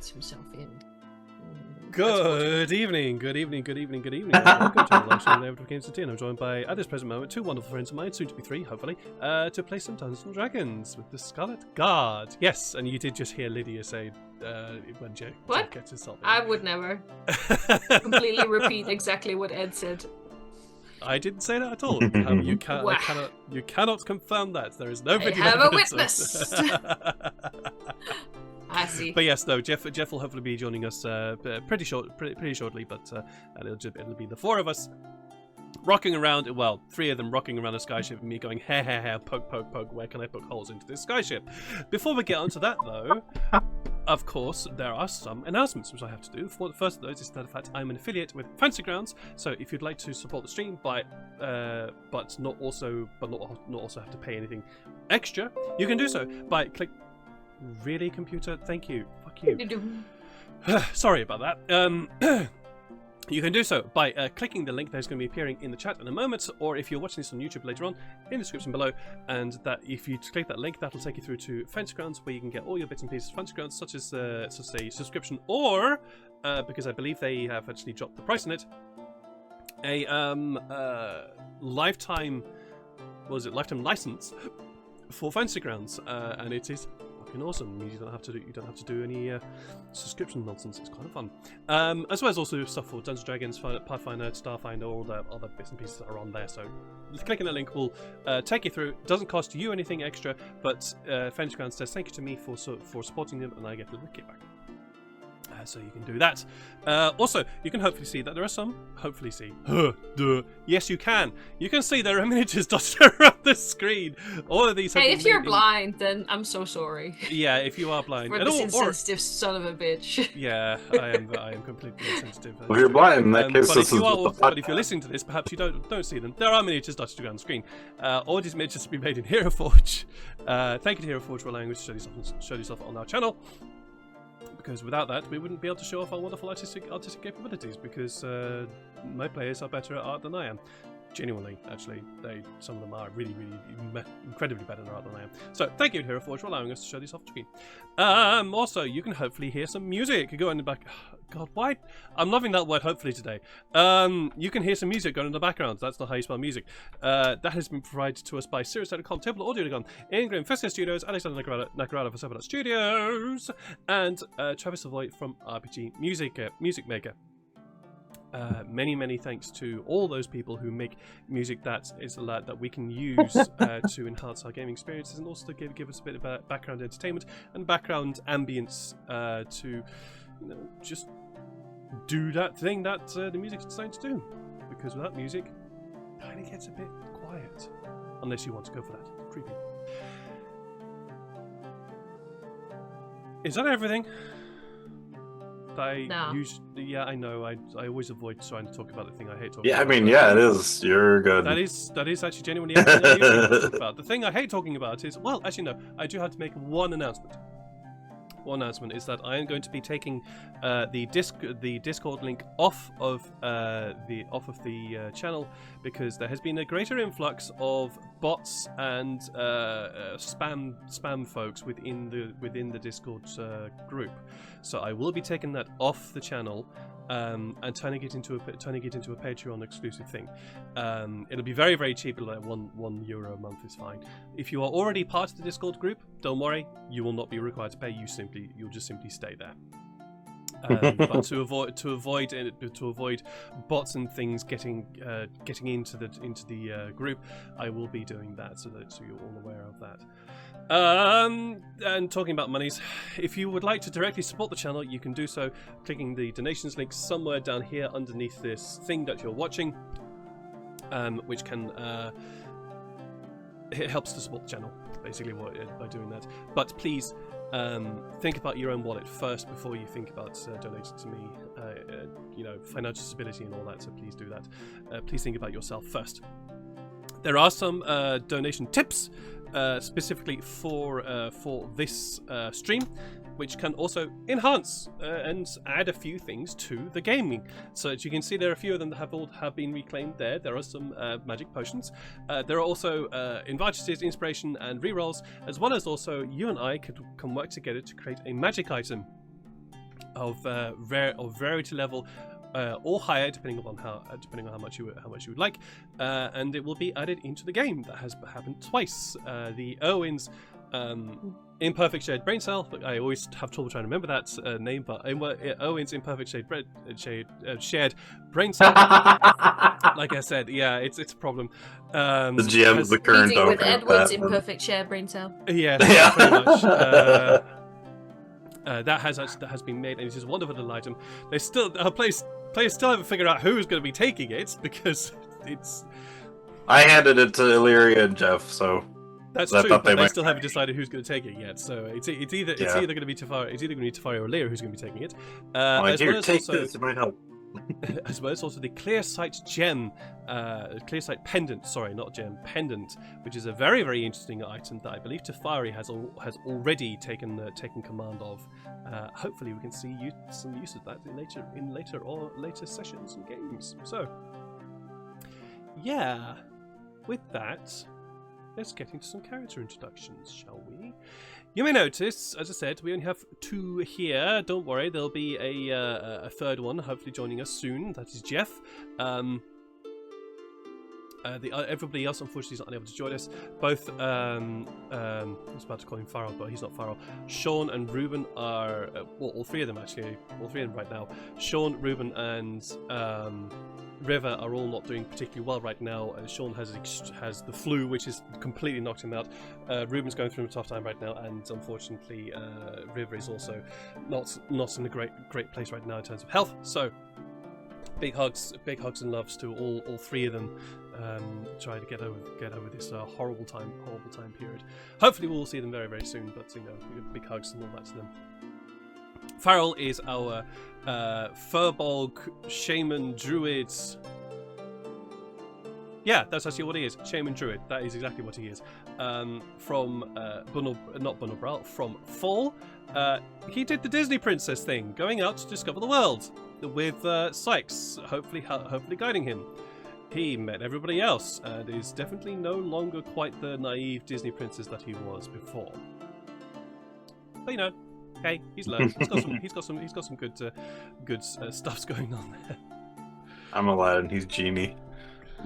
gets himself in. Good evening. Welcome to the live stream of Games of Tea. I'm joined by, at this present moment, two wonderful friends of mine, soon to be three, hopefully, to play some Dungeons and Dragons with the Scarlet Guard. Yes, and you did just hear Lydia say when Jack gets himself in. I would never completely repeat exactly what Ed said. I didn't say that at all. You cannot confirm that. There is no video I have a evidence of witness. I see. But yes, no, Jeff will hopefully be joining us pretty shortly, but and it'll be the four of us rocking around. Well, three of them rocking around a skyship, and me going, hey, poke, where can I poke holes into this skyship? Before we get onto that, though, of course, there are some announcements which I have to do. The first of those is that, in fact, I'm an affiliate with Fancy Grounds. So if you'd like to support the stream but not also have to pay anything extra, you can do so by Really, computer? Thank you. Fuck you. Sorry about that. You can do so by clicking the link that's going to be appearing in the chat in a moment, or if you're watching this on YouTube later on, in the description below. And that if you click that link, that'll take you through to Fancy Grounds, where you can get all your bits and pieces of Fancy Grounds, such as a subscription, or because I believe they have actually dropped the price on it, a lifetime license for Fancy Grounds, and it is awesome. You don't have to do any subscription nonsense. It's kind of fun. As well as also stuff for Dungeons & Dragons, Pathfinder, Starfinder, all the other bits and pieces that are on there. So clicking the link will take you through. Doesn't cost you anything extra, but Fancy Grounds says thank you to me for supporting them, and I get a little kickback. So you can do that. Also, you can hopefully see that there are some. Yes, you can. You can see there are miniatures dotted around the screen. All of these. Hey, if you're blind, then I'm so sorry. Yeah, if you are blind. For this insensitive son of a bitch. Yeah, I am completely insensitive. If you're blind, in that case, but if you're listening to this, perhaps you don't see them. There are miniatures dotted around the screen. All these miniatures have been made in Heroforge. Thank you to Heroforge for allowing us to show yourself on our channel. Because without that, we wouldn't be able to show off our wonderful artistic capabilities, because my players are better at art than I am. Genuinely, actually, some of them are really, really incredibly better at art than I am. So thank you, Heroforge, for allowing us to show this off screen. Also, you can hopefully hear some music. Go in the back. God, why? I'm loving that word, hopefully, today. You can hear some music going in the background. That's not how you spell music. That has been provided to us by Sirius.com, Tabletop Audio.com, Ingram, Fesca Studios, Alexander Nakarada for Tabletop Studios, and Travis Savoy from RPG Music Maker. Many thanks to all those people who make music that we can use to enhance our gaming experiences, and also to give us a bit of background entertainment and background ambience to just do that thing that the music is designed to do. Because without music, it kind of gets a bit quiet, unless you want to go for that. Creepy. Is that everything? Yeah, I know. I always avoid trying to talk about the thing I hate talking about. Yeah, I mean, yeah, it is. You're good. That is actually genuinely everything I do talk about. The thing I hate talking about is, well, actually no, I do have to make one announcement. One announcement is that I am going to be taking the Discord link off of the channel, because there has been a greater influx of bots and spam folks within the Discord group. So I will be taking that off the channel and turning it into a Patreon exclusive thing. It'll be very, very cheap. Like €1 a month is fine. If you are already part of the Discord group, don't worry, you will not be required to pay. You'll just simply stay there. But to avoid bots and things getting into the group, I will be doing that, so you're all aware of that. And talking about monies, if you would like to directly support the channel, you can do so clicking the donations link somewhere down here underneath this thing that you're watching, which can it helps to support the channel, basically, by doing that. But please think about your own wallet first before you think about donating to me. Financial stability and all that. So please do that. Please think about yourself first. There are some donation tips specifically for this stream, which can also enhance and add a few things to the gaming. So as you can see, there are a few of them that have been reclaimed there. There are some magic potions. There are also advantages, inspiration, and rerolls, as well as also you and I can work together to create a magic item. of rarity level or higher, depending on how much you would like, and it will be added into the game. That has happened twice. The Owen's Imperfect Shared Brain Cell. I always have trouble trying to remember that name, but Owen's Imperfect Shared Brain Cell. Like I said, yeah, it's a problem. The GM of the current Meeting with owner. Edward's imperfect share brain cell. Yeah, Yeah. pretty much. That has been made, and it is a wonderful little item. Players still haven't figured out who's going to be taking it because it's. I handed it to Illyria and Jeff, so That's I true, thought but they they might- still haven't decided who's going to take it yet. So it's either going to be Tafari or Lear who's going to be taking it. I'm like, As here, well as take also, this. It might help. as well as also the Clear Sight Gem, Clear Sight Pendant. Sorry, not gem, pendant, which is a very, very interesting item that I believe Tafari has already taken command of. Hopefully, we can see some use of that in later sessions and games. So, yeah, with that, let's get into some character introductions, shall we? You may notice, as I said, we only have 2 here. Don't worry, there'll be a third one, hopefully joining us soon. That is Jeff. Everybody else, unfortunately, is not unable to join us. Both, I was about to call him Farrell, but he's not Farrell. Sean and Ruben are, all 3 of them actually, all 3 of them right now. Sean, Ruben, and River are all not doing particularly well right now. Sean has the flu, which has completely knocked him out. Ruben's going through a tough time right now, and unfortunately, River is also not in a great place right now in terms of health. So, big hugs and loves to all 3 of them. Try to get over this horrible time period. Hopefully, we'll see them very, very soon. But big hugs and all that to them. Farrell is our Furbolg Shaman Druid. Yeah, that's actually what he is. Shaman Druid. That is exactly what he is. From from Fall. He did the Disney Princess thing, going out to discover the world with Sykes, hopefully guiding him. He met everybody else and is definitely no longer quite the naive Disney princess that he was before. But hey, he's learned. He's got some good stuffs going on there. I'm Aladdin. He's Genie.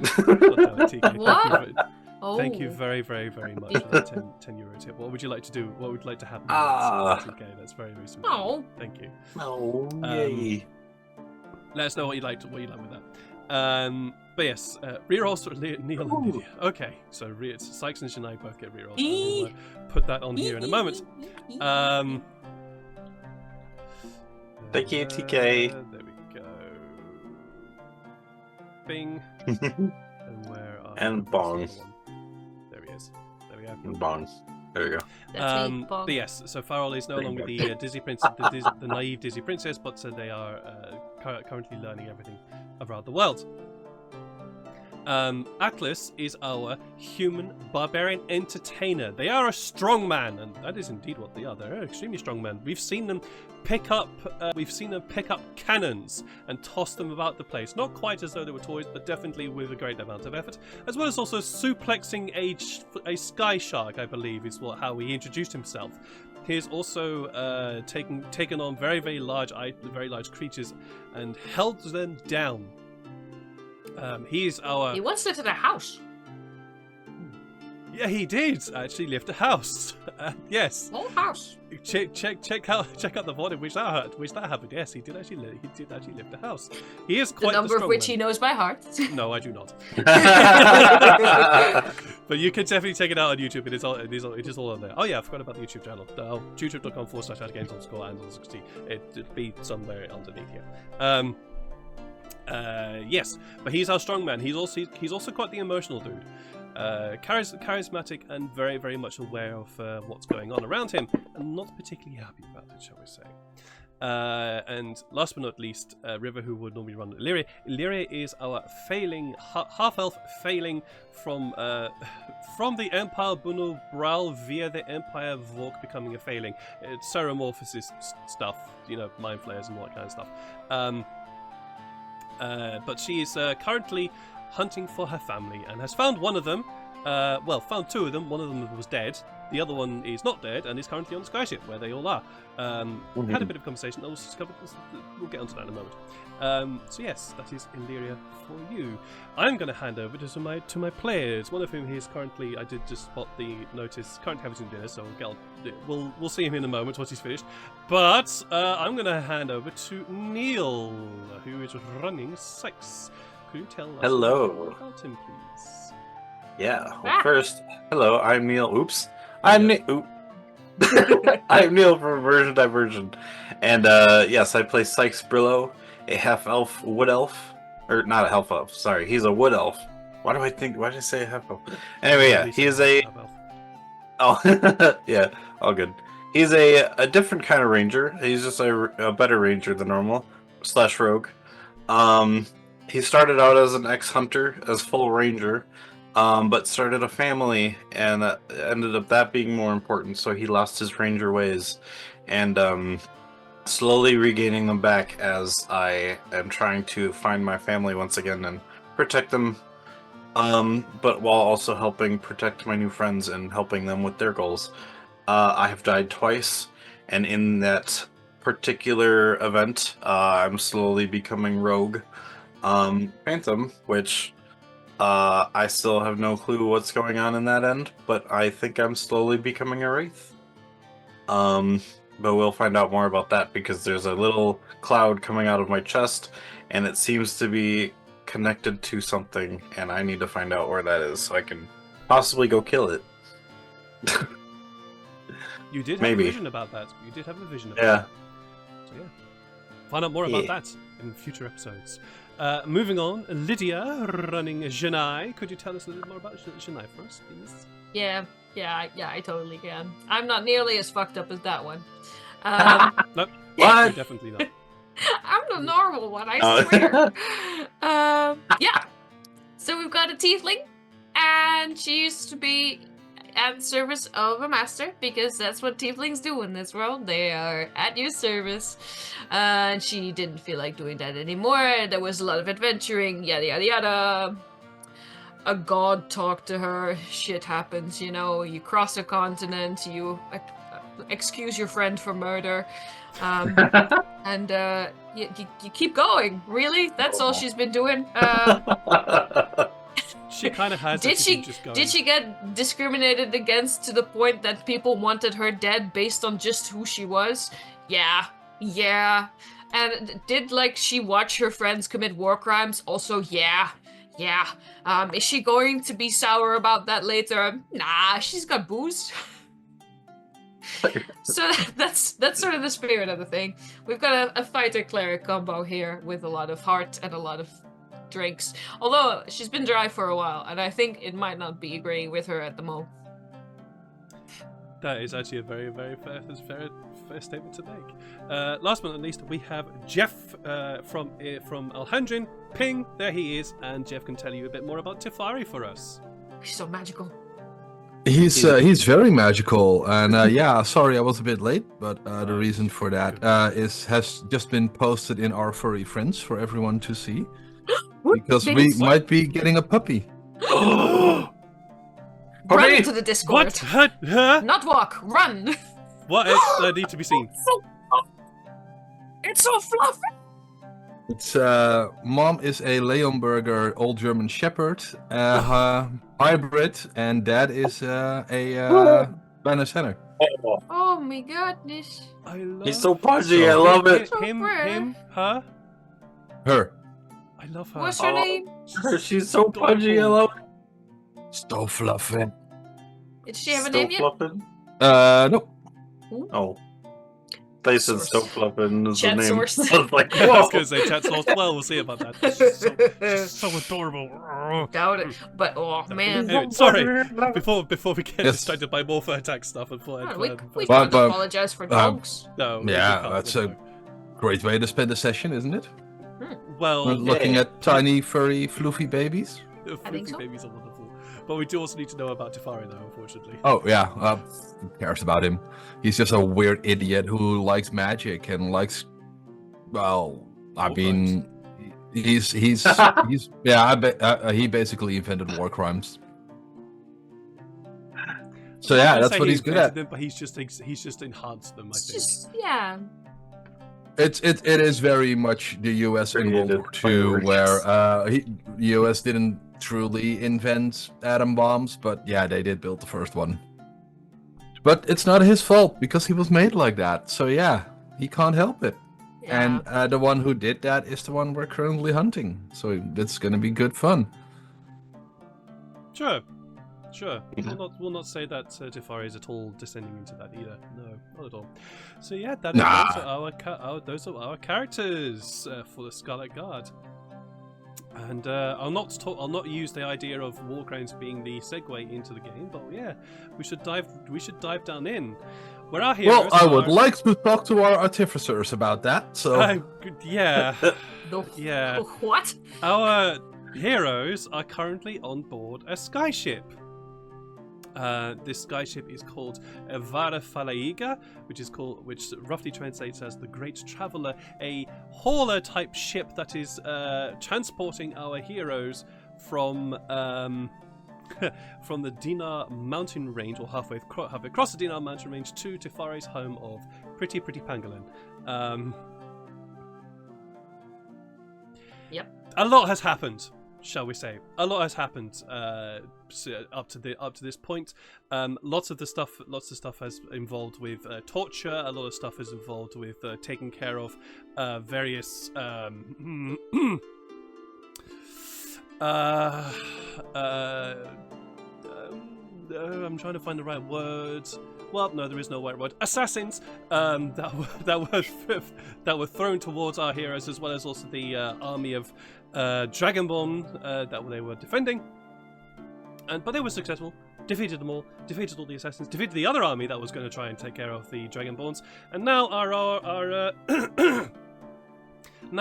TK, What? Thank you very, very, very much for that 10 euro tip. What would you like to do? What would you like to happen? TK, that's very, very sweet. Oh. Thank you. Oh, yay. Let us know what you like with that. But yes, rerolls for Neil and Lydia. Okay, so Sykes and Shania both get rerolls. We'll put that on here in a moment. Thank you, TK. There we go. Bing. And where are And Bong. There he is. There we go. And Bong. There we go. That's me, Bong. But yes, so Farrell is no longer the Disney princess, the naive Disney princess, but they are currently learning everything around the world. Atlas is our human barbarian entertainer. They are a strong man, and that is indeed what they are. They're an extremely strong man. We've seen them pick up cannons and toss them about the place. Not quite as though they were toys, but definitely with a great amount of effort. As well as also suplexing a sky shark, I believe, is how he introduced himself. He has also taken on very, very large creatures and held them down. He's our. He once lived in a house. Yeah, he did actually lift a house. Yes. Whole house. Check out the VOD in which that happened. Yes, he did actually lift a house. He is quite The number strong of which man. he knows by heart. No, I do not. But you can definitely check it out on YouTube. It is all on there. Oh yeah, I forgot about the YouTube channel. youtube.com/games_and60. It'll be somewhere underneath here. Yes, but he's our strong man. He's also quite the emotional dude. Charismatic and very, very much aware of what's going on around him, and not particularly happy about it, shall we say. And last but not least, River, who would normally run Illyria. Illyria is our half-elf failing from the Empire Bunul Brawl via the Empire Vork becoming a failing. It's Ceremorphosis stuff, mind flayers and all that kind of stuff. But she is currently hunting for her family and has found one of them, found 2 of them. One of them was dead. The other one is not dead and is currently on the skyship where they all are. Had a bit of conversation that was discovered. We'll get onto that in a moment. So yes, that is Illyria for you. I'm going to hand over to my players. One of whom is currently, I did just spot the notice, currently having some dinner. So we'll see him in a moment once he's finished. But I'm going to hand over to Neil, who is running Sykes. Could you tell us Hello. about him, please? Yeah. Well, first, hello. I'm Neil. Oops. I'm Neil from Version Diversion, and yes, I play Sykes Brillo, a half-elf wood elf, or not a half-elf. Sorry, he's a wood elf. Why did I say a half-elf? Anyway, yeah, he is a. Oh, yeah, all good. He's a different kind of ranger. He's just a better ranger than normal / rogue. He started out as an ex-hunter, as full ranger. But started a family, and ended up that being more important, so he lost his ranger ways, and slowly regaining them back as I am trying to find my family once again and protect them, but while also helping protect my new friends and helping them with their goals. I have died twice, and in that particular event, I'm slowly becoming rogue, Phantom, which... I still have no clue what's going on in that end, but I think I'm slowly becoming a wraith. But we'll find out more about that because there's a little cloud coming out of my chest, and it seems to be connected to something, and I need to find out where that is so I can possibly go kill it. You did have Maybe. a vision about that. You did have a vision about Yeah. that. So yeah. Find out more about that in future episodes. Moving on, Lydia running Janai. Could you tell us a little bit more about Janai for us, please? Yeah, I totally can. I'm not nearly as fucked up as that one. Nope. What? Definitely not. I'm the normal one, I swear. Yeah. So we've got a tiefling, and she used to be at the service of a master, because that's what tieflings do in this world. They are at your service. And she didn't feel like doing that anymore. There was a lot of adventuring, yada yada yada. A god talked to her. Shit happens, you know. You cross a continent. You excuse your friend for murder. And you keep going. Really? That's all she's been doing. She kind of has. Did she just going. did she get discriminated against to the point that people wanted her dead based on just who she was? Yeah. And did she watch her friends commit war crimes? Also, yeah. Is she going to be sour about that later? Nah, she's got booze. So that's sort of the spirit of the thing. We've got a fighter cleric combo here with a lot of heart and a lot of drinks. Although she's been dry for a while, and I think it might not be agreeing with her at the moment. That is actually a very, very fair statement to make. Last but not least, we have Jeff from Alhandrin. Ping, there he is, and Jeff can tell you a bit more about Tefari for us. She's so magical. He's very magical, and yeah, sorry I was a bit late, but the reason for that has just been posted in our furry friends for everyone to see, because we might be getting a puppy. Run to the Discord. What? Huh? Not walk, run. What else need to be seen? It's so fluffy. It's mom is a Leonberger Old German Shepherd hybrid, and dad is a Banner Center. Oh my goodness. I love He's so pudgy, I love it. Him, her? Her. I love her. What's her name? She's so pudgy, I love it. So fluffy. Did she have a name yet? Nope. Oh. They said Source. so fluffin is the Chat name. source. I was like, I was whoa. going to say chat source. Well, we'll see about that. She's so adorable. Doubt it. But oh man. Anyway, sorry. Before we get Yes. distracted by morpho attack stuff and We But- can't apologize for dogs. no. we Yeah, can't, that's no. a great way to spend the session, isn't it? Well, Looking at tiny, furry, fluffy babies. Fluffy so. babies are wonderful. But we do also need to know about Tefari, though, unfortunately. Oh yeah, who cares about him? He's just a weird idiot who likes magic and likes. Well, I War mean, he's he basically invented war crimes. So I'm not yeah, gonna that's say what he he's good invented at. them, but he's just enhanced them. I It's think. just, yeah. It is very much the U.S. in World War II, where the U.S. didn't truly invent atom bombs, but yeah, they did build the first one. But it's not his fault because he was made like that. So yeah, he can't help it. Yeah. And the one who did that is the one we're currently hunting. So it's gonna be good fun. Sure. We'll not say that Tefari is at all descending into that either. No, not at all. So yeah, those are our characters for the Scarlet Guard. And I'll not use the idea of Wargrounds being the segue into the game, but yeah, we should dive down in. Where our heroes Well, I would like to talk to our artificers about that. So yeah, The what? our heroes are currently on board a skyship. This skyship is called Evara Falaiga, which roughly translates as the Great Traveller, a hauler type ship that is transporting our heroes from from the Dinar mountain range, or halfway across the Dinar mountain range to Tefari's home of Pretty Pangolin. Yep. A lot has happened, shall we say? A lot has happened up to this point. Lots of stuff has involved with torture. A lot of stuff is involved with taking care of various. I'm trying to find the right words. Well, no, there is no right word. Assassins that were thrown towards our heroes, as well as also the army of Dragonborn that they were defending. But they were successful. Defeated them all. Defeated all the assassins. Defeated the other army that was going to try and take care of the Dragonborns. And now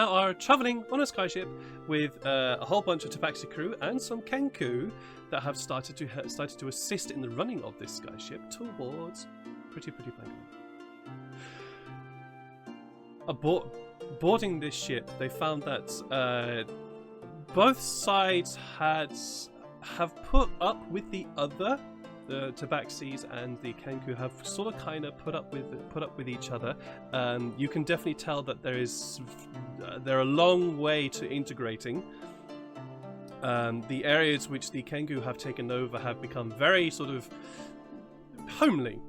are travelling on a skyship with a whole bunch of Tabaxi crew and some Kenku that have started to assist in the running of this skyship towards Pretty Pangolin. Boarding this ship, they found that both sides have put up with the other. The Tabaxis and the Kenku have sort of kind of put up with each other. You can definitely tell that they're a long way to integrating. The areas which the Kenku have taken over have become very sort of homely,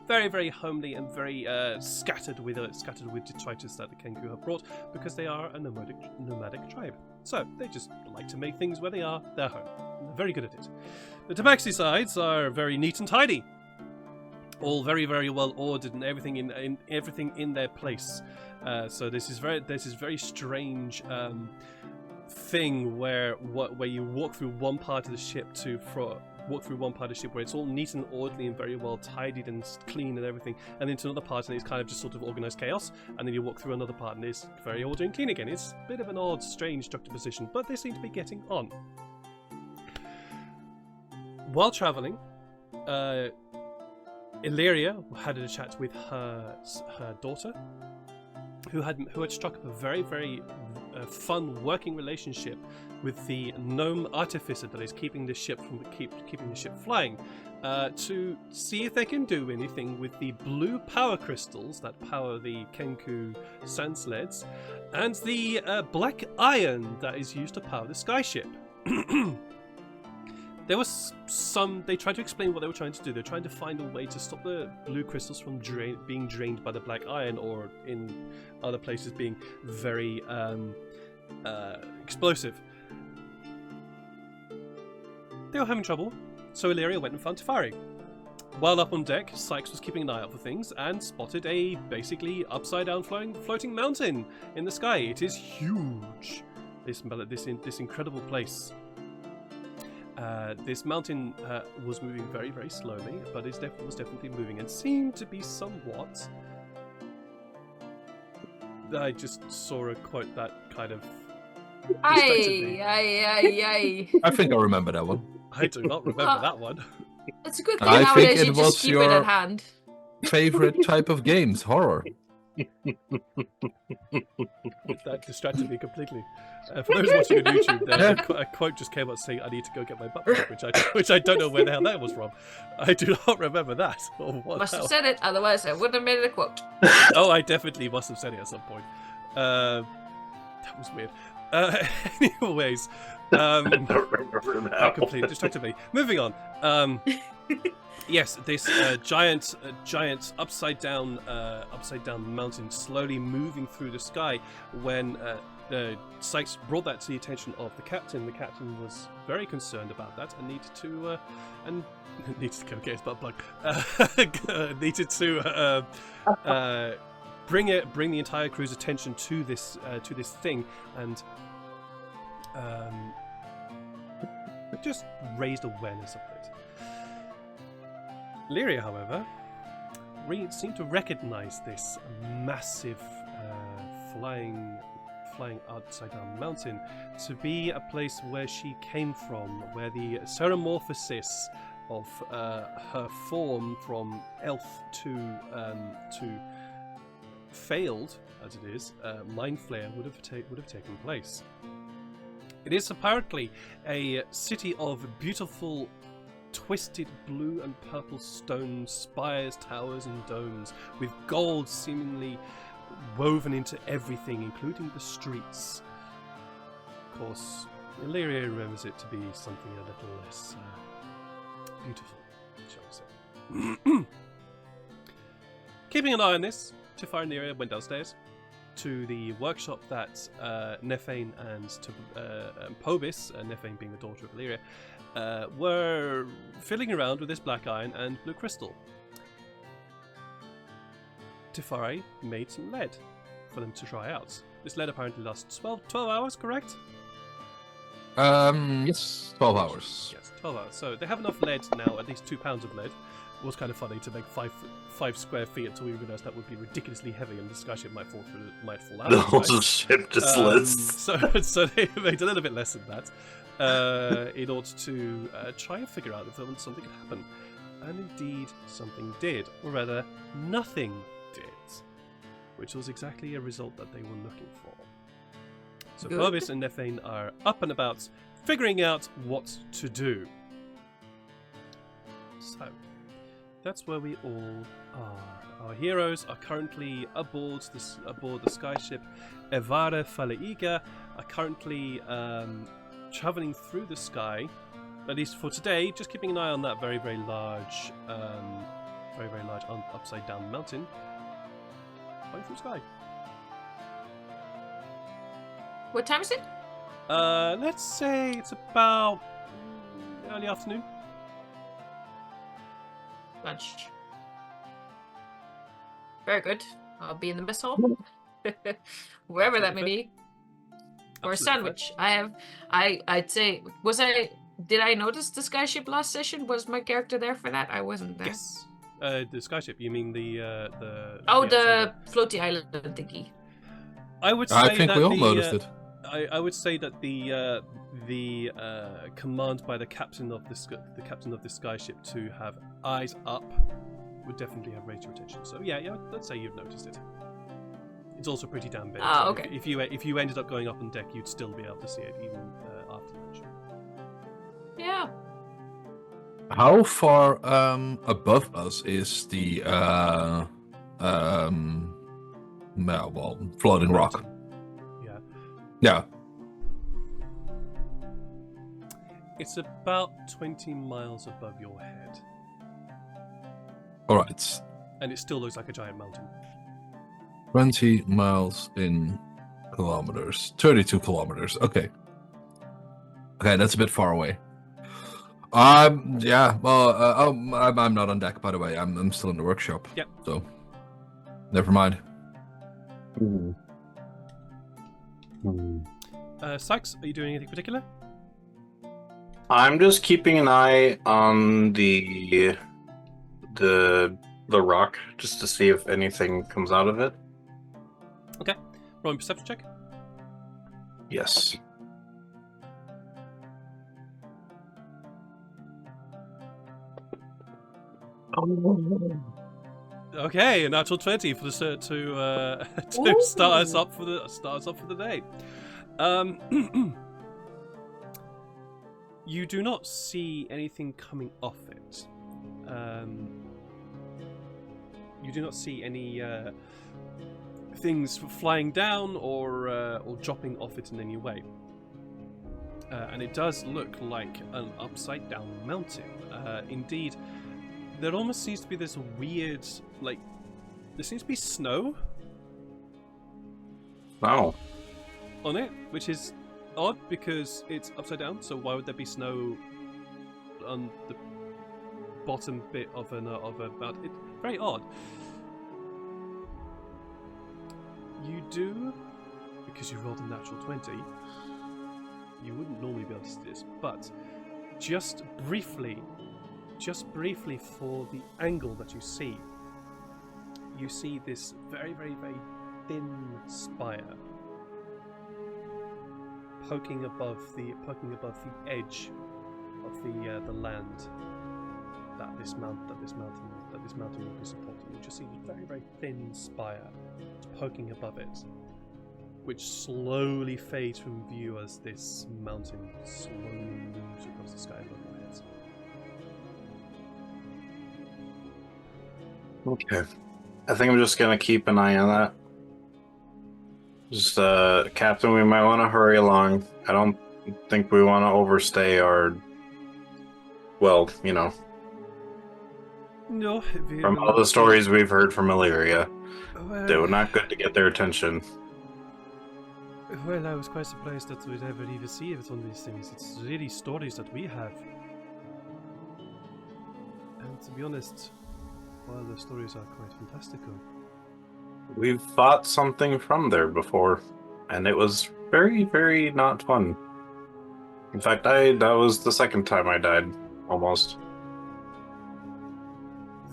very, very homely, and very scattered with detritus that the Kenku have brought, because they are a nomadic tribe. So they just like to make things where they are their home. They're very good at it. The Tabaxi sides are very neat and tidy, all very, very well ordered, and everything in their place. So this is very strange thing where you walk through one part of the ship where it's all neat and orderly and very well tidied and clean and everything, and into another part and it's kind of just sort of organized chaos, and then you walk through another part and it's very orderly and clean again. It's a bit of an odd, strange juxtaposition, but they seem to be getting on. While traveling, Illyria had a chat with her daughter, who had struck up a very, very fun working relationship with the gnome artificer that is keeping the ship flying, to see if they can do anything with the blue power crystals that power the Kenku sand sleds, and the black iron that is used to power the skyship. They tried to explain what they were trying to do. They're trying to find a way to stop the blue crystals from being drained by the black iron, or in other places being very explosive. They were having trouble, so Illyria went and found Tefari. While up on deck, Sykes was keeping an eye out for things and spotted a basically upside-down floating mountain in the sky. It is huge. This incredible place. This mountain was moving very, very slowly, but was definitely moving and seemed to be somewhat. I just saw a quote that kind of. Aye. I think I remember that one. I do not remember that one. It's a good thing I nowadays think you it just was keep it your- at hand. Favorite type of games, horror. That distracted me completely. For those watching on YouTube, a quote just came out saying, "I need to go get my butt plug," which I don't know where the hell that was from. I do not remember that. Or what Must have hell. said it, otherwise I wouldn't have made it a quote. Oh, I definitely must have said it at some point. That was weird. Anyways, I don't remember that now. completely distracted me. Moving on. Yes, this giant upside down mountain slowly moving through the sky. When Sykes brought that to the attention of the captain was very concerned about that and needed to go get his butt plug. Needed to bring the entire crew's attention to this thing and just raised awareness of it. Lyria, however, seemed to recognize this massive flying upside down mountain to be a place where she came from, where the ceremorphosis of her form from elf to failed, as it is, mind flayer would have taken place. It is apparently a city of beautiful twisted blue and purple stone spires, towers and domes, with gold seemingly woven into everything, including the streets. Of course, Illyria remembers it to be something a little less beautiful, shall we say. Keeping an eye on this, Tifar and Lyria went downstairs to the workshop that Nefane and Pobis, Nefane being the daughter of Illyria, were fiddling around with this black iron and blue crystal. Tifari made some lead for them to try out. This lead apparently lasts 12 hours, correct? Yes, 12 hours. Yes, 12 hours. So they have enough lead now, at least 2 pounds of lead. It was kind of funny to make 5 square feet until we realised that would be ridiculously heavy and the skyship might fall out. The whole ship just slits. So they made a little bit less than that in order to try and figure out if something could happen. And indeed, something did. Or rather, nothing did. Which was exactly a result that they were looking for. So Pobis and Nefane are up and about, figuring out what to do. So, that's where we all are. Our heroes are currently aboard the skyship Evare Faleiga, are currently travelling through the sky, at least for today, just keeping an eye on that very, very large upside down mountain, going through the sky. What time is it? Let's say it's about early afternoon. Lunch. Very good. I'll be in the mess hall. Wherever that may be. Or a sandwich. I'd say, did I notice the skyship last session? Was my character there for that? I wasn't there. Yes. The skyship, you mean the floaty island thingy. I would say I think that we all noticed it. I would say that the command by the captain of the skyship to have eyes up would definitely have raised your attention. So yeah, let's say you've noticed it. It's also pretty damn big. Ah, so okay. If you ended up going up on deck, you'd still be able to see it even after lunch. Yeah. How far above us is the floating rock? Yeah. Yeah. It's about 20 miles above your head. All right. And it still looks like a giant mountain. 20 miles in kilometers. 32 kilometers. Okay. Okay, that's a bit far away. Yeah. Well, I'm not on deck, by the way. I'm still in the workshop. Yep. So, never mind. Sykes, are you doing anything particular? I'm just keeping an eye on the rock just to see if anything comes out of it. Okay. Roll a perception check. Yes. Okay, a natural 20 for the to Ooh. start us up for the day. You do not see anything coming off it. You do not see any things flying down or dropping off it in any way. And it does look like an upside down mountain. Indeed, there almost seems to be this weird, like, there seems to be snow Oh. on it, which is odd because it's upside down. So why would there be snow on the bottom bit of a mountain? It's very odd. You do, because you rolled a natural 20. You wouldn't normally be able to see this, but just briefly for the angle that you see this very, very, very thin spire poking above the edge of the land that this mountain will be supporting. You just see a very, very thin spire poking above it, which slowly fades from view as this mountain slowly moves across the sky above my head. Okay. I think I'm just gonna keep an eye on that. Just, Captain, we might want to hurry along. I don't think we want to overstay our... Well, you know, No, from all the stories we've heard from Illyria, they were well, not good to get their attention. well, I was quite surprised that we'd ever even see it on these things. It's really stories that we have. And to be honest, well, the stories are quite fantastical. We've fought something from there before, and it was very, very not fun. In fact, that was the second time I died, almost.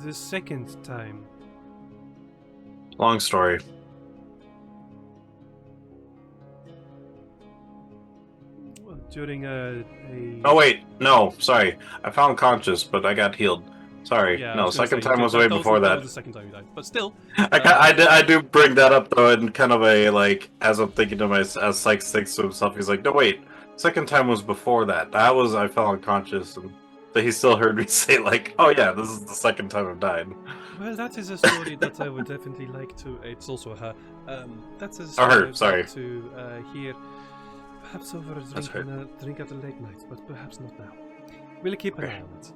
The second time. Long story. Well, during a Oh wait, no, sorry. I found conscious, but I got healed. Sorry, yeah, I no, was gonna second say, time was way before That that. was the second time you died, but still. I do bring that up though, in kind of a, like, as I'm thinking to myself, as Sykes thinks to himself, he's like, no wait, second time was before that. I fell unconscious, and but he still heard me say, like, oh yeah, this is the second time I've died. Well, that is a story that I would definitely like to. It's also her. That's a Oh, story her, I'd sorry. like to hear. Perhaps over a That's drink at the late night, but perhaps not now. We'll keep an Okay. eye on it.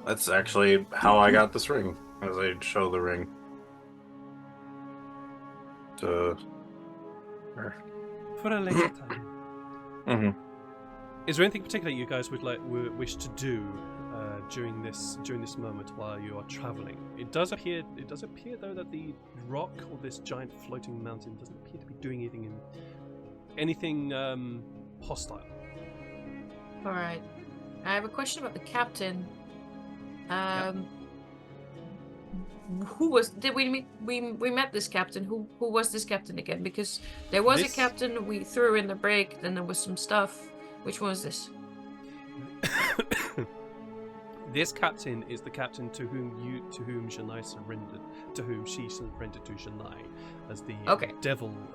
That's actually how I got this ring, as I show the ring to her. For a later time. Mm-hmm. Is there anything particular you guys would wish to do during this moment while you are traveling? It does appear though that the rock or this giant floating mountain doesn't appear to be doing anything hostile. All right. I have a question about the captain. Who was? Did we meet? We met this captain. Who was this captain again? Because there was a captain we threw in the break. Then there was some stuff. Which one was this? This captain is the captain to whom Janai surrendered, to whom she surrendered to Janai as the devil woman.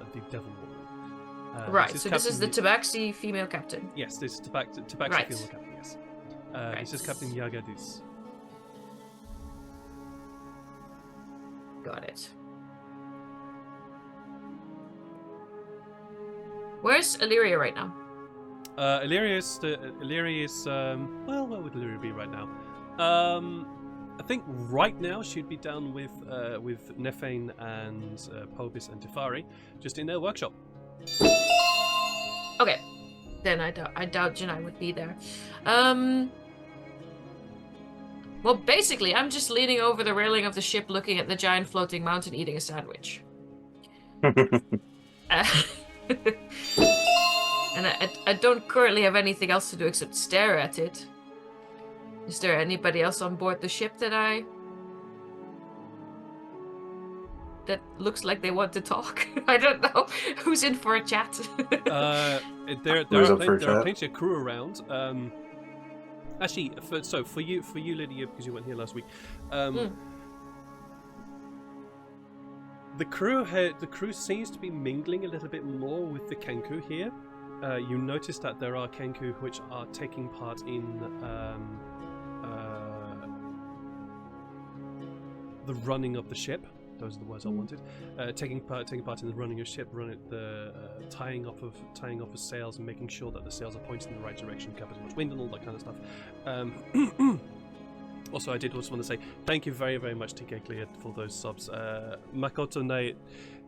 Right. So this is the Tabaxi female captain. Yes, this is Tabaxi Right. female captain. Yes. Right. This is Captain Yagadis. Got it. Where's Illyria right now? Illyria is well, where would Illyria be right now? I think right now she'd be down with Nefane and Pobis and Tefari, just in their workshop. Okay, then I doubt Janai would be there. Well, basically, I'm just leaning over the railing of the ship, looking at the giant floating mountain, eating a sandwich. And I don't currently have anything else to do except stare at it. Is there anybody else on board the ship that looks like they want to talk? I don't know. Who's in for a chat? There are plenty of crew around. Actually, for you, Lydia, because you weren't here last week. The crew seems to be mingling a little bit more with the Kenku here. You notice that there are Kenku which are taking part in the running of the ship. Those are the words I wanted. Taking part in the running of ship, tying off of sails and making sure that the sails are pointed in the right direction, cap as much wind and all that kind of stuff. Also, I did also want to say thank you very, very much, TK Clear, for those subs. Makoto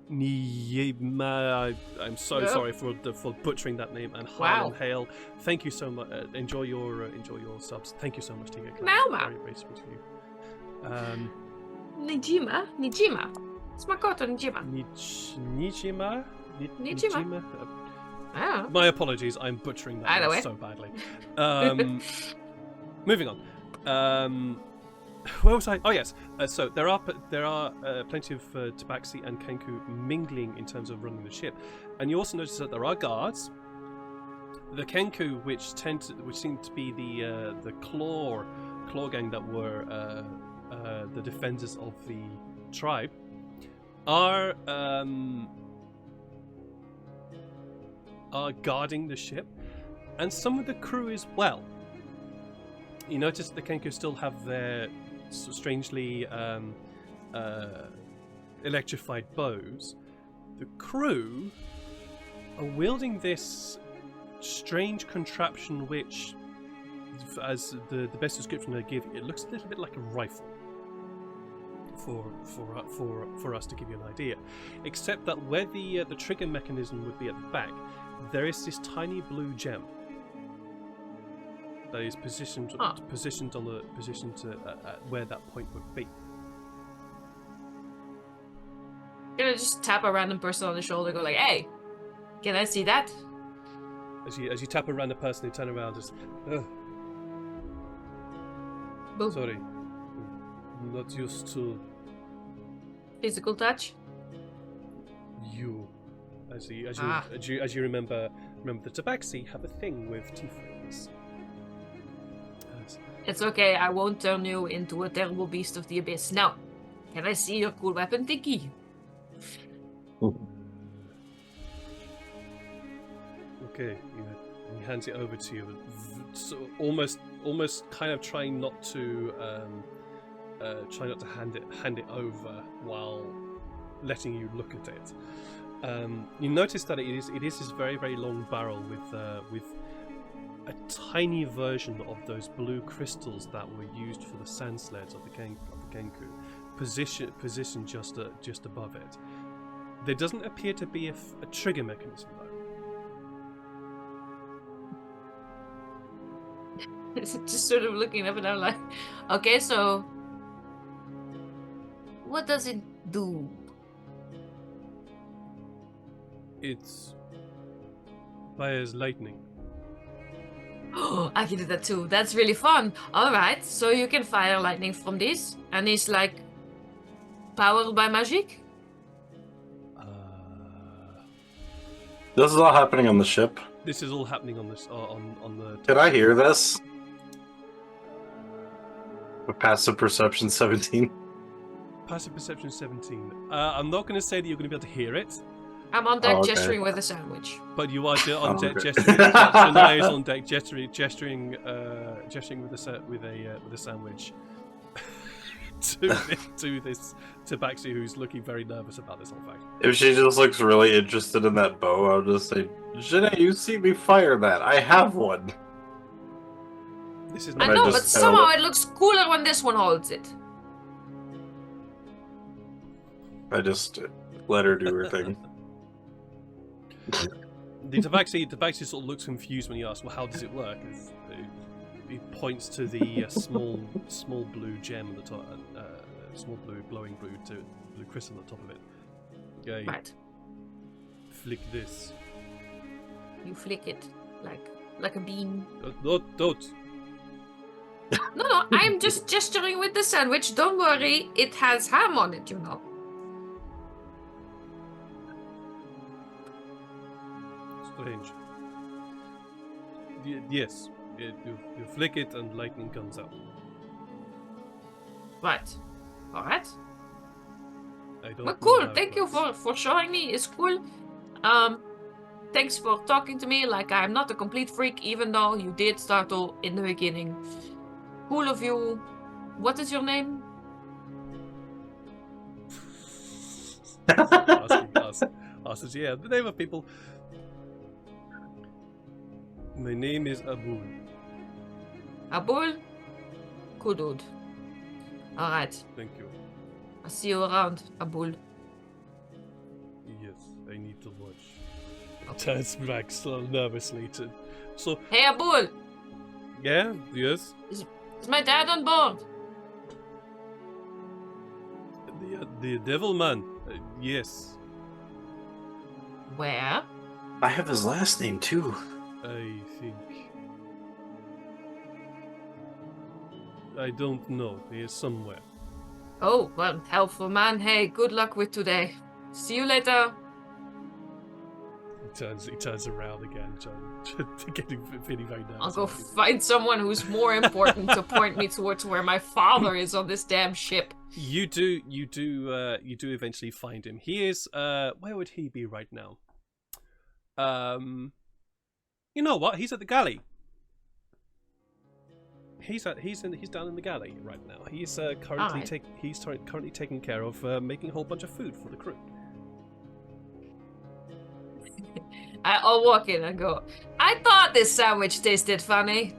Niyima, I'm so sorry for butchering that name, and Harlan Hale. Thank you so much. Enjoy your subs. Thank you so much, TK Clear. Very grateful to you. Nijima? It's Makoto Nijima. Nijima? Oh. My apologies, I'm butchering that so badly. Moving on. Where was I? Oh yes. So there are plenty of Tabaxi and Kenku mingling in terms of running the ship, and you also notice that there are guards. The Kenku, which seem to be the claw gang that were the defenders of the tribe, are guarding the ship, and some of the crew as well. You notice the Kenku still have their strangely electrified bows. The crew are wielding this strange contraption which, as the best description I give, it looks a little bit like a rifle. For us to give you an idea, except that where the trigger mechanism would be at the back, there is this tiny blue gem that is positioned to where that point would be. Gonna just tap a random person on the shoulder, and go like, "Hey, can I see that?" As you tap a random person, you turn around, just, sorry, I'm not used to physical touch. You, as you remember the Tabaxi have a thing with tieflings. It's okay, I won't turn you into a terrible beast of the abyss. Now, can I see your cool weapon, Tiki? Okay, he hands it over to you, so almost kind of trying not to hand it over while letting you look at it. You notice that it is this very, very long barrel with a tiny version of those blue crystals that were used for the sand sleds of the Kenku, positioned just above it. There doesn't appear to be a trigger mechanism though. Just sort of looking up and down like, okay, so what does it do? It's fires lightning. Oh, I can do that too. That's really fun. Alright, so you can fire lightning from this, and it's like powered by magic? This is all happening on the ship. This is all happening on this on the. Can I hear this? With passive perception 17. Passive perception 17. I'm not going to say that you're going to be able to hear it. I'm on deck gesturing with a sandwich. But you are on deck gesturing. Shania is on deck gesturing with a sandwich to this Tabaxi, who's looking very nervous about this whole fact. If she just looks really interested in that bow, I'll just say, Shania, you see me fire that. I have one. This is. I know, but somehow it looks cooler when this one holds it. I just let her do her thing. The Tabaxi sort of looks confused when you ask, well, how does it work? He points to the small blue gem on the top, small glowing blue crystal on the top of it. Okay. Right. Flick this. You flick it like a beam. Don't. No, I'm just gesturing with the sandwich. Don't worry, it has ham on it, you know. Strange. Yes, you flick it and lightning comes out. Right. Alright. don't. But know cool. how it Thank you works. for showing me. It's cool. Thanks for talking to me like I'm not a complete freak, even though you did startle in the beginning. Cool of you. What is your name? Ask yeah, the name of people. My name is Abul. Abul? Cool dude. Alright. Thank you. I'll see you around, Abul. Yes, I need to watch. Turns back so nervously to. So. Hey, Abul! Yeah. Yes. Is my dad on board? The devil man. Yes. Where? I have his last name too. I think. I don't know. He is somewhere. Oh, well, helpful man. Hey, good luck with today. See you later. He turns around again, feeling very nervous. I'll go find someone who's more important to point me towards where my father is on this damn ship. You do eventually find him. He is. Where would he be right now? You know what? He's at the galley. He's down in the galley right now. He's currently taking care of making a whole bunch of food for the crew. I'll walk in and go, I thought this sandwich tasted funny.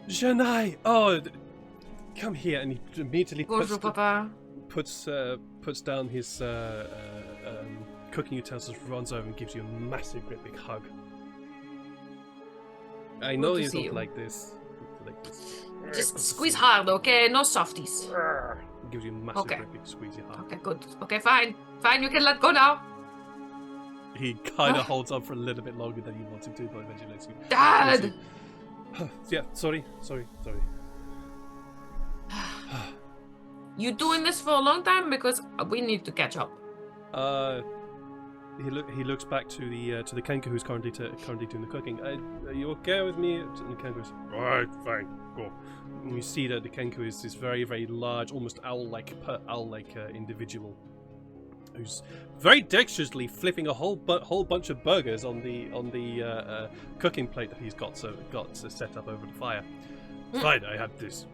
Janai! Oh, come here. And he immediately Bonjour, Papa. puts down his cooking utensils, runs over and gives you a massive, great big hug. I know you don't like this. Just squeeze hard, okay? No softies. He gives you a massive, great big squeezy hug. Okay, good. Okay, fine. Fine, you can let go now. He kind of holds on for a little bit longer than you want him to, but eventually lets you. Dad! Yeah, sorry. You doing this for a long time? Because we need to catch up. He looks back to the Kenku who's currently doing the cooking. Are you okay with me? And the Kenku goes, alright, fine, go. And you see that the Kenku is this very, very large, almost owl-like individual who's very dexterously flipping a whole bunch of burgers on the cooking plate that he's got set up over the fire. Fine, I have this.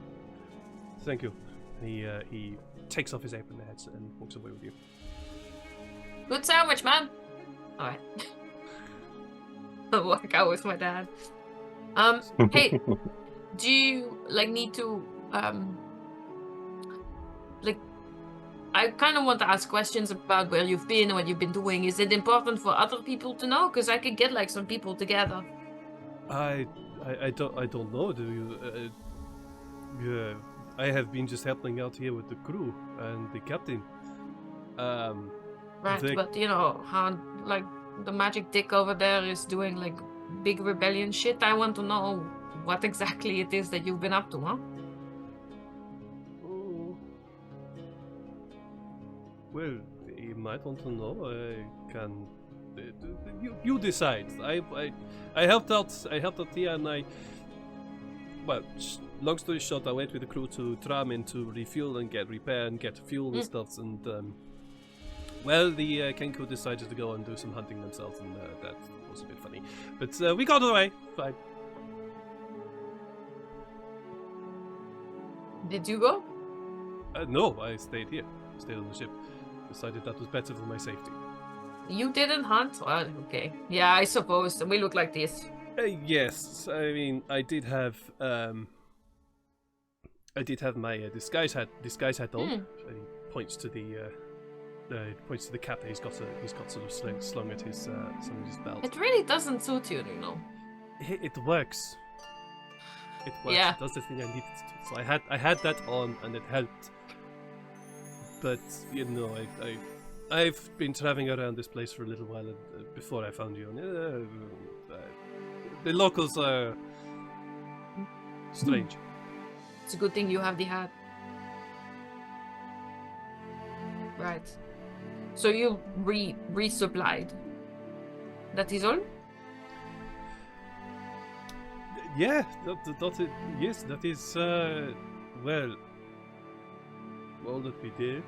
Thank you. He takes off his apron and walks away with you. Good sandwich, man. Alright. I'll walk out with my dad. Hey, do you need to I kind of want to ask questions about where you've been and what you've been doing. Is it important for other people to know? Because I could get some people together. I don't know. Do you? Yeah, I have been just helping out here with the crew and the captain. Right, but you know how the magic dick over there is doing big rebellion shit. I want to know what exactly it is that you've been up to, huh? Well, you might want to know. I can. You decide. I helped out here, and well, long story short, I went with the crew to Tramin to refuel and get repair and get fuel and stuff, and well, the Kenku decided to go and do some hunting themselves, and that was a bit funny. But we got away. Fine. Did you go? No, I stayed here. Stayed on the ship. Decided that was better for my safety. You didn't hunt? Well, okay. Yeah, I suppose. We look like this. Yes, I mean, I did have my disguise hat on. He points to the cap that he's got sort of slung at his belt. It really doesn't suit you, you know. It works. It works. Yeah. It does the thing I needed to do. So I had that on, and it helped. But you know, I've been traveling around this place for a little while before I found you. The locals are strange. It's a good thing you have the hat. Right. So you resupplied. That is all? Yeah, yes, that is, well, all that we did.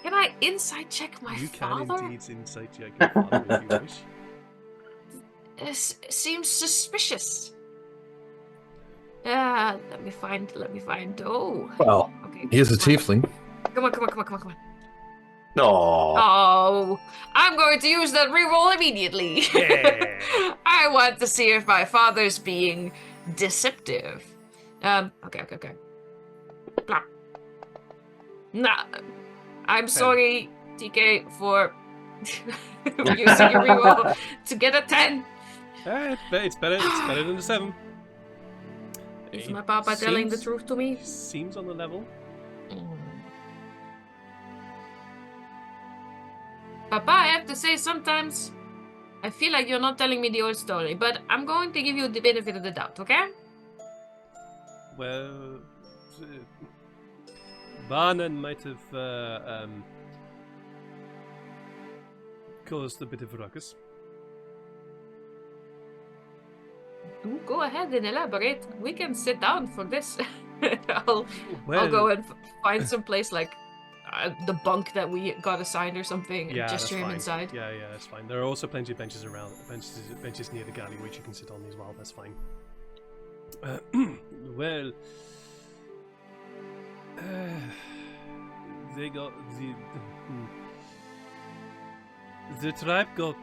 Can I insight check my You father? can indeed insight check your father if you wish. This seems suspicious. Let me find. Oh. Well, Okay. he's a come on. tiefling. Come on. No. Oh, I'm going to use that reroll immediately. Yeah. I want to see if my father's being deceptive. Okay. Plop. Nah, I'm sorry, TK, for using your reroll to get a 10. It's better than the 7. Is It my papa telling the seems- truth to me? Seems on the level. Papa, I have to say, sometimes I feel like you're not telling me the whole story, but I'm going to give you the benefit of the doubt, okay? Well, Varnan might have caused a bit of a ruckus. Do go ahead and elaborate. We can sit down for this. I'll Well, go and find some place like the bunk that we got assigned or something. And yeah, that's gesture him fine. inside. Yeah, that's fine. There are also plenty of benches around, benches near the galley which you can sit on as well. That's fine. Well, they got the tribe got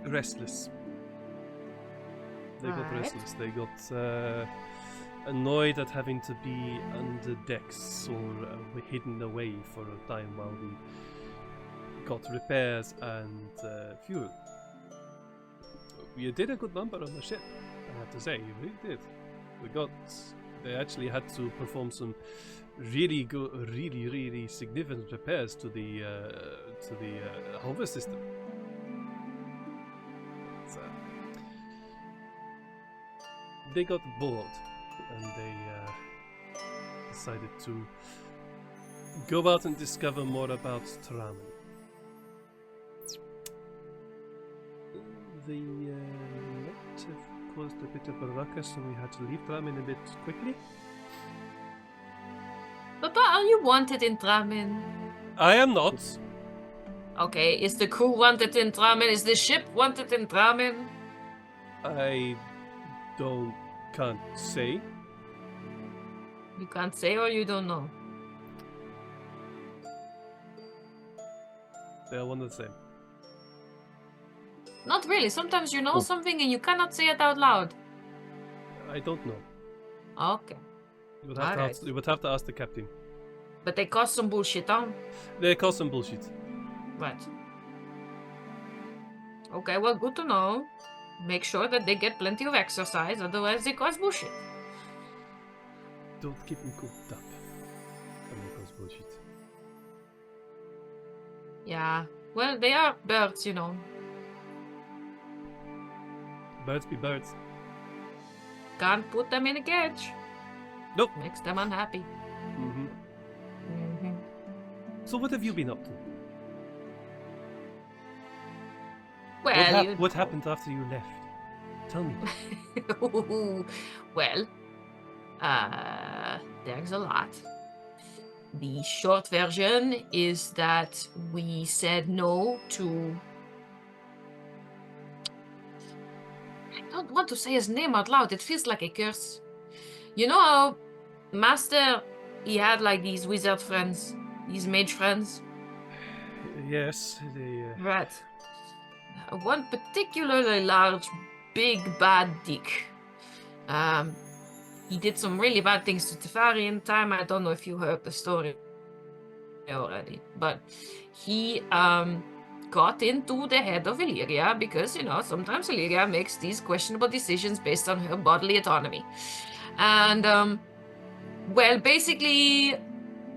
restless. They got Right. restless. They got annoyed at having to be under decks or hidden away for a time while we got repairs and fuel. We did a good number on the ship, I have to say. We really did. They actually had to perform some really significant repairs to the hover system. They got bored and they decided to go out and discover more about Tramen. They might have caused a bit of a ruckus and we had to leave Tramen a bit quickly. Papa, are you wanted in Tramin? I am not. Okay, is the crew wanted in Tramin? Is the ship wanted in Tramin? I can't say. You can't say or you don't know. They are one and the same. Not really. Sometimes you know something and you cannot say it out loud. I don't know. Okay. You Alright. would have to ask the captain. But they cause some bullshit, huh? They call some bullshit. Right. Okay, well, good to know. Make sure that they get plenty of exercise, otherwise they cause bullshit. Don't get me cooped up. And they cause bullshit. Yeah. Well, they are birds, you know. Birds be birds. Can't put them in a cage. Nope. Makes them unhappy. Mm-hmm. Mm-hmm. So what have you been up to? Well, What happened after you left? Tell me. well, there's a lot. The short version is that we said no to... I don't want to say his name out loud. It feels like a curse. You know how Master, he had like these wizard friends, these mage friends? Yes, they... Right. One particularly large, big, bad dick. He did some really bad things to Tefari in time. I don't know if you heard the story already, but he got into the head of Illyria because, you know, sometimes Illyria makes these questionable decisions based on her bodily autonomy. And, well, basically,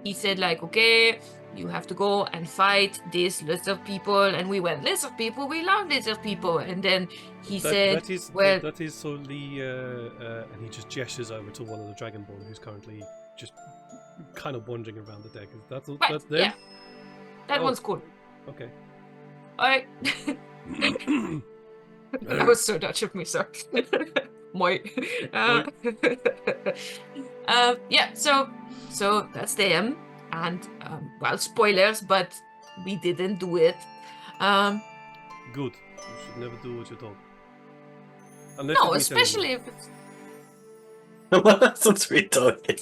he said, like, okay, you have to go and fight these lizard people. And we went, lizard people? We love lizard people. And then he said, well... That is solely... and he just gestures over to one of the Dragonborn who's currently just kind of wandering around the deck. That's them? Yeah. That Oh. one's cool. Okay. Alright. That was so Dutch of me, sorry. Moi. Yeah, so that's them. And, well, spoilers, but we didn't do it. Good. You should never do what you're told. Unless No, it's me telling especially you. if it's... That's what we talking.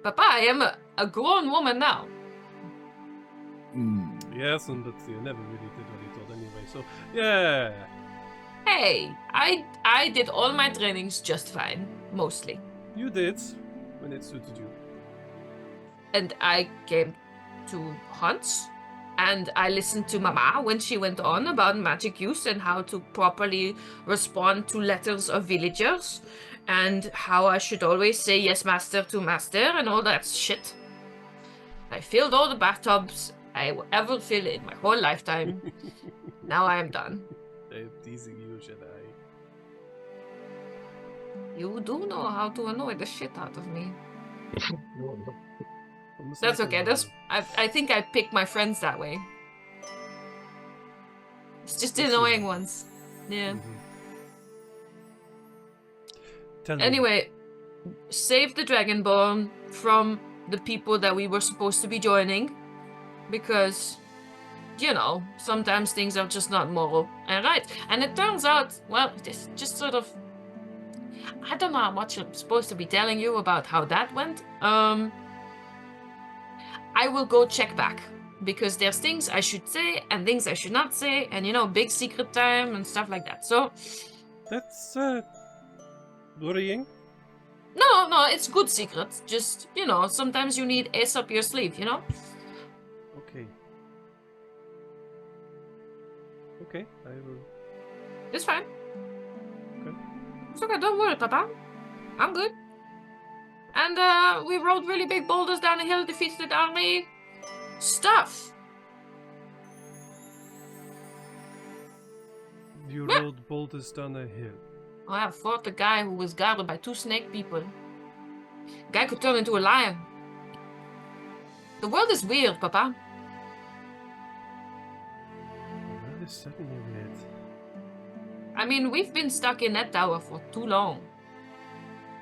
Papa, I am a grown woman now. Yes, but you never really did what you thought anyway. So yeah. Hey, I did all my trainings just fine, mostly. You did when it suited you. And I came to hunts, and I listened to Mama when she went on about magic use and how to properly respond to letters of villagers, and how I should always say yes, master to master, and all that shit. I filled all the bathtubs I will ever fill in my whole lifetime. Now I am done. I'm teasing you, Jedi. You do know how to annoy the shit out of me. Almost That's like okay. I think I pick my friends that way. It's just the That's annoying true. ones. Yeah. Tell me. Anyway, save the Dragonborn from the people that we were supposed to be joining. Because, you know, sometimes things are just not moral and right. And it turns out, well, this just sort of... I don't know how much I'm supposed to be telling you about how that went. I will go check back. Because there's things I should say and things I should not say. And, you know, big secret time and stuff like that. So... That's worrying. No, it's good secret. Just, you know, sometimes you need ace up your sleeve, you know? Okay. Okay, I will. It's fine. Okay. It's okay, don't worry, Papa. I'm good. And, we rode really big boulders down the hill, defeated the army. Stuff. You Yeah. rolled boulders down a hill. I fought the guy who was guarded by 2 snake people. Guy could turn into a lion. The world is weird, Papa. That is certainly weird. I mean, we've been stuck in that tower for too long.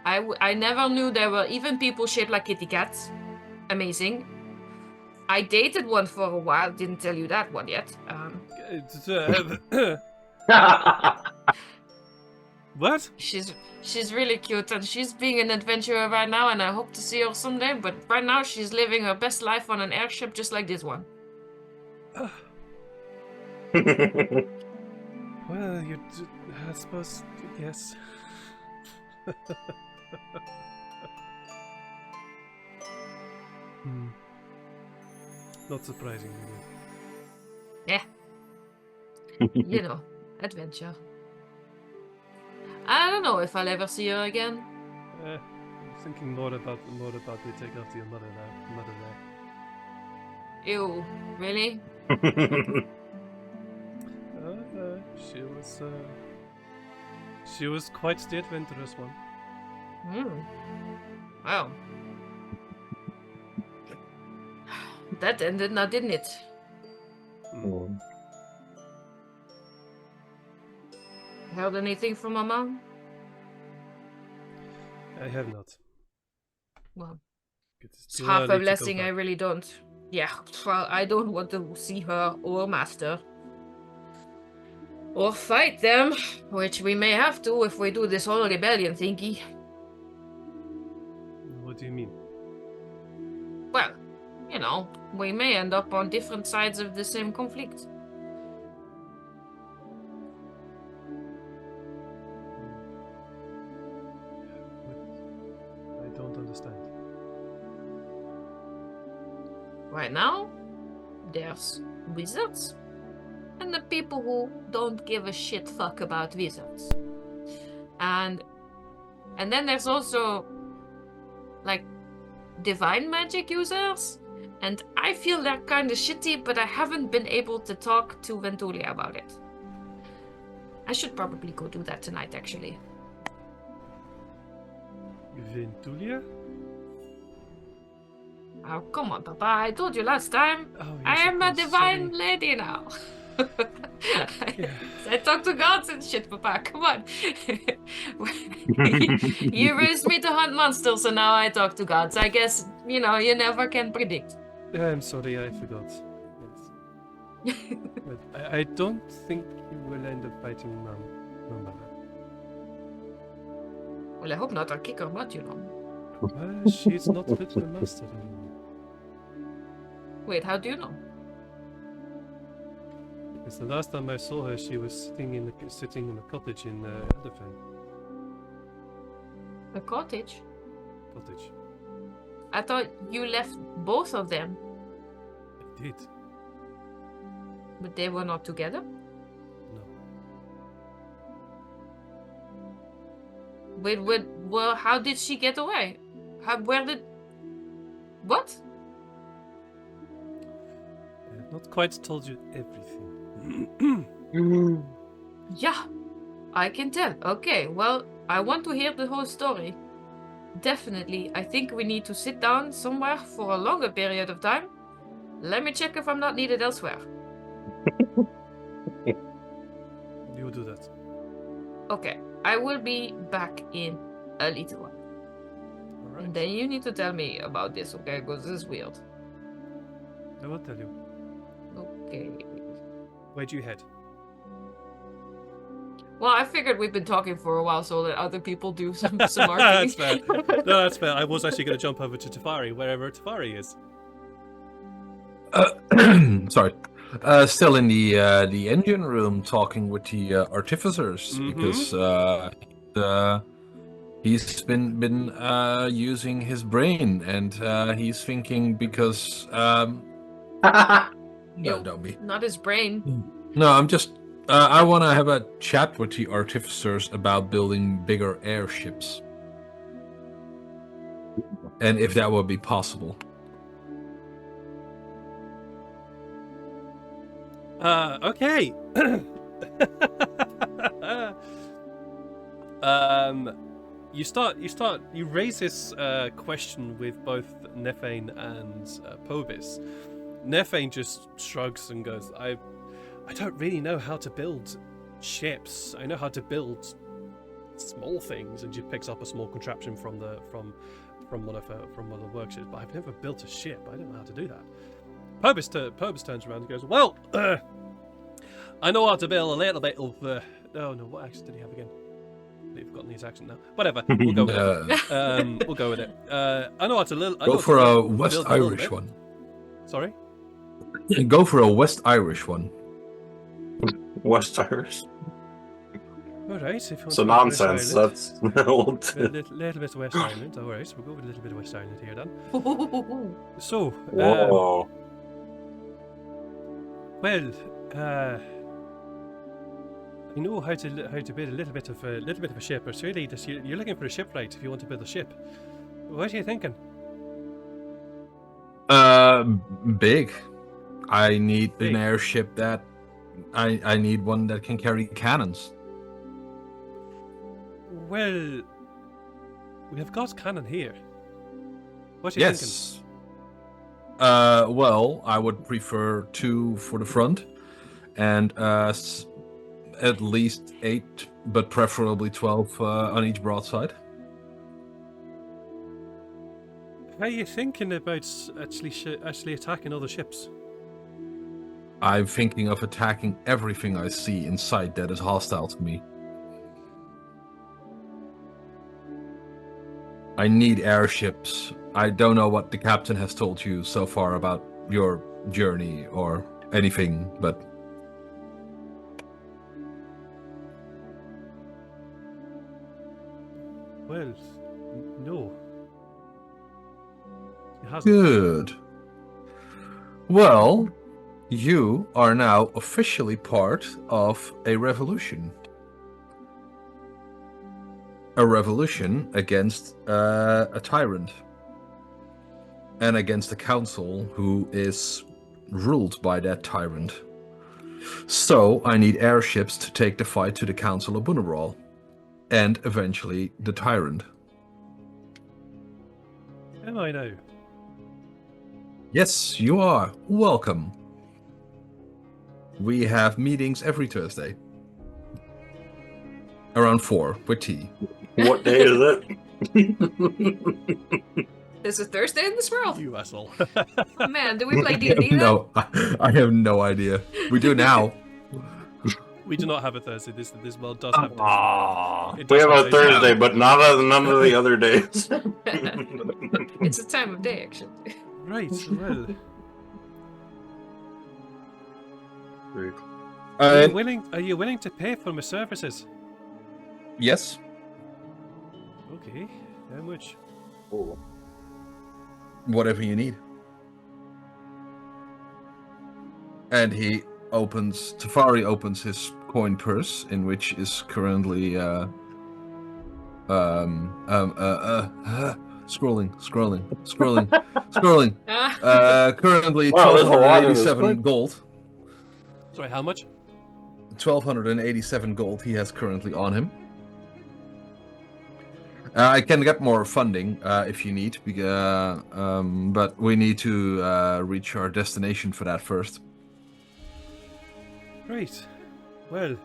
I never knew there were even people shaped like kitty cats. Amazing. I dated one for a while, didn't tell you that one yet. What? She's really cute and she's being an adventurer right now and I hope to see her someday, but right now she's living her best life on an airship just like this one. Well, I suppose, yes. Not surprising, really. Yeah. You know, adventure. I don't know if I'll ever see her again. I'm thinking more about the take after your mother now. Ew, really? She was quite the adventurous one. Wow. That ended now, didn't it? Heard anything from my mom? I have not. Well, It's it's too half early a to go blessing, I back. really don't. Yeah, well, I don't want to see her or Master. Or fight them, which we may have to if we do this whole rebellion thingy. What do you mean? Well, you know, we may end up on different sides of the same conflict. I don't understand. Right now, there's wizards. And the people who don't give a shit fuck about wizards. And then there's also, like, divine magic users. And I feel they're kind of shitty, but I haven't been able to talk to Ventulia about it. I should probably go do that tonight, actually. Ventulia? Oh, come on, Papa. I told you last time. Oh, yes, I of am a course, divine sorry. lady now. I talk to gods and shit, Papa. Come on. You raised me to hunt monsters, so now I talk to gods. I guess, you never can predict. I'm sorry, I forgot. Yes. But I don't think you will end up fighting Mama. Well, I hope not. I'll kick her butt, She's not fit for master anymore. Wait, how do you know? Because the last time I saw her, she was sitting in a cottage in Elderfen. A cottage? Cottage. I thought you left both of them, I did. but they were not together? No. Wait, well, how did she get away? What? I have not quite told you everything. Yeah, I can tell. Okay, well, I want to hear the whole story. Definitely, I think we need to sit down somewhere for a longer period of time. Let me check if I'm not needed elsewhere. You do that. Okay, I will be back in a little while. Alright. And then you need to tell me about this, okay? Because this is weird. I will tell you. Okay. Where'd you head? Well, I figured we've been talking for a while, so let other people do some That's marketing. fair. No, that's fair. I was actually going to jump over to Tefari, wherever Tefari is. Sorry. Still in the engine room, talking with the artificers because he's been using his brain, and he's thinking because no, don't be. Not his brain. No, I'm just. I want to have a chat with the artificers about building bigger airships, and if that would be possible. Okay. You raise this question with both Nefane and Povis. Nefane just shrugs and goes, I don't really know how to build ships. I know how to build small things, and she picks up a small contraption from one of the workshops, but I've never built a ship. I don't know how to do that. Purvis turns around and goes, well, I know how to build a little bit of... what accent did he have again? I've forgotten his accent now. Whatever, we'll go with it. We'll go with it. I know how to... Go for a West Irish one. Sorry? Go for a West Irish one. West Irish. Alright, if you want So to nonsense. West Island, That's old. a little bit of West Island. Alright, we'll go with a little bit of West Island here then. So, Whoa. well, I know how to build a little bit of a ship. But really, you're looking for a shipwright if you want to build a ship. What are you thinking? Big. I need an airship that I need one that can carry cannons. Well, we have got cannon here. What are you thinking? Yes. Well, I would prefer 2 for the front, and at least 8, but preferably 12 on each broadside. Are you thinking about actually attacking other ships? I'm thinking of attacking everything I see in sight that is hostile to me. I need airships. I don't know what the captain has told you so far about your journey or anything, but... Well, no. It hasn't. Good. Well, you are now officially part of a revolution. A revolution against a tyrant. And against a council who is ruled by that tyrant. So, I need airships to take the fight to the Council of Bunabral. And eventually, the tyrant. Am I now? Yes, you are. Welcome. We have meetings every Thursday. Around 4 with tea. What day is it? There's a Thursday in this world. You asshole. Oh, man, do we play D&D then? No, I have no idea. We do now. We do not have a Thursday. This world does have days. Aww. It We does have have a days. Thursday, but none of the other days. It's a time of day, actually. Right, well. Are you willing to pay for my services? Yes. Okay, how much? Oh. Whatever you need. And Tafari opens his coin purse, in which is currently scrolling. Currently Wow, there's a lot in this 1287 coin. gold. Sorry, how much? 1287 gold he has currently on him. I can get more funding if you need, but we need to reach our destination for that first. Right. Well.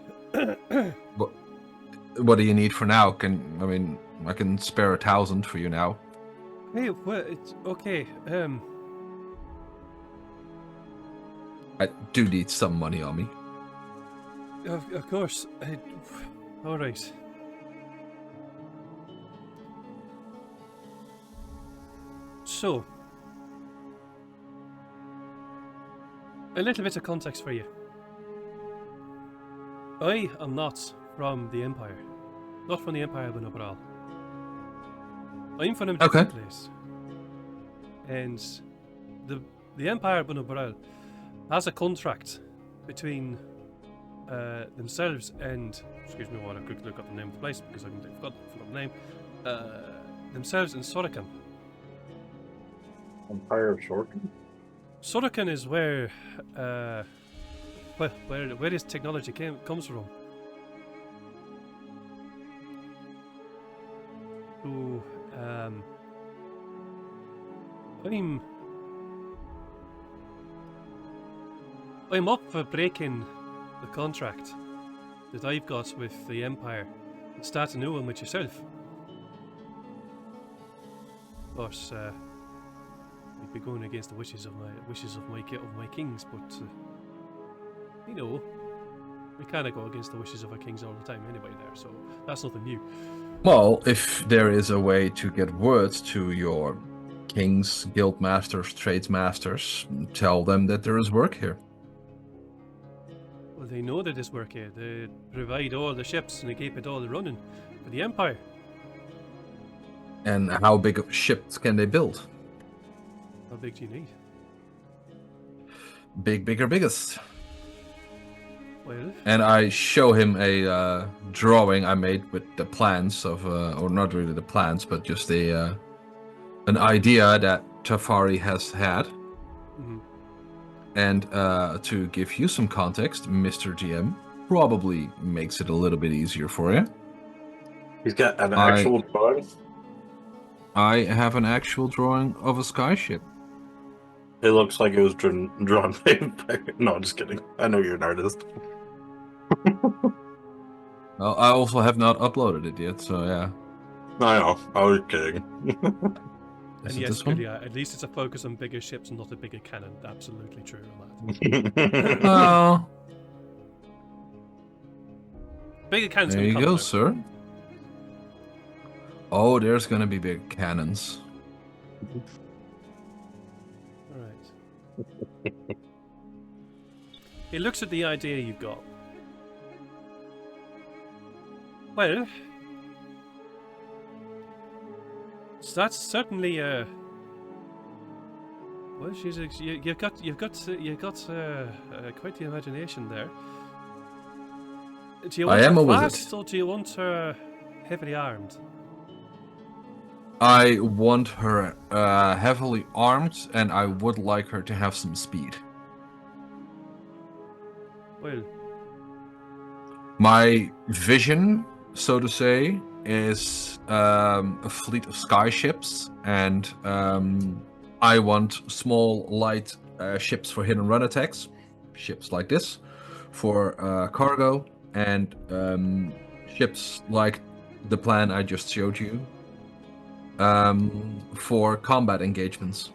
What do you need for now? I can spare 1,000 for you now. Hey, well, it's okay. I do need some money on me. Of course. All right. So, a little bit of context for you. I am not from the Empire. Not from the Empire of Benobral. I'm from a different place. And the Empire of Benobral has a contract between themselves and... Excuse me while I quickly look up the name of the place, because I forgot the name. Themselves and Sorokan. Empire of Shorten? Sorokan is where this technology comes from. So, I'm up for breaking the contract that I've got with the Empire and start a new one with yourself. Of course, I'd be going against the wishes of my kings, but you know, we kind of go against the wishes of our kings all the time anyway. There, so that's nothing new. Well, if there is a way to get word to your kings, guild masters, trades masters, tell them that there is work here. Well, they know that there's work here. They provide all the ships and they keep it all running for the Empire. And how big of ships can they build? How big do you need? Big, bigger, biggest. Well, And I show him a drawing I made with the plans of, or not really the plans, but just an idea that Tafari has had. mhm. And to give you some context, Mr. GM probably makes it a little bit easier for you. He's got an actual drawing. I have an actual drawing of a skyship. It looks like it was drawn by... No, just kidding. I know you're an artist. Well, I also have not uploaded it yet, so yeah. I know. I was kidding. Is And it yes, this one? good, yeah, at least it's a focus on bigger ships and not a bigger cannon. Absolutely true on that. Oh, Bigger cannons there gonna you come go, now. sir. Oh, there's gonna be big cannons. Alright. He looks at the idea you've got. Well, so that's certainly well, you've got quite the imagination there. Do you want I am her a wizard. fast or do you want her heavily armed? I want her heavily armed, and I would like her to have some speed. Well, My vision, so to say, is a fleet of skyships, and I want small, light ships for hit and run attacks. Ships like this. for cargo and ships like the plan I just showed you for combat engagements.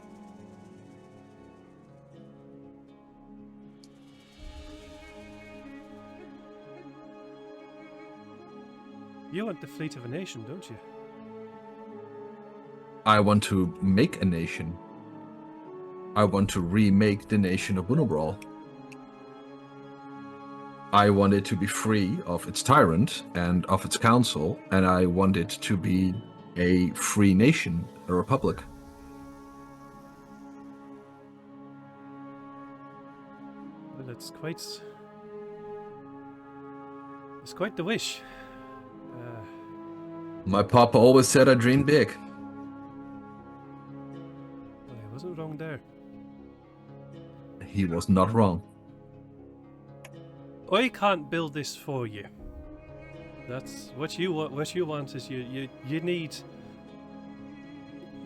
You want the fleet of a nation, don't you? I want to make a nation. I want to remake the nation of Bunobral. I want it to be free of its tyrant and of its council, and I want it to be a free nation, a republic. Well, it's quite the wish. My papa always said I dreamed big. Well, I wasn't wrong there. He was not wrong. I can't build this for you. That's what you want. What you want is you need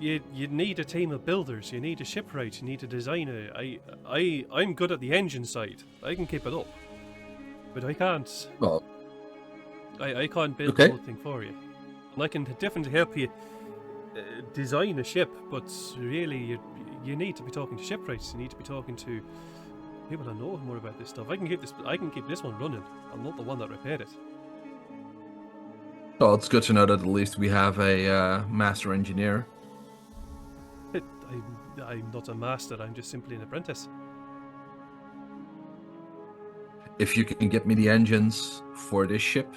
a team of builders. You need a shipwright. You need a designer. I'm good at the engine side. I can keep it up, but I can't. Well, I can't build okay. the whole thing for you. And I can definitely help you design a ship, but really you need to be talking to shipwrights. You need to be talking to people that know more about this stuff. I can keep this one running. I'm not the one that repaired it. well, it's good to know that at least we have a master engineer. I'm not a master. I'm just simply an apprentice. If you can get me the engines for this ship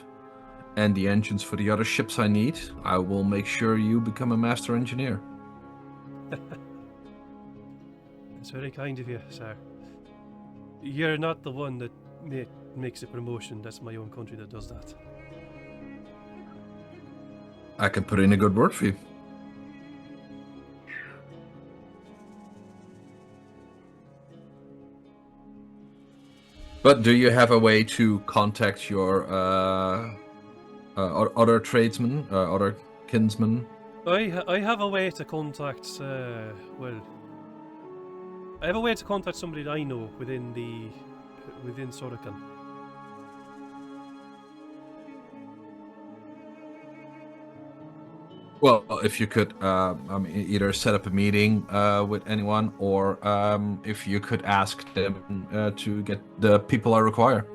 and the engines for the other ships I need, I will make sure you become a master engineer. It's very kind of you, sir. You're not the one that makes a promotion. That's my own country that does that. I can put in a good word for you. But do you have a way to contact your other tradesmen, other kinsmen? I have a way to contact. Well, I have a way to contact somebody that I know within Sorokan. Well, if you could either set up a meeting with anyone, or if you could ask them to get the people I require,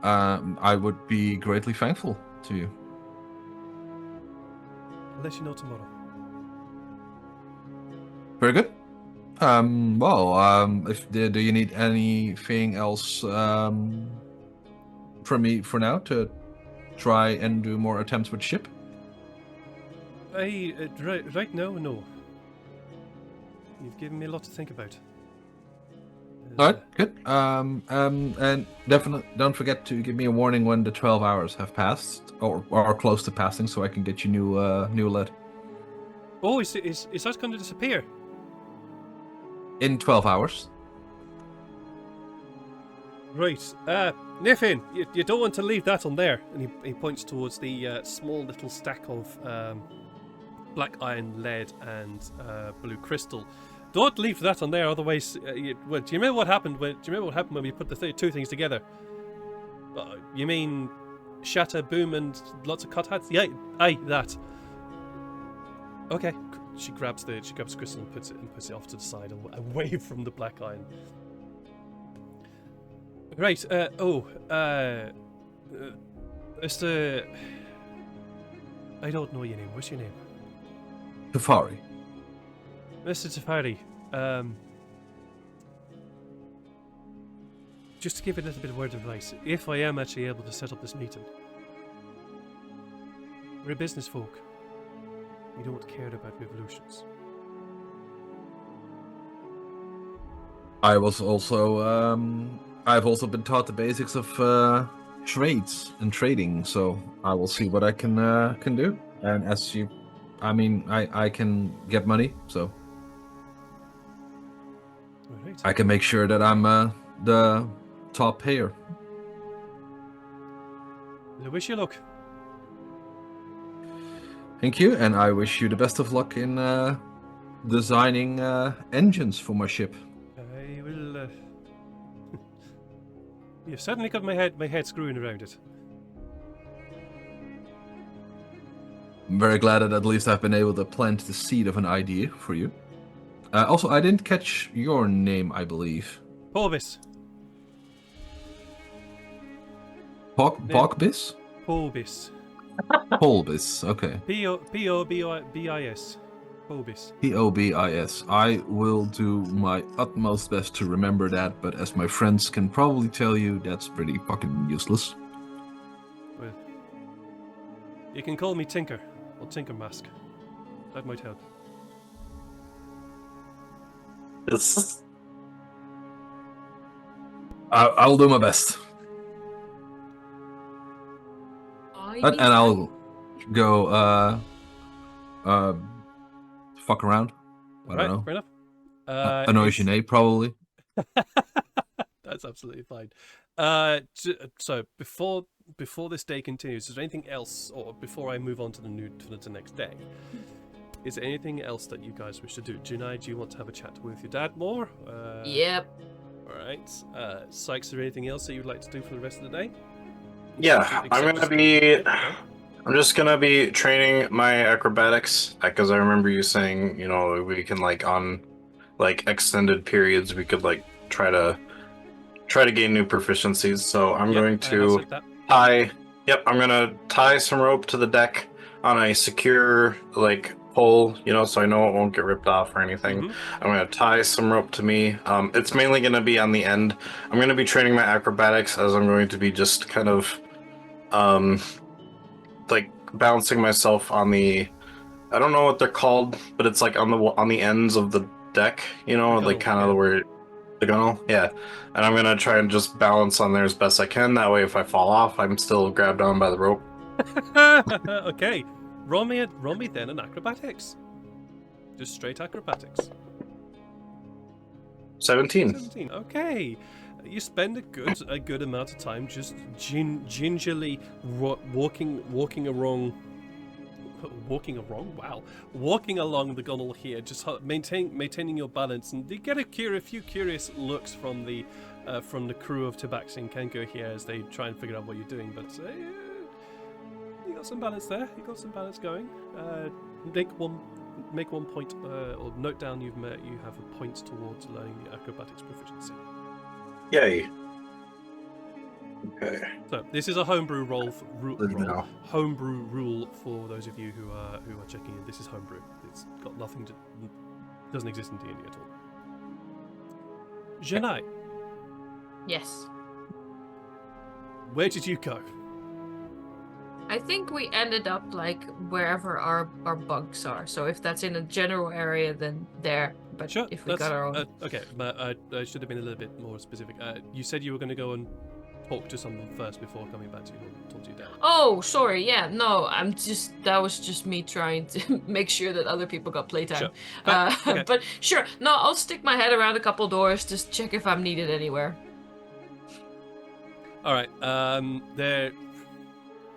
I would be greatly thankful to you. I'll let you know tomorrow. Very good. Do you need anything else from me for now to try and do more attempts with ship? Right now, no. You've given me a lot to think about. All right, good. And definitely don't forget to give me a warning when the 12 hours have passed or are close to passing, so I can get you new lead. Oh, is that going to disappear? In 12 hours. Right. Niffin, you don't want to leave that on there. And he points towards the small little stack of black iron, lead, and blue crystal. Don't leave that on there, otherwise. Do you remember what happened? Do you remember what happened when we put the two things together? You mean shatter, boom, and lots of cut hats? Yeah, aye, that. Okay. She grabs crystal and puts it off to the side, away from the black iron. Right. Mr. I don't know your name. What's your name? Tafari. Mr. Tafari, just to give it a little bit of word of advice, if I am actually able to set up this meeting, we're business folk. We don't care about revolutions. I've also been taught the basics of trades and trading, so I will see what I can do. And I can get money, so Right. I can make sure that I'm the top payer. I wish you luck. Thank you, and I wish you the best of luck in designing engines for my ship. I will. You've certainly got my head screwing around it. I'm very glad that at least I've been able to plant the seed of an idea for you. Also, I didn't catch your name, I believe. Porvis. Pogbis? Porvis. Polbis, okay. P-O-B-I-S. Porvis. P-O-B-I-S. I will do my utmost best to remember that, but as my friends can probably tell you, that's pretty fucking useless. Well, you can call me Tinker, or Tinker Mask. That might help. I'll do my best. And I'll go, fuck around. I don't know. Fair enough. Annoy Sinead, probably. That's absolutely fine. So before this day continues, is there anything else, or before I move on to the next day, is there anything else that you guys wish to do? Junai, do you want to have a chat with your dad more? Yep. All right. Sykes, is there anything else that you'd like to do for the rest of the day? Yeah, I'm just gonna be training my acrobatics because I remember you saying, you know, we can like on like extended periods we could like try to gain new proficiencies. So I'm going to tie. Yep, I'm gonna tie some rope to the deck on a secure like pole, you know, so I know it won't get ripped off or anything. I'm gonna tie some rope to me. It's mainly gonna be on the end. I'm gonna be training my acrobatics as I'm going to be just kind of like bouncing myself on the, I don't know what they're called, but it's like on the ends of the deck, you know, like kind of where the gunnel, yeah. And I'm gonna try and just balance on there as best I can. That way, if I fall off, I'm still grabbed on by the rope. Okay, roll me then an acrobatics. Just straight acrobatics. 17. 17. Okay. You spend a good amount of time just gingerly walking along the gunnel here, just maintaining your balance, and you get a few curious looks from the crew of Tabaxi and Kenko here as they try and figure out what you're doing. But you got some balance there. You got some balance going. Make one point, or note down you have a point towards learning the acrobatics proficiency. Yay. Okay. So this is a homebrew homebrew rule for those of you who are checking in. This is homebrew. It's got nothing to, doesn't exist in D&D at all. Janai, Yes. where did you go? I think we ended up like wherever our bunks are. So if that's in a general area, then there. But Sure, if we got our own, okay, but I should have been a little bit more specific. You said you were going to go and talk to someone first before coming back to your dad. Oh, sorry. Yeah, no. That was just me trying to make sure that other people got playtime. Sure. Okay. But sure. No, I'll stick my head around a couple doors, just check if I'm needed anywhere. All right.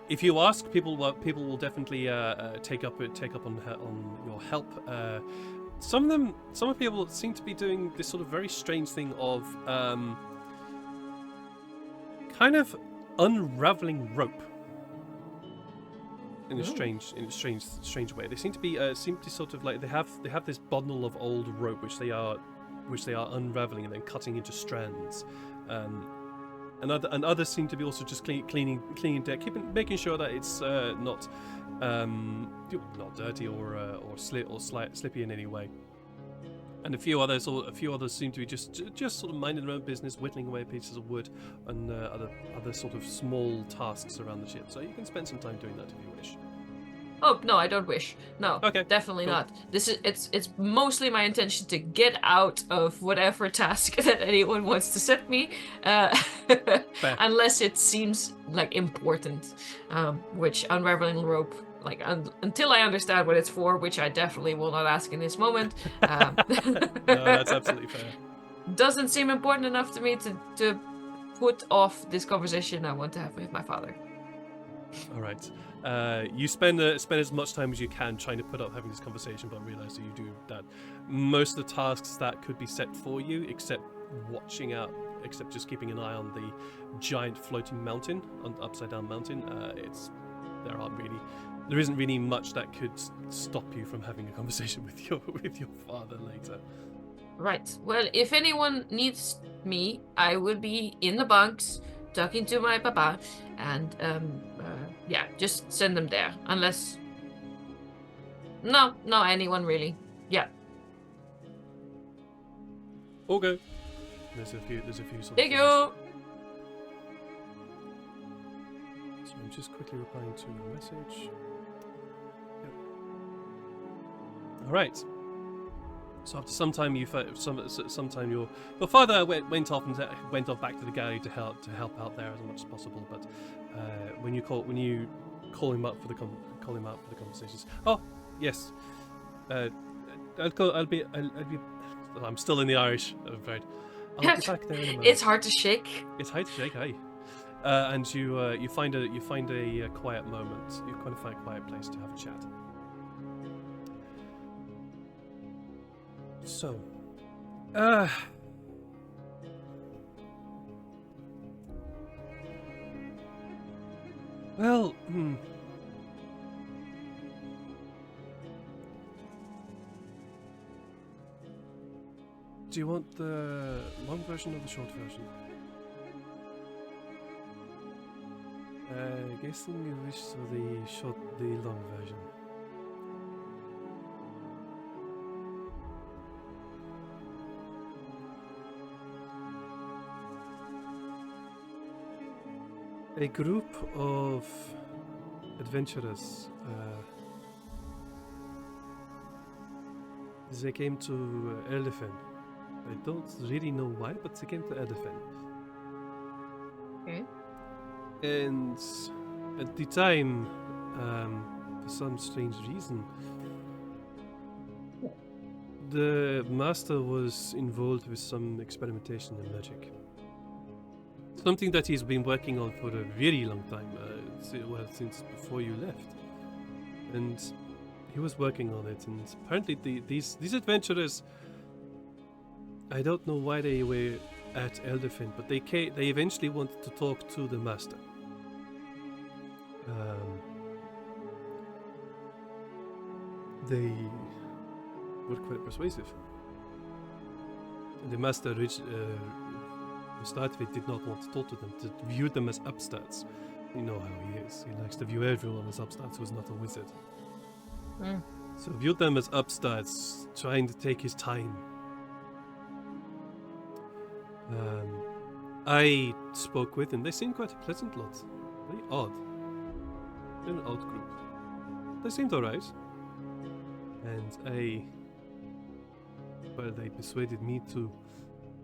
If you ask, people will definitely take up on your help. Some people seem to be doing this sort of very strange thing of kind of unraveling rope in a strange way. They seem to sort of like they have this bundle of old rope which they are unraveling and then cutting into strands. And others seem to be also just cleaning deck, making sure that it's not dirty or slippy in any way. And a few others seem to be just sort of minding their own business, whittling away pieces of wood and other sort of small tasks around the ship. So you can spend some time doing that if you wish. Oh no, I don't wish. No, okay, definitely cool. not. It's mostly my intention to get out of whatever task that anyone wants to set me, unless it seems like important. Which unraveling rope, like until I understand what it's for, which I definitely will not ask in this moment. No, that's absolutely fair. Doesn't seem important enough to me to put off this conversation I want to have with my father. All right. You spend as much time as you can trying to put up having this conversation, but realize that you do that most of the tasks that could be set for you, except watching out except just keeping an eye on the giant floating mountain, on the upside down mountain. There isn't really much that could stop you from having a conversation with your father later. Right. Well, if anyone needs me, I will be in the bunks talking to my papa, and just send them there. Unless, no, anyone really. Yeah. Okay. There's a few. Sort of Thank you. So I'm just quickly replying to a message. Yep. All right. So after some time, your father went off back to the galley to help out there as much as possible. But when you call him up for the conversations. Oh yes. I'm still in the Irish, I'm afraid. I'll be back there in a moment. It's hard to shake. It's hard to shake, aye. And you find a quiet moment. You kind of find a quiet place to have a chat. So, well, do you want the long version or the short version? Guessing you wish for the long version. A group of adventurers, they came to Elephant. I don't really know why, but they came to Elephant. Okay. And at the time, for some strange reason, the master was involved with some experimentation in magic. Something that he's been working on for a very long time, since before you left. And he was working on it, and apparently these adventurers, I don't know why they were at Elderfin, but they eventually wanted to talk to the master. They were quite persuasive. And the master to start with, did not want to talk to them, to view them as upstarts. You know how he is. He likes to view everyone as upstarts who's not a wizard. Mm. So viewed them as upstarts, trying to take his time. I spoke with them. They seemed quite a pleasant lot. Very odd. They're an odd group. They seemed alright. And they persuaded me to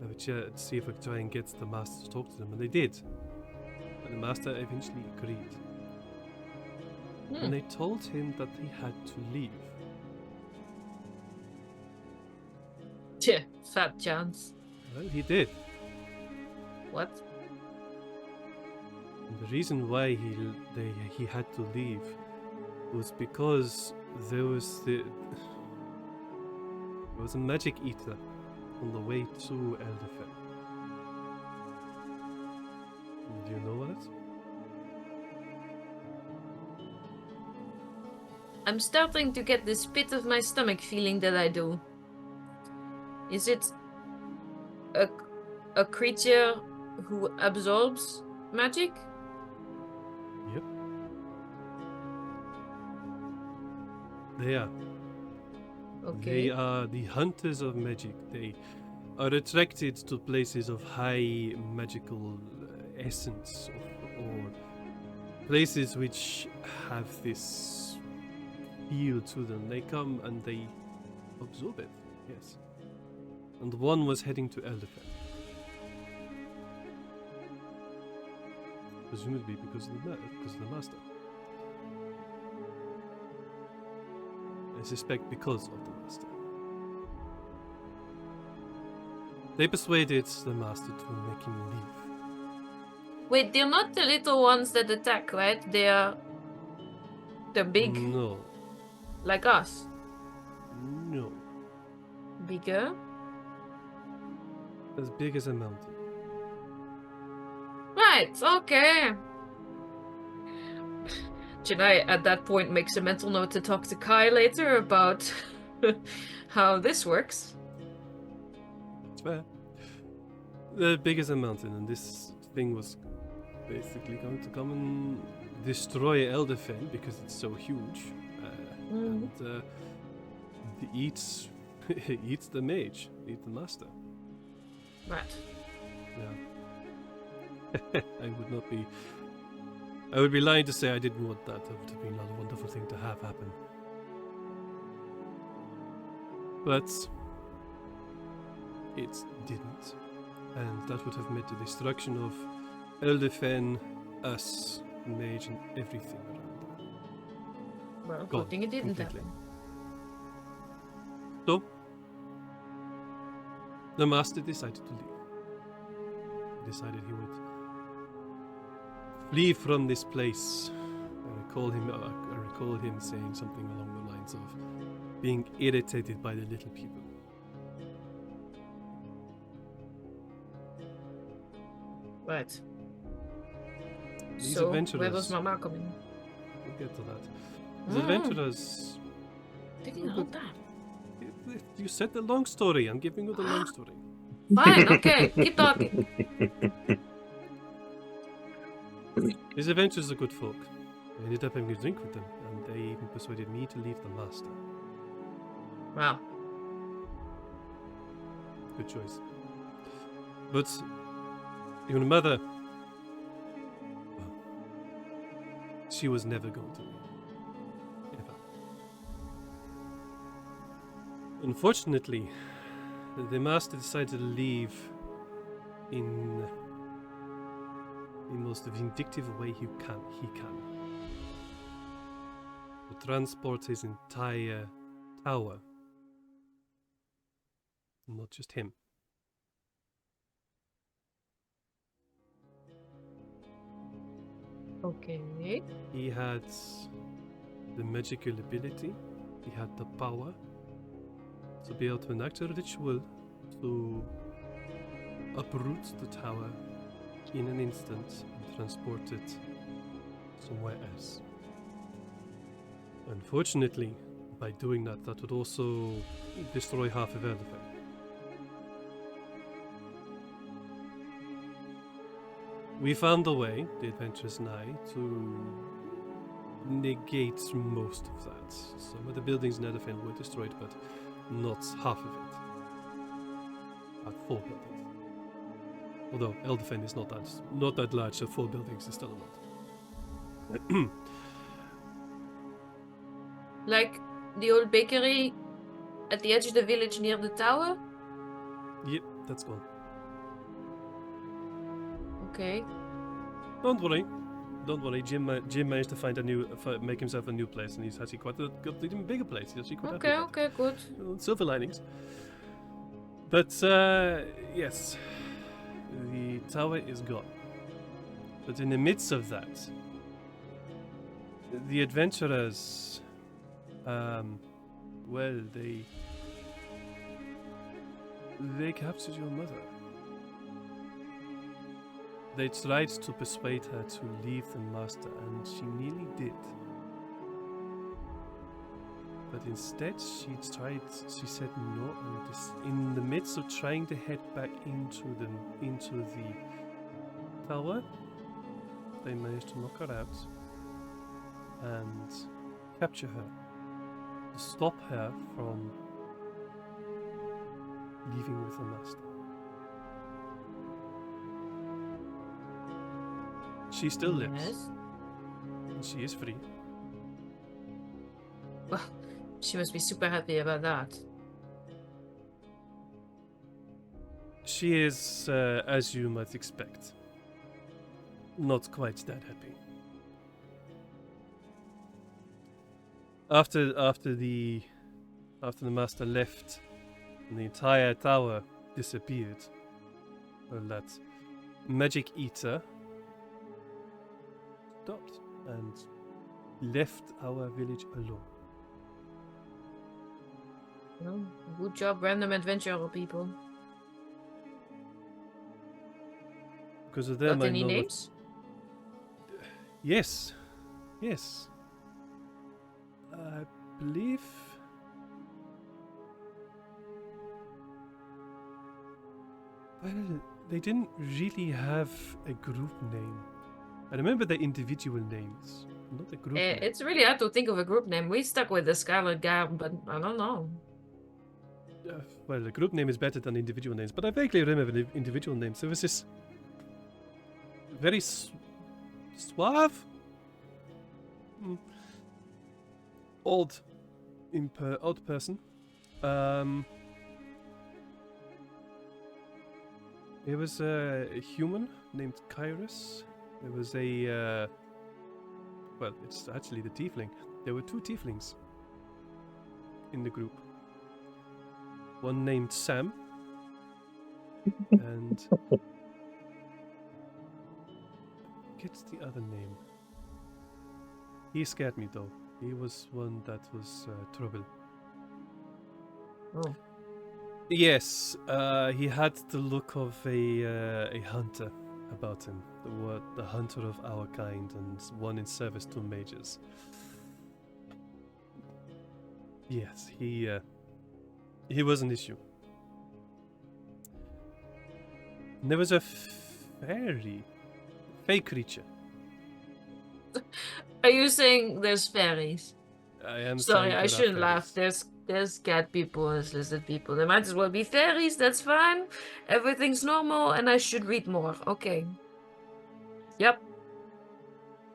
have a chat, see if I could try and get the master to talk to them, and they did. And the master eventually agreed. And they told him that he had to leave. Fat chance. Well, he did. What? And the reason why he had to leave was because there was a magic eater on the way to Elderfell. Do you know what? I'm starting to get this pit of my stomach feeling that I do. Is it a creature who absorbs magic? Yep. They are. Okay. They are the hunters of magic. They are attracted to places of high magical essence, or places which have this feel to them. They come and they absorb it, yes. And one was heading to Elderfell. Presumably because of the master. I suspect because of the master. They persuaded the master to make him leave. Wait, they're not the little ones that attack, right? They're big, No. like us. No. Bigger? As big as a mountain. Right, okay. Janai at that point makes a mental note to talk to Kai later about how this works. It's fair. The big as a mountain, and this thing was basically going to come and destroy Elderfen because it's so huge. And it eats it eats the mage, eats the master. Right. Yeah. I would be lying to say I didn't want that. That would have been a wonderful thing to have happen. But it didn't. And that would have meant the destruction of Elderfen, us, mage, and everything around there. Well, Gone good thing it didn't completely. happen. So, the master decided to leave. He decided he would flee from this place. I recall him saying something along the lines of being irritated by the little people. Right. These So, adventurers. where was Mama coming? We'll get to that. These adventurers. Didn't know that. You said the long story. I'm giving you the long story. Fine, okay, keep talking. These adventurers are good folk. I ended up having a drink with them, and they even persuaded me to leave the master. Wow. Good choice. But your mother, well, she was never going to leave. Ever. Unfortunately, the master decided to leave in the most vindictive way he can. To transport his entire tower. Not just him. Okay. He had the magical ability, he had the power to be able to enact a ritual to uproot the tower in an instant and transport it somewhere else. Unfortunately, by doing that, that would also destroy half of Elderfen. We found a way, the adventurers and I, to negate most of that. Some of the buildings in Elderfen were destroyed, but not half of it. About 4 buildings. Although Elderfen is not that large, so 4 buildings is still a lot. Like the old bakery at the edge of the village near the tower? Yep, that's gone. Okay. Don't worry. Jim managed to find make himself a new place, and he's actually got an even bigger place. He's actually quite happy about Okay, good. it. Silver linings. But yes, the tower is gone. But in the midst of that, the adventurers, well, they captured your mother. They tried to persuade her to leave the master, and she nearly did. But instead, she said no, and in the midst of trying to head back into the tower, they managed to knock her out and capture her, to stop her from leaving with the master. She still lives. Yes. And she is free. Well, she must be super happy about that. She is, as you might expect, not quite that happy. After the master left and the entire tower disappeared, well, that magic eater stopped and left our village alone. Well, good job, random adventurer people. Because of them, Got I any know. names? Yes. Yes. I believe. Well, they didn't really have a group name. I remember the individual names, not a group name. It's really hard to think of a group name. We stuck with the Scarlet guy, but I don't know. Well, the group name is better than individual names, but I vaguely remember the individual names. There was this very suave, old person. There was a human named Kyrus. There was a well, it's actually the tiefling. There were 2 tieflings in the group. One named Sam, and what's the other name? He scared me though. He was one that was trouble. Oh. Yes, he had the look of a hunter about him. The hunter of our kind, and one in service to mages. Yes, he was an issue. And there was a fairy, fey creature. Are you saying there's fairies? I am Sorry, saying I there are shouldn't laugh. fairies. There's cat people, there's lizard people. There might as well be fairies. That's fine. Everything's normal, and I should read more. Okay. Yep.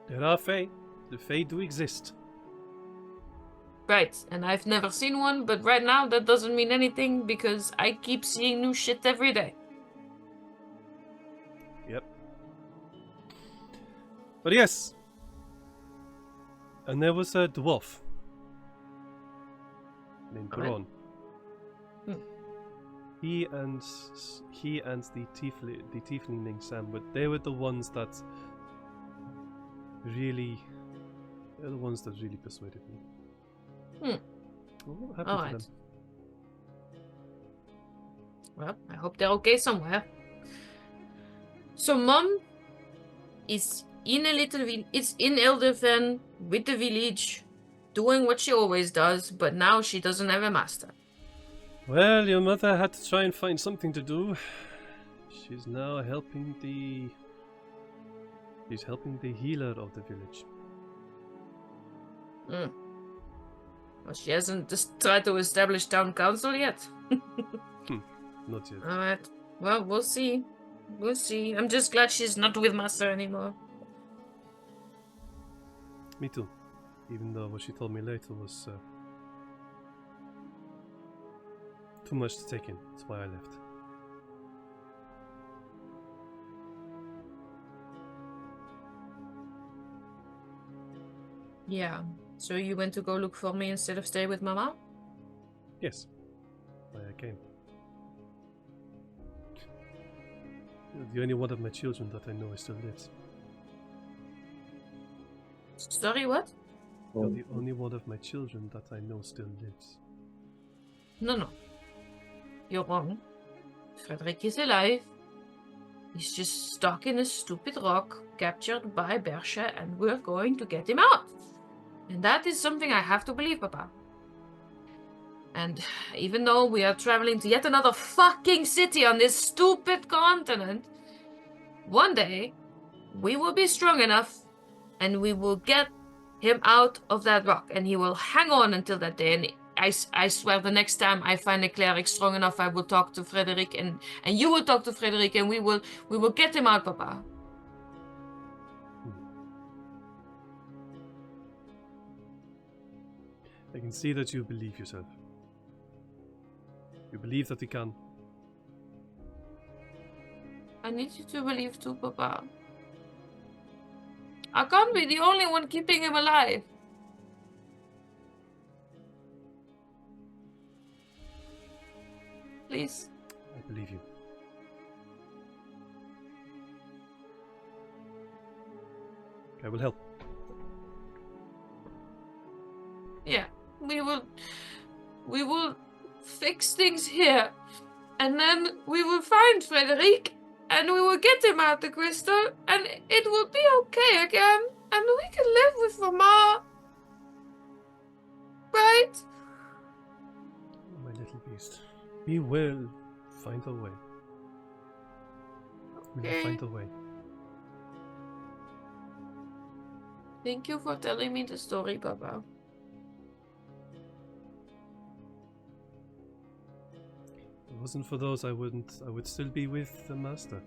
There are fey. The fey do exist. Right. And I've never seen one, but right now that doesn't mean anything because I keep seeing new shit every day. Yep. But yes. And there was a dwarf named Alright. Bron. He and the tiefling named Sam, but they were the ones that really, they're the ones that really persuaded me. Well, what happened to Alright. them? Well, I hope they're okay somewhere. So Mom is in a little it's in Elderfen with the village, doing what she always does, but now she doesn't have a master. Well, your mother had to try and find something to do. She's now helping the healer of the village. Well, she hasn't just tried to establish town council yet. Not yet. Alright. Well, we'll see. We'll see. I'm just glad she's not with Master anymore. Me too. Even though what she told me later was too much to take in. That's why I left. Yeah. So you went to go look for me instead of stay with Mama? Yes. Why I came. You're the only one of my children that I know still lives. Sorry, what? You're the only one of my children that I know still lives. No. You're wrong. Frederick is alive. He's just stuck in a stupid rock, captured by Bersha, and we're going to get him out. And that is something I have to believe, Papa. And even though we are traveling to yet another fucking city on this stupid continent, one day we will be strong enough and we will get him out of that rock, and he will hang on until that day. And I swear the next time I find a cleric strong enough, I will talk to Frederick, and you will talk to Frederick, and we will get him out, Papa. I can see that you believe yourself. You believe that we can. I need you to believe too, Papa. I can't be the only one keeping him alive. Please. I believe you. I will help. Yeah, we will fix things here, and then we will find Frederick, and we will get him out the crystal, and it will be okay again, and we can live with Mama. Right? My little beast. We will find a way. We will Okay. find a way. Thank you for telling me the story, Papa. If it wasn't for those, I would still be with the master. Or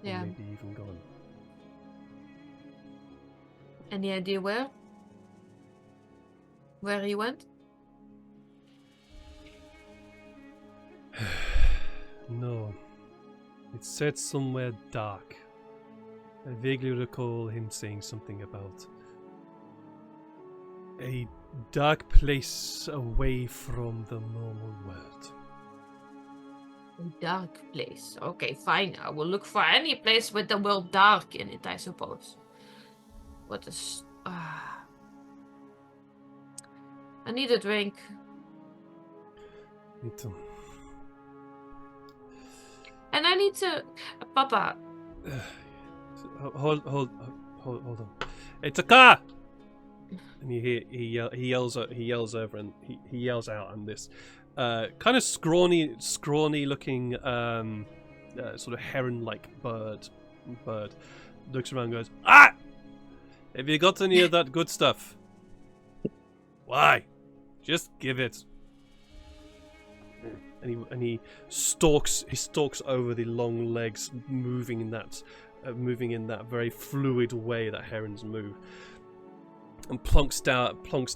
Yeah. maybe even gone. Any idea where? Where he went? No. It said somewhere dark. I vaguely recall him saying something about a dark place away from the normal world. A dark place. Okay, fine. I will look for any place with the word dark in it, I suppose. What is... I need a drink. Me too. And I need to... Papa. Hold on. It's a car! And you hear he yells over and he yells out, and this kind of scrawny looking sort of heron-like bird looks around and goes, "Ah! Have you got any of that good stuff? Why? Just give it." And he stalks over the long legs, moving in that very fluid way that herons move, and plonks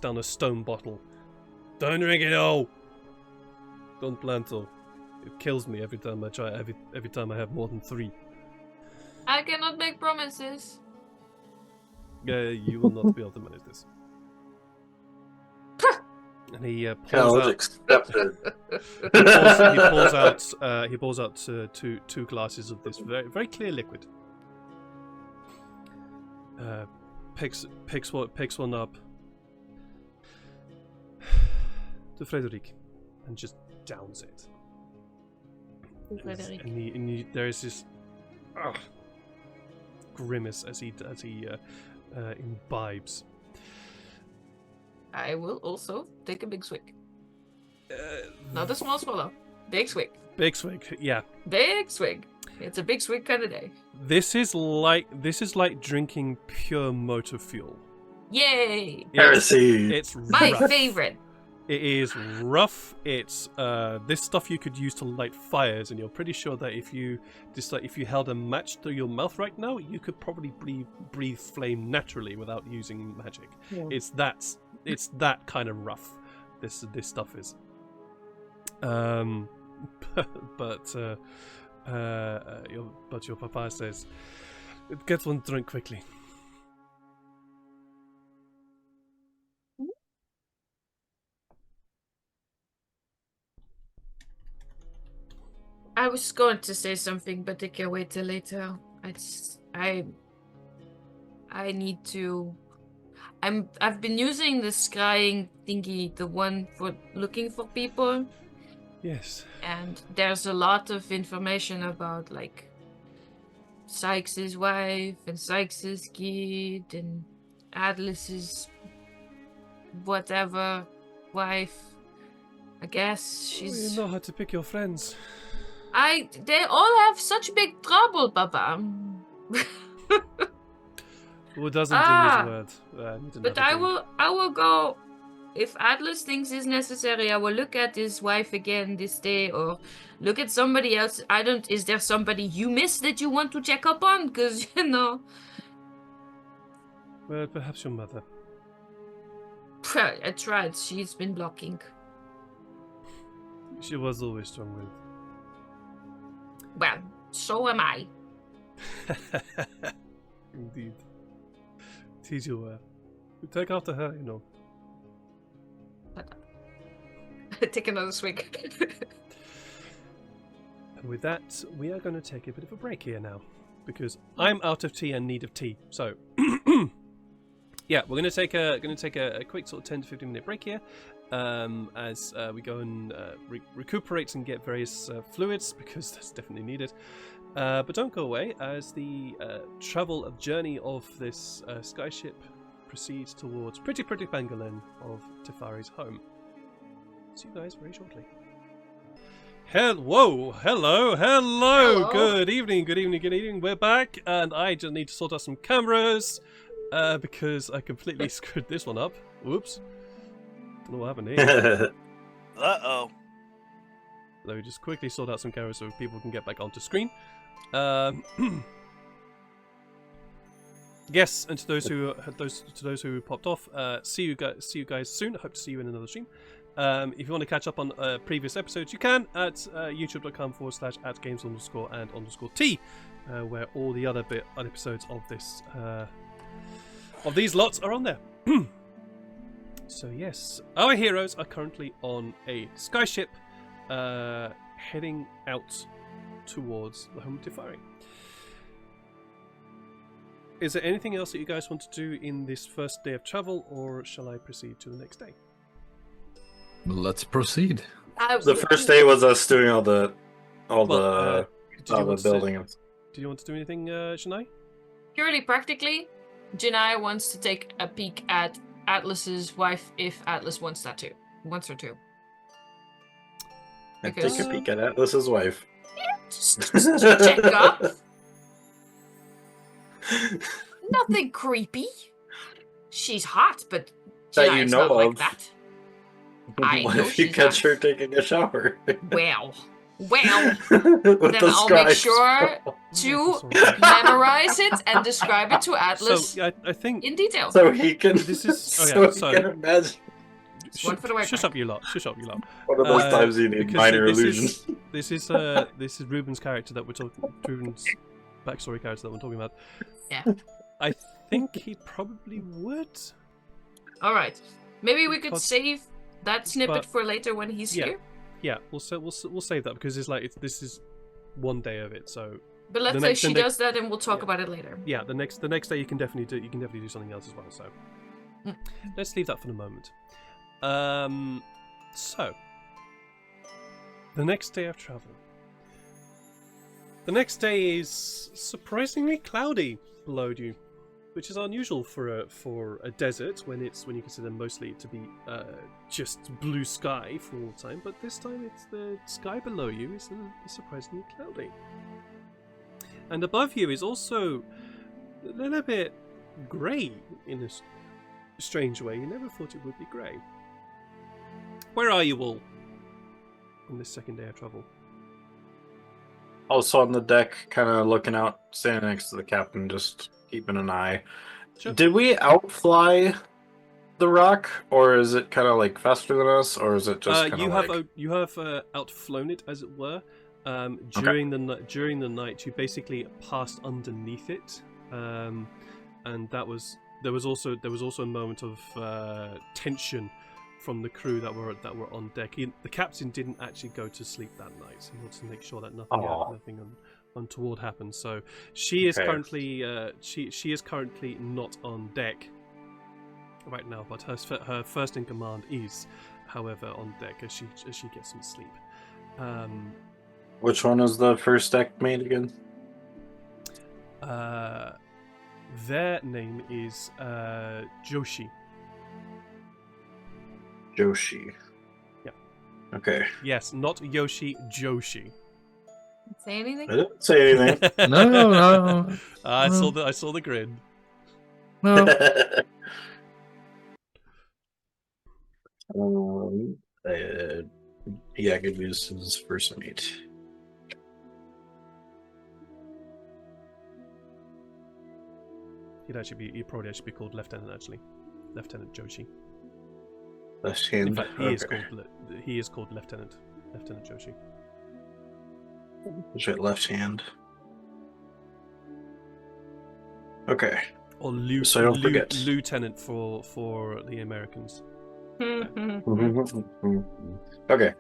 down a stone bottle. "Don't drink it all. Don't plan to. It kills me every time I try. Every time I have more than 3. I cannot make promises. You will not be able to manage this." And he pulls Challenge out. accepted. He pulls out two glasses of this very very clear liquid. Picks one up to Frederic and just downs it. Frederic. And there is this grimace as he imbibes. I will also take a big swig. Not a small swallow. Big swig. Big swig, yeah. Big swig. It's a big swig kind of day. This is like drinking pure motor fuel. Yay! Heresy. It's My rough. favorite. It is rough. It's this stuff you could use to light fires, and you're pretty sure that if you held a match to your mouth right now, you could probably breathe flame naturally without using magic. Yeah. It's that kind of rough. This stuff is. But your papa says, "Get one drink quickly." I was going to say something, but I can wait till later. I need to. I've been using the scrying thingy, the one for looking for people, Yes. and there's a lot of information about like Sykes' wife and Sykes' kid and Atlas's whatever wife. I guess she's. You know how to pick your friends. They all have such big trouble, Papa. Who doesn't in his word? But I will go. If Atlas thinks it's necessary, I will look at his wife again this day, or look at somebody else. Is there somebody you miss that you want to check up on? Because, you know. Well, perhaps your mother. I tried. She's been blocking. She was always strong-willed. Well, so am I. Indeed. Indeed you were. You take after her, you know. Take another swig. And with that, we are going to take a bit of a break here now, because I'm out of tea and need of tea. So, yeah, we're going to take a quick sort of 10 to 15 minute break here, as we go and recuperate and get various fluids, because that's definitely needed. But don't go away, as the journey of this skyship proceeds towards pretty pangolin of Tefari's home. See you guys very shortly. Hello. Hello. Good evening. We're back, and I just need to sort out some cameras because I completely screwed this one up. Whoops. Don't know what happened here. Uh-oh. Let me just quickly sort out some cameras so people can get back onto screen. Yes, and to those who popped off, see you guys soon. I hope to see you in another stream. If you want to catch up on previous episodes, you can at youtube.com/@games_and_t, where all the other episodes of this of these lots are on there. So yes, our heroes are currently on a skyship, heading out towards the home of Tefari. Is there anything else that you guys want to do in this first day of travel, or shall I proceed to the next day? Let's proceed. The first day was us doing all the building. Do you want to do anything, Shania? Purely practically, Janai wants to take a peek at Atlas's wife if Atlas wants her to. Take a peek at Atlas's wife. Just check up. Nothing creepy. She's hot, but That Janai's you know not like of. that. What if you she's catch not. her taking a shower? Well, With then the I'll make scribes. sure to memorize it and describe it to Atlas So I think in detail. So he can. This is- so okay, he can imagine. One for the way shush back. up, you lot. One of those Uh, times you need because minor this illusions. This is Ruben's character that we're talking. Ruben's backstory character that we're talking about. Yeah. I think he probably would. All right. Maybe we could Because- save that snippet but- for later when he's Yeah. here. Yeah, we'll save that because this is one day of it. So But let's The say next- she the next- does that, and we'll talk yeah. about it later. yeah, the next day you can definitely do something else as well. So Mm. let's leave that for the moment. So the next day of travel. The next day is surprisingly cloudy below you, which is unusual for a desert when you consider mostly to be just blue sky for all time. But this time, it's the sky below you is surprisingly cloudy, and above you is also a little bit grey in a strange way. You never thought it would be grey. Where are you all on this second day of travel? Also on the deck, kind of looking out, standing next to the captain, just keeping an eye. Sure. Did we outfly the rock, or is it kind of like faster than us, or is it just kind you of have you have outflown it, as it were. During the night, you basically passed underneath it, and there was also a moment of tension from the crew that were on deck. The captain didn't actually go to sleep that night. So he wanted to make sure that nothing untoward happened. So she is currently she is currently not on deck right now, but her first in command is, however, on deck as she gets some sleep. Which one is the first deck mate again? Their name is Joshi. Joshi. Yeah. Okay. Yes, not Yoshi, Joshi. Say anything? I didn't say anything. No. I saw the grin. No. Yeah, good news is first mate. He'd probably actually be called Lieutenant, actually. Lieutenant Joshi. Left hand. In fact, Okay. he is called Lieutenant Joshi. Is it left hand? Okay. Or So I don't forget. Lieutenant for the Americans. Okay.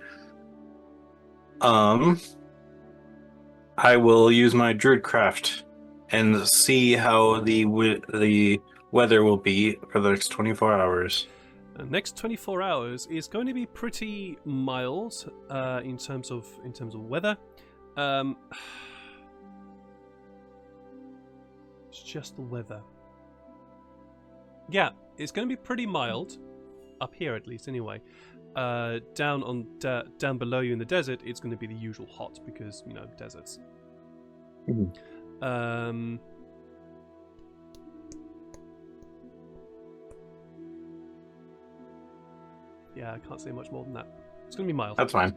I will use my Druidcraft and see how the weather will be for the next 24 hours. The next 24 hours is going to be pretty mild in terms of weather. It's just the weather. Yeah, it's going to be pretty mild up here, at least. Anyway, down below you in the desert, it's going to be the usual hot because deserts. Mhm. Yeah, I can't say much more than that. It's going to be mild. That's fine.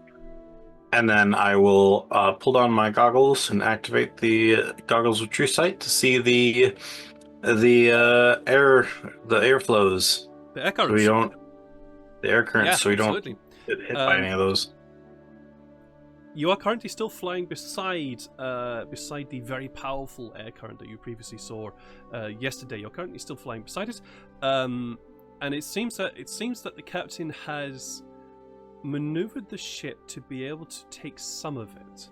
And then I will pull down my goggles and activate the goggles of true sight to see the air flows. The air So currents. we don't the air currents. Yeah, so we absolutely. don't get hit by any of those. You are currently still flying beside the very powerful air current that you previously saw yesterday. You're currently still flying beside it, and it seems that the captain has maneuvered the ship to be able to take some of it.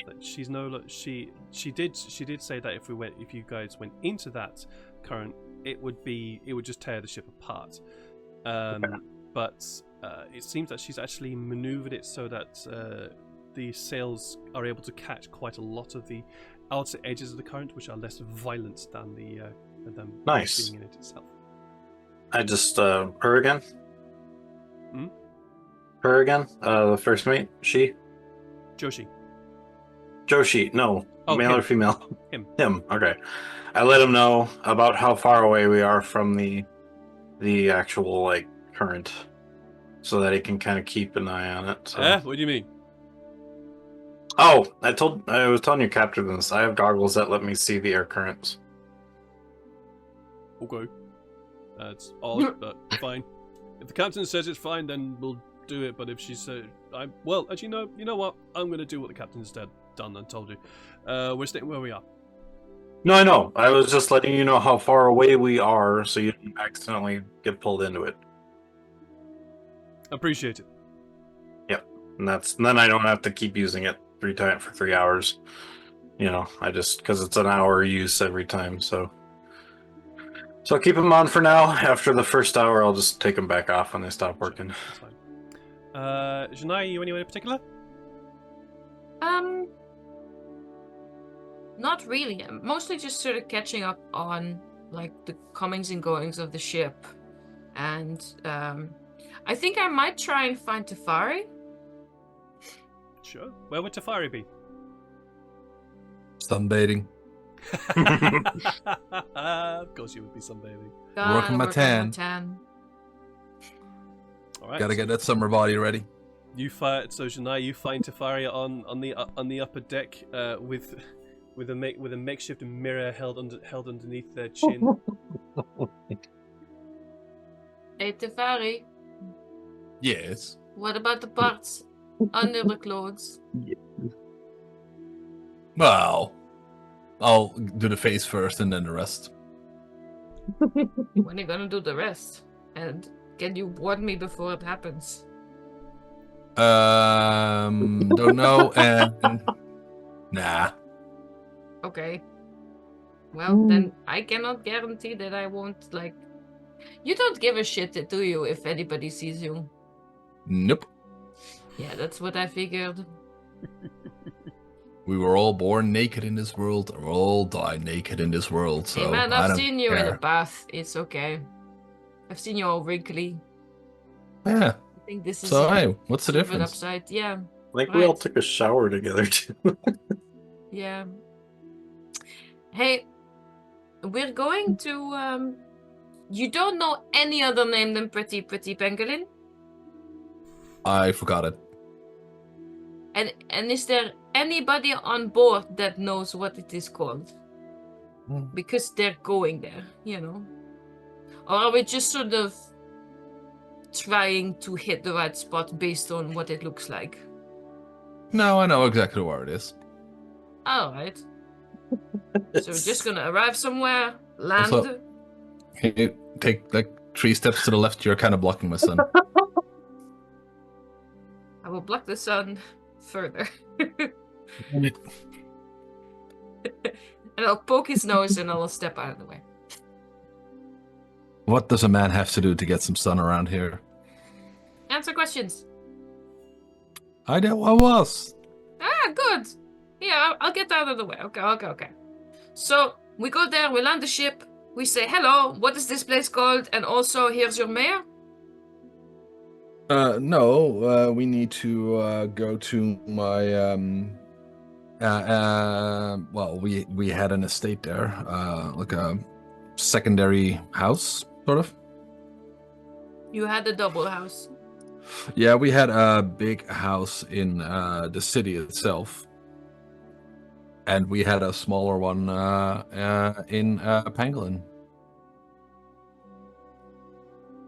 That she's she did say that if you guys went into that current, it would just tear the ship apart. But it seems that she's actually maneuvered it so that the sails are able to catch quite a lot of the outer edges of the current, which are less violent than them Nice. being in it itself. I just her again. Hmm? Her again. The first mate. She. Joshi. Joshi. No. Oh, male him. or female? Him. Him. Okay. I let him know about how far away we are from the actual current, so that he can kind of keep an eye on it. So. What do you mean? Oh, I was telling your captain this. I have goggles that let me see the air currents. Okay. That's odd, but fine. If the captain says it's fine, then we'll do it. But if she says, actually, no. You know what? I'm going to do what the captain's done and told you. We're staying where we are. No, I know. I was just letting you know how far away we are, so you don't accidentally get pulled into it. Appreciate it. Yep, and then I don't have to keep using it for 3 hours. I just because it's an hour use every time. So I'll keep them on for now. After the first hour, I'll just take them back off when they stop working. That's fine. Janai, you anywhere in particular? Not really. I'm mostly just sort of catching up on the comings and goings of the ship, and I think I might try and find Tefari. Sure. Where would Tefari be? Sunbathing. Of course, you would be sunbathing. Working my tan. All right. Gotta get that summer body ready. So Janai, you find Tefari on the upper deck with a makeshift mirror held underneath their chin. Hey Tefari, Yes. what about the parts under the clothes? Well, I'll do the face first and then the rest. When are you gonna do the rest? And can you warn me before it happens? Don't know. And nah. Okay. Well, then I cannot guarantee that I won't You don't give a shit, do you, if anybody sees you? Nope. Yeah, that's what I figured. We were all born naked in this world, and we'll all die naked in this world. So Hey man, I I've don't seen you in a care. bath. It's okay. I've seen you all wrinkly. Yeah. I think this is So hey, what's the sort of an difference? upside. Yeah. We all Right. took a shower together too. Yeah. Hey, we're going to you don't know any other name than Pretty Pangolin? I forgot it. And is there anybody on board that knows what it is called? Because they're going there, Or are we just sort of trying to hit the right spot based on what it looks like? No, I know exactly where it is. Alright. So we're just gonna arrive somewhere, land. Also- You take 3 steps to the left, you're kind of blocking my son. I will block the sun further. And I'll poke his nose and I'll step out of the way. What does a man have to do to get some sun around here? Answer questions. I was. Ah, good. Yeah, I'll get out of the way. Okay. So we go there, we land the ship, we say hello, what is this place called? And also, here's your mayor. No, we need to go to my well, we had an estate there, like a secondary house, sort of. You had a double house. Yeah, we had a big house in the city itself, and we had a smaller one in Pangolin.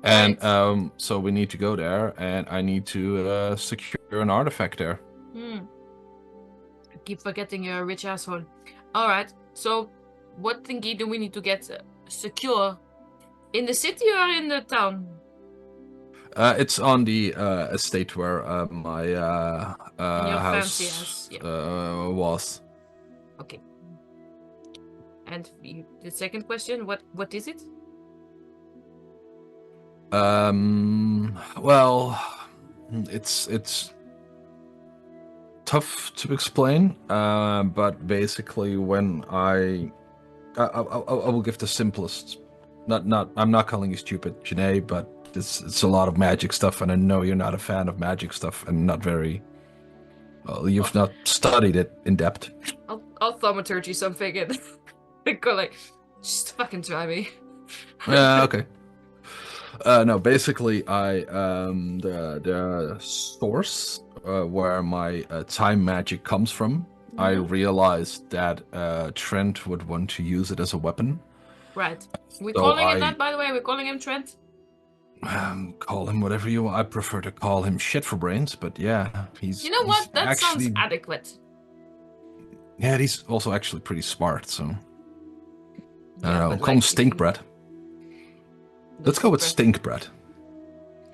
And Right. so we need to go there, and I need to secure an artifact there. I keep forgetting you're a rich asshole. All right. So, what thingy do we need to get secure? In the city or in the town? It's on the estate where my In your fancy house house, yeah. was. Okay. And the second question, what is it? Well, it's tough to explain, but basically when I will give the simplest. I'm not calling you stupid, Janae, but it's a lot of magic stuff, and I know you're not a fan of magic stuff, and not very. Well, you've not studied it in depth. I'll thaumaturgy something and go like, just fucking try me. Yeah, okay. No, basically, the source where my time magic comes from, I realized that Trent would want to use it as a weapon. Right. We're So calling him that, by the way. We're calling him Trent. Call him whatever you want. I prefer to call him shit for brains, but yeah, he's. You know what? That actually, sounds adequate. Yeah, he's also actually pretty smart, so. I Yeah, don't know. but Call him like, Stink Bread. Let's go with Stink Bread.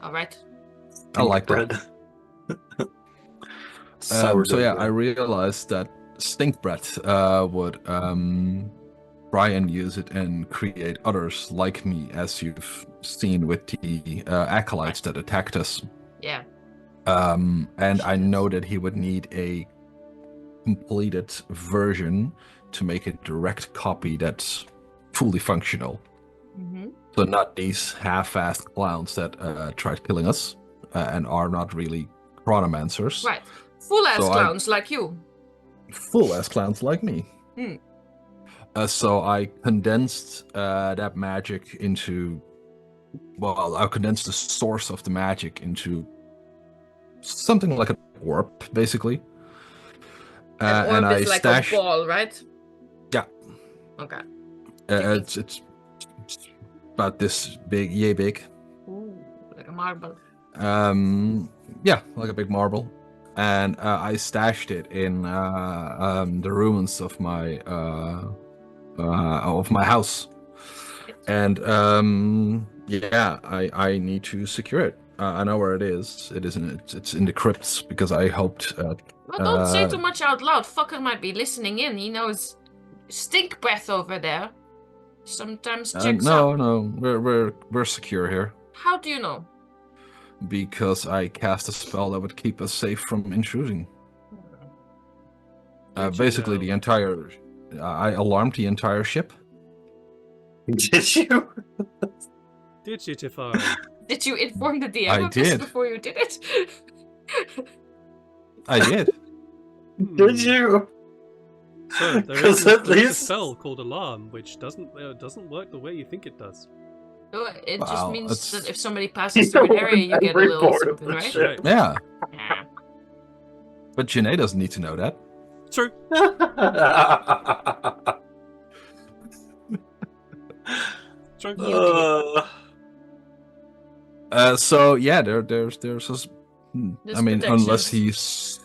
All right. I like bread. that. Sourdough So yeah, bread. I realized that Stink Bread would try and use it and create others like me, as you've seen with the acolytes that attacked us. Yeah. And I know that he would need a completed version to make a direct copy that's fully functional. Mm-hmm. So not these half-assed clowns that tried killing us and are not really chronomancers. Right. Full-ass So clowns like you. Full-ass clowns like me. Hmm. So I condensed that magic into... Well, I condensed the source of the magic into something like an orb, basically. An orb and I is like stashed... a ball, right? Yeah. Okay. It's about this big, yay big. Ooh, like a marble. Yeah, like a big marble. And I stashed it in the ruins of my house. And yeah, I need to secure it. I know where it is. It's in the crypts, because I hoped. Well, don't say too much out loud. Fucker might be listening in. He knows stink breath over there. Sometimes checks up. No, we're secure here. How do you know? Because I cast a spell that would keep us safe from intruding. Basically, the entire... I alarmed the entire ship. Did you? Did you, Tifari? Did you inform the DM I of this did. before you did it? I did. Did you? So there 'Cause is, at there is a least- spell called Alarm, which doesn't work the way you think it does. Oh, it just Wow, means that's- that if somebody passes through an area, you get a little Report something, the right? shit. Right. Yeah, Yeah. but Janae doesn't need to know that. True. True. So yeah, there's this. There's I mean, unless protections.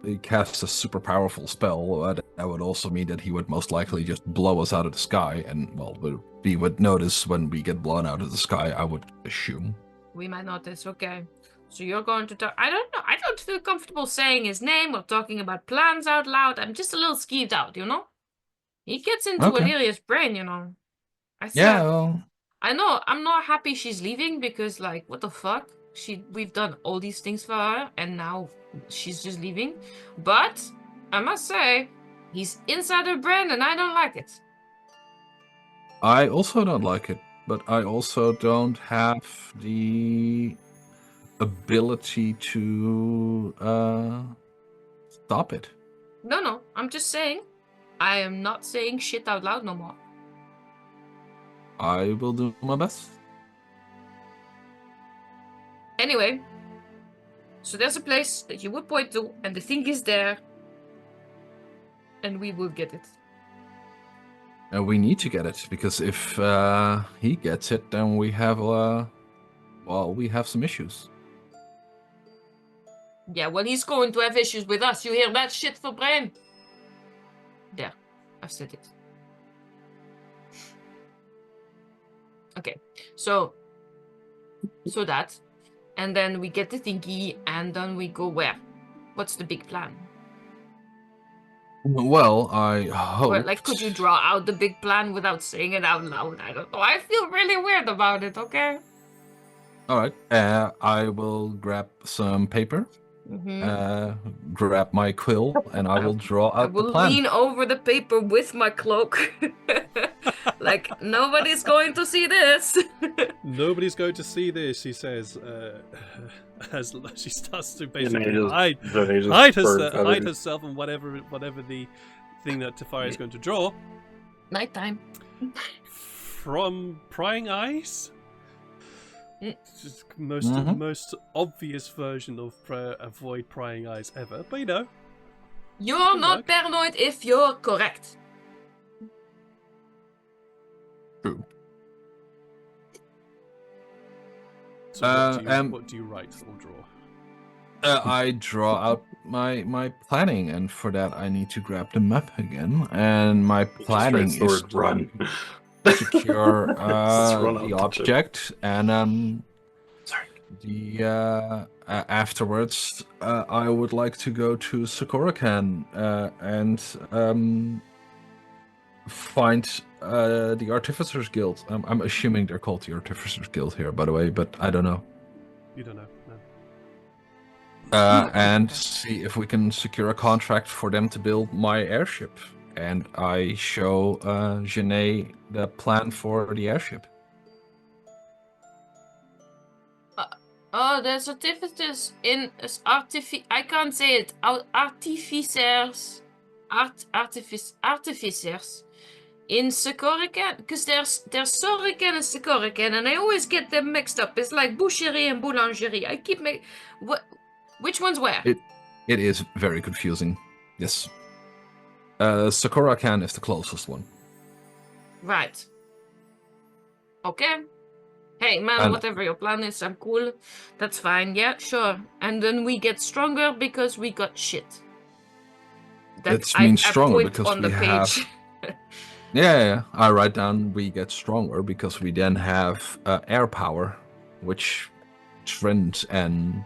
he casts a super powerful spell, that would also mean that he would most likely just blow us out of the sky, and well, we would notice when we get blown out of the sky. I would assume. We might notice, okay. So you're going to talk. I don't know. I don't feel comfortable saying his name or talking about plans out loud. I'm just a little skeeved out, you know? He gets into Okay. Illyria's brain, you know. I Yeah, well, I know I'm not happy she's leaving because, like, what the fuck? We've done all these things for her, and now she's just leaving. But I must say, he's inside her brain, and I don't like it. I also don't like it, but I also don't have the ability to stop it. No, I'm just saying. I am not saying shit out loud no more. I will do my best. Anyway, so there's a place that you would point to, and the thing is there, and we will get it. And we need to get it, because if he gets it, then we have, we have some issues. Yeah, well, he's going to have issues with us. You hear that shit for brain? There, I've said it. Okay, so that, and then we get the thingy, and then we go where? What's the big plan? Well, I hope. Or, like, could you draw out the big plan without saying it out loud? I don't know. I feel really weird about it. Okay. All right. I will grab some paper. Grab my quill, and I will draw out the plan. I will lean over the paper with my cloak. Like, nobody's going to see this. Nobody's going to see this, she says, as she starts to basically hide herself and whatever the thing that Tefari is going to draw. Nighttime. From prying eyes? Just most obvious version of avoid prying eyes ever, but you know. You're not paranoid if you're correct. True. So what do you write or draw? I draw out my planning, and for that I need to grab the map again. And my planning is to run. secure the object, and afterwards I would like to go to Sakurakan and find the Artificers Guild. I'm assuming they're called the Artificers Guild here, by the way, but I don't know. You don't know, no. And see if we can secure a contract for them to build my airship. And I show Janae the plan for the airship. There's artificers in I can't say it. Artificers in Sakurakan, because there's Sorikan and Sakurakan, and I always get them mixed up. It's like boucherie and boulangerie. I keep which one's where? It is very confusing. Yes. Sakurakan is the closest one. Right. Okay. Hey, man, whatever your plan is, I'm cool. That's fine. Yeah, sure. And then we get stronger because we got shit. That means stronger because on we the have... page. Yeah. I write down we get stronger because we then have air power, which Trent and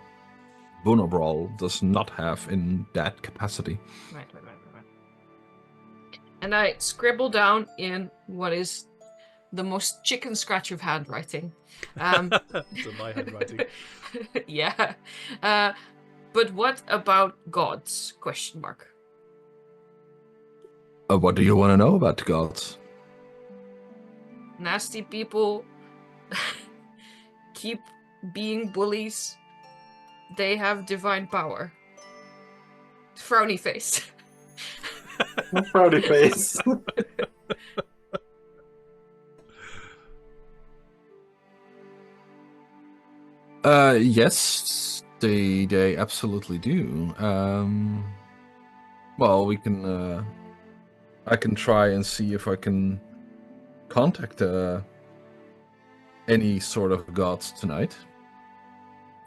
Bunobral does not have in that capacity. Right. And I scribble down in what is the most chicken scratch of handwriting. So my handwriting. Yeah. But what about gods? Question mark. What do you want to know about the gods? Nasty people keep being bullies. They have divine power. Frowny face. Frowny face. Yes, they absolutely do. Well, we can. I can try and see if I can contact any sort of gods tonight.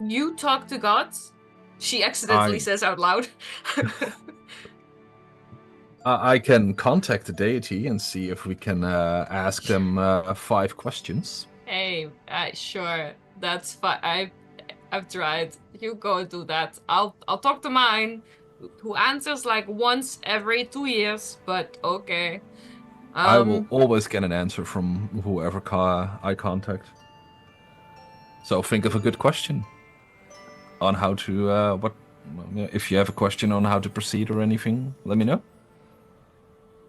You talk to gods? She accidentally says out loud. I can contact the deity and see if we can ask them 5 questions. Hey, sure, that's fine. I've tried. You go and do that. I'll talk to mine, who answers like once every 2 years. But okay. I will always get an answer from whoever I contact. So think of a good question on how to if you have a question on how to proceed or anything, let me know.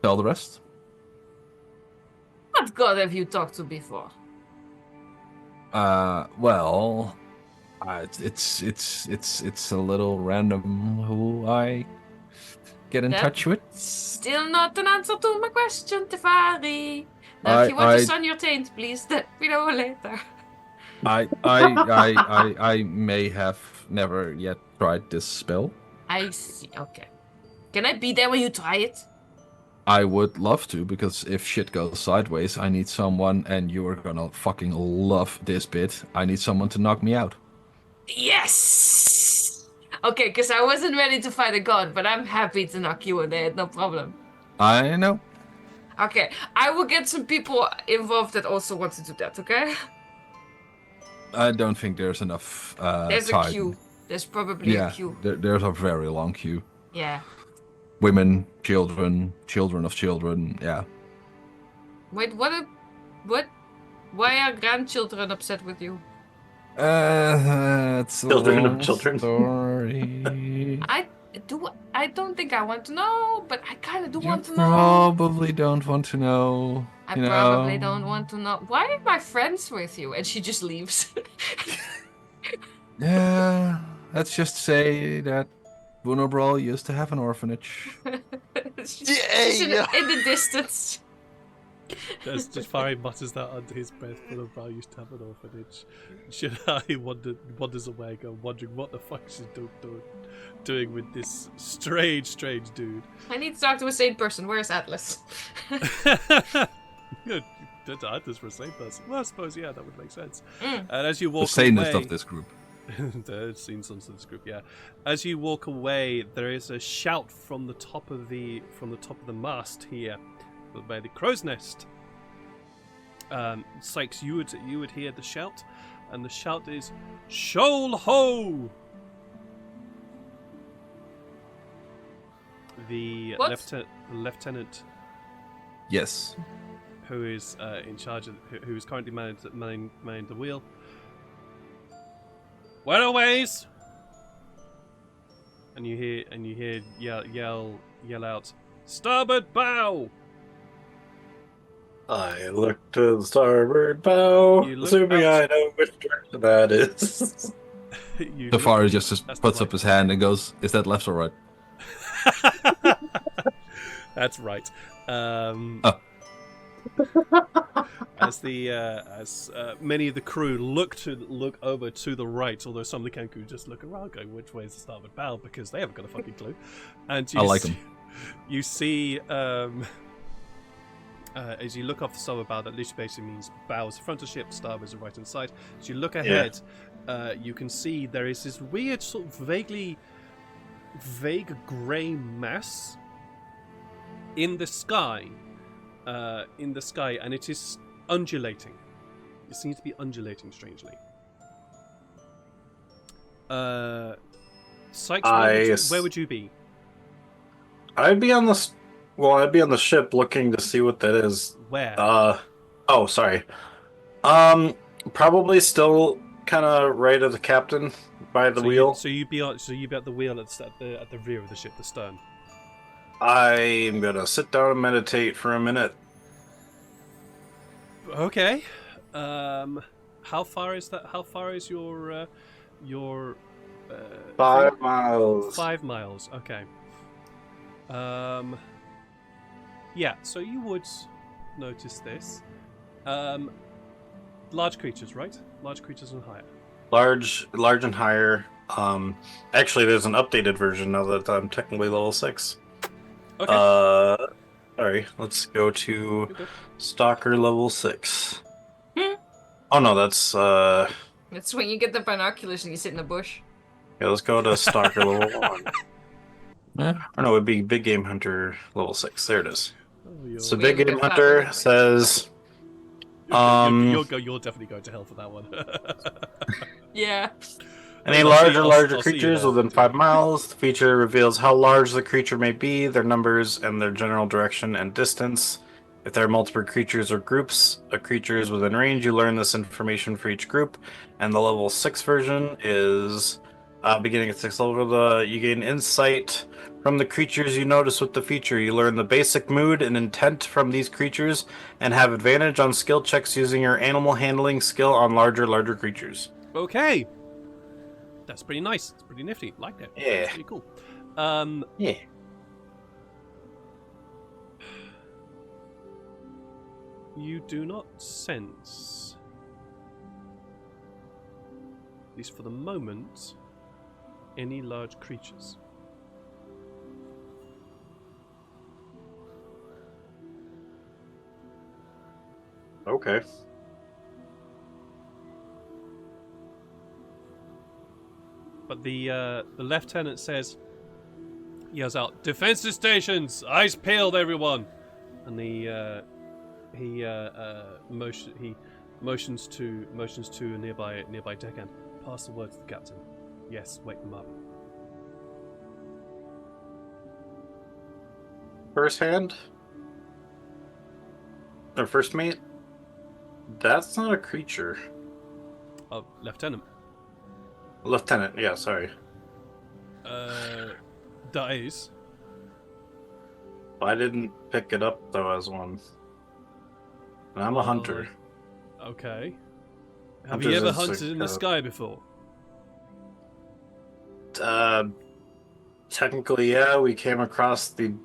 Tell the rest. What god have you talked to before? Well, it's a little random who I get in touch with. Still not an answer to my question, Tefari. Now, if you want to sun your taint, please let me know later. I may have never yet tried this spell. I see. Okay. Can I be there when you try it? I would love to, because if shit goes sideways, I need someone, and you are gonna fucking love this bit. I need someone to knock me out. Yes! Okay, because I wasn't ready to fight a god, but I'm happy to knock you in the head, no problem. I know. Okay, I will get some people involved that also want to do that, okay? I don't think there's enough There's time. a queue. There's probably a queue. There's a very long queue. Yeah. Women, children, children of children, yeah. Wait, what? Why are grandchildren upset with you? It's Children of children. Story. I don't think I want to know, but I kind of do want to know. Probably don't want to know. I probably don't want to know. Why am I friends with you? And she just leaves. Yeah, let's just say that Vulnerable used to have an orphanage. She's in the distance. Just Fari mutters that under his breath. Vulnerable used to have an orphanage. Shadai wanders away, wondering what the fuck she's doing with this strange dude. I need to talk to a sane person. Where's Atlas? Good. Atlas for a sane person. Well, I suppose, yeah, that would make sense. And as you walk the sanest away, of this group. I've seen some of this group, yeah. As you walk away, there is a shout from the top of the mast here, by the crow's nest. Sykes, you would hear the shout, and the shout is "Shoal ho!" The lieutenant. Yes. Who is in charge of? Who is currently manning the wheel? Whereaways! And you hear yell out, "Starboard bow!" I look to the starboard bow, assuming I know which direction that is. Tefari just puts up his hand and goes, "Is that left or right?" That's right. As many of the crew look over to the right, although some of the Kenku just look around, going, "Which way is the starboard bow?" Because they haven't got a fucking clue. And I like them. You see, as you look off the starboard bow, that literally basically means bow is the front of the ship, starboard is the right hand side. As you look ahead, you can see there is this weird, sort of vague grey mass in the sky. And it is undulating. It seems to be undulating strangely. Sykes, where would you be? I'd be on the ship looking to see what that is. Where? Oh, sorry. Probably still kind of right of the captain by the wheel. So you'd be at the wheel at the rear of the ship, the stern. I'm gonna sit down and meditate for a minute. Okay. How far is that? How far is your 5 miles. 5 miles. Okay. Yeah. So you would notice this. Large creatures, right? Large creatures and higher. Large and higher. Actually, there's an updated version now that I'm technically level 6. Okay. Sorry. Let's go to Stalker level 6. Oh no, that's That's when you get the binoculars and you sit in the bush. Yeah, let's go to Stalker level 1. Oh no, it'd be Big Game Hunter level 6. There it is. So Big Game Hunter says, you'll definitely go to hell for that one. Yeah. Any larger creatures within 5 miles. The feature reveals how large the creature may be, their numbers, and their general direction and distance. If there are multiple creatures or groups of creatures within range, you learn this information for each group. And the level 6 version is beginning at 6th level. You gain insight from the creatures you notice with the feature. You learn the basic mood and intent from these creatures and have advantage on skill checks using your animal handling skill on larger creatures. Okay. That's pretty nice. It's pretty nifty. Like that. Yeah. That's pretty cool. Yeah. You do not sense, at least for the moment, any large creatures. Okay. But the lieutenant yells out, "Defensive stations! Eyes peeled, everyone!" And he motions to a nearby deckhand. Pass the word to the captain. Yes, wake them up. First hand? Or first mate? That's not a creature. Oh, lieutenant. Lieutenant, yeah, sorry. That is. I didn't pick it up though as one. And I'm a hunter. Okay. Have Hunter's you ever instinct, hunted in the sky before? Technically, yeah. We came across the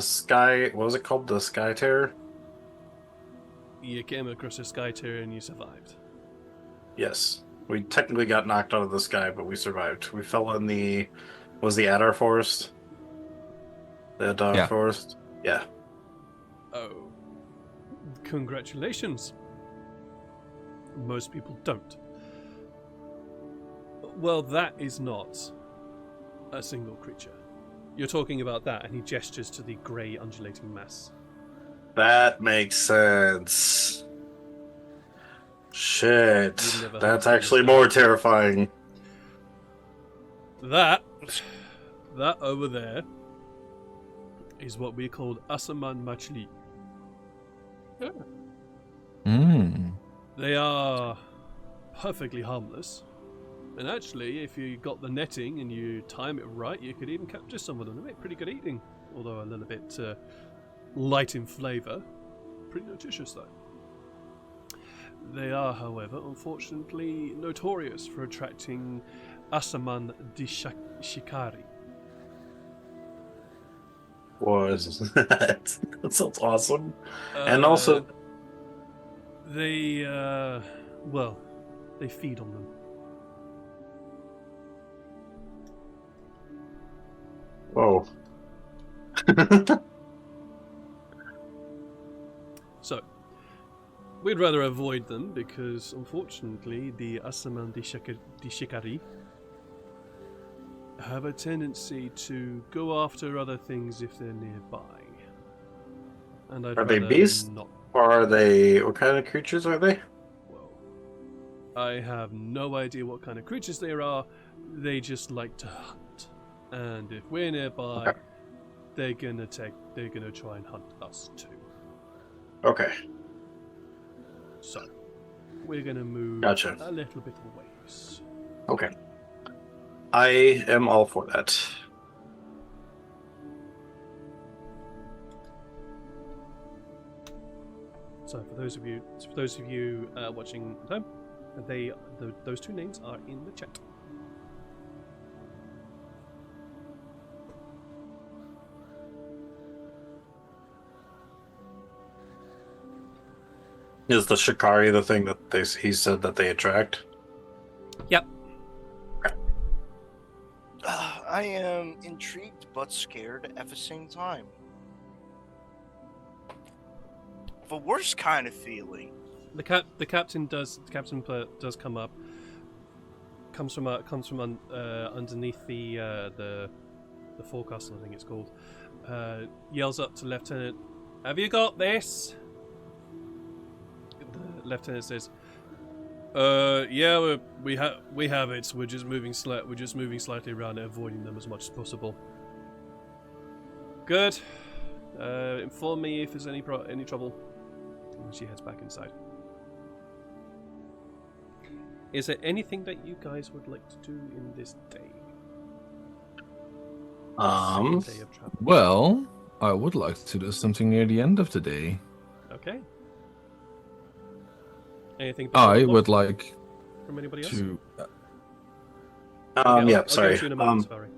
sky. What was it called? The Sky Terror. You came across a sky terror and you survived. Yes, we technically got knocked out of the sky, but we survived. We fell in the Adar Forest. The Adar Forest. Yeah. Oh. Congratulations. Most people don't. Well, that is not a single creature. You're talking about that, and he gestures to the grey undulating mass. That makes sense. Shit. That's actually more terrifying. That over there is what we call Asaman Machli. They are perfectly harmless. And actually, if you got the netting and you time it right, you could even capture some of them. They make pretty good eating, although a little bit light in flavour. Pretty nutritious, though. They are, however, unfortunately notorious for attracting Asaman di Shikari. What is that? That sounds awesome. And also... They feed on them. Whoa. So, we'd rather avoid them because, unfortunately, the Asaman di Shikari have a tendency to go after other things if they're nearby. And I'd Are they rather beasts? not. Or are they... What kind of creatures are they? Well, I have no idea what kind of creatures they are. They just like to hunt. And if we're nearby, they're gonna try and hunt us too. Okay. So, we're gonna move a little bit of ways. Okay. I am all for that. So, for those of you watching at home, those two names are in the chat. Is the Shikari the thing that he said that they attract? Yep. I am intrigued but scared at the same time. The worst kind of feeling. The captain does come up. Comes from underneath the forecastle, I think it's called. Yells up to Lieutenant, "Have you got this?" The lieutenant says, "Yeah, we have it. We're just moving slightly around and avoiding them as much as possible." Good. Inform me if there's any trouble. And she heads back inside. Is there anything that you guys would like to do in this day? Day of travel. Well, I would like to do something near the end of the day. Okay. Anything? I would like from anybody else? to. Yeah, I'll sorry. go to you in a moment, sorry.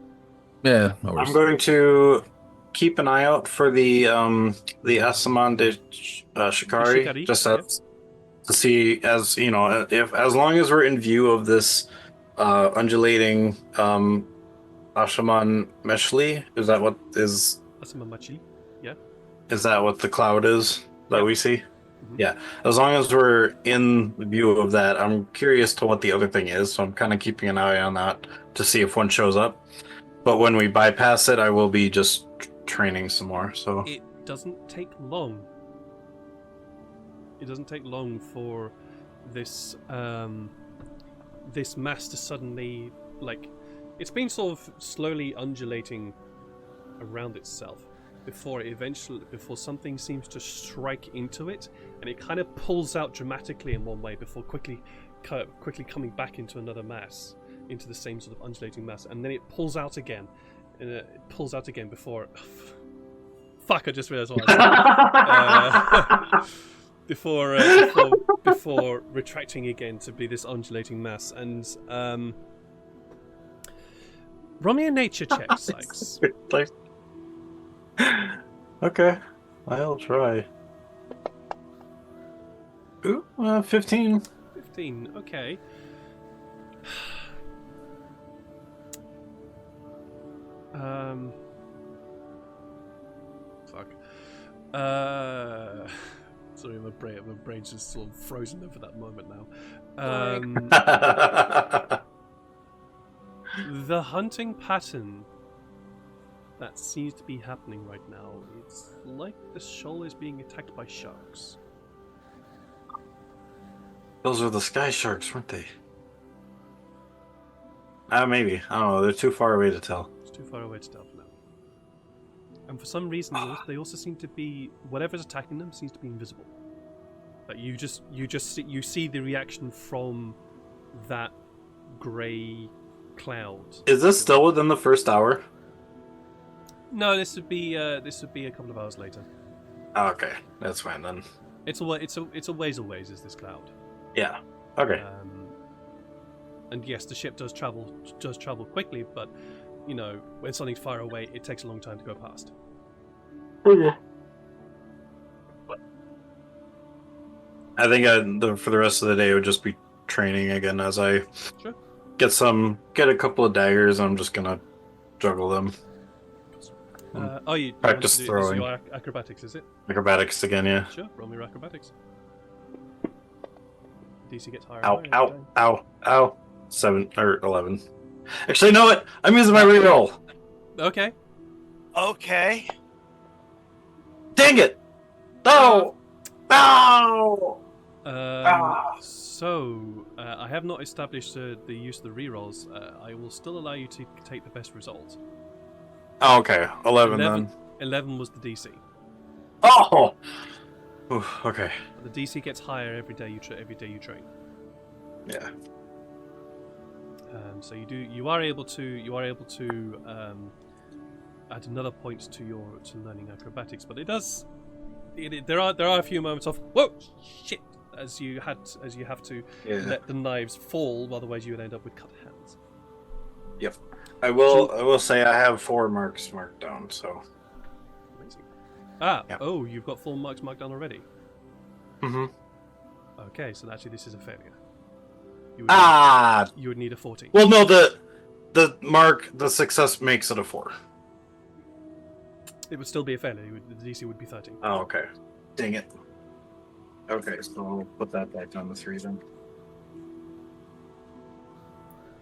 Yeah, no worries. I'm going to keep an eye out for the Asaman de Shikari, Shikari, just yep. to see, as you know, if as long as we're in view of this undulating Ashaman Meshli, is that what is? Asamamachi. Yeah. Is that what the cloud is that Yep. we see? Mhm. Yeah. As long as we're in view of that, I'm curious to what the other thing is, so I'm kind of keeping an eye on that to see if one shows up. But when we bypass it, I will be just training some more. So It doesn't take long. It doesn't take long for this this mass to suddenly, like, it's been sort of slowly undulating around itself before something seems to strike into it, and it kind of pulls out dramatically in one way before quickly coming back into another mass, into the same sort of undulating mass, and then it pulls out again, and it pulls out again before. Fuck! I just realised what I said. Before retracting again to be this undulating mass, and roll me a nature check, Sykes. Okay, I'll try. Ooh, 15. 15. Okay. Fuck. Sorry, my brain's just sort of frozen over that moment now. The hunting pattern that seems to be happening right now, it's like the shoal is being attacked by sharks. Those are the sky sharks, weren't they? Maybe. I don't know. They're too far away to tell. It's too far away to tell for now. And for some reason, they also seem to be, whatever's attacking them seems to be invisible. Like you see the reaction from that grey cloud. Is this still within the first hour? No, this would be a couple of hours later. Oh, okay, that's fine then. It's a ways away. Is this cloud? Yeah. Okay. And yes, the ship does travel quickly, but you know, when something's far away, it takes a long time to go past. I think for the rest of the day it would just be training again as I Sure. get a couple of daggers. I'm just gonna juggle them. You Practice this is throwing. your acrobatics, is it? Acrobatics again, yeah. Sure. Roll me your acrobatics. DC gets higher. Ow! and higher every Ow! time. Ow! Ow! 7 or 11. Actually, you know what? I'm using my reroll. Okay. Okay. Dang it! No! No! So, I have not established the use of the rerolls. I will still allow you to take the best result. Oh, okay. 11 then. 11 was the DC. Oh! Ooh, okay. The DC gets higher every day you train. Yeah. So you are able to add another point to learning acrobatics, but there are a few moments of whoa shit as you have to let the knives fall, otherwise you would end up with cut hands. Yep. I will say I have 4 marks marked down, so. Amazing. Yeah. Oh, you've got 4 marks marked down already. Mm-hmm. Okay, so actually this is a failure. You would need a 14. Well, no, the success makes it a 4. It would still be a failure. The DC would be 13. Oh, okay. Dang it. Okay, so I'll put that back down to 3 then.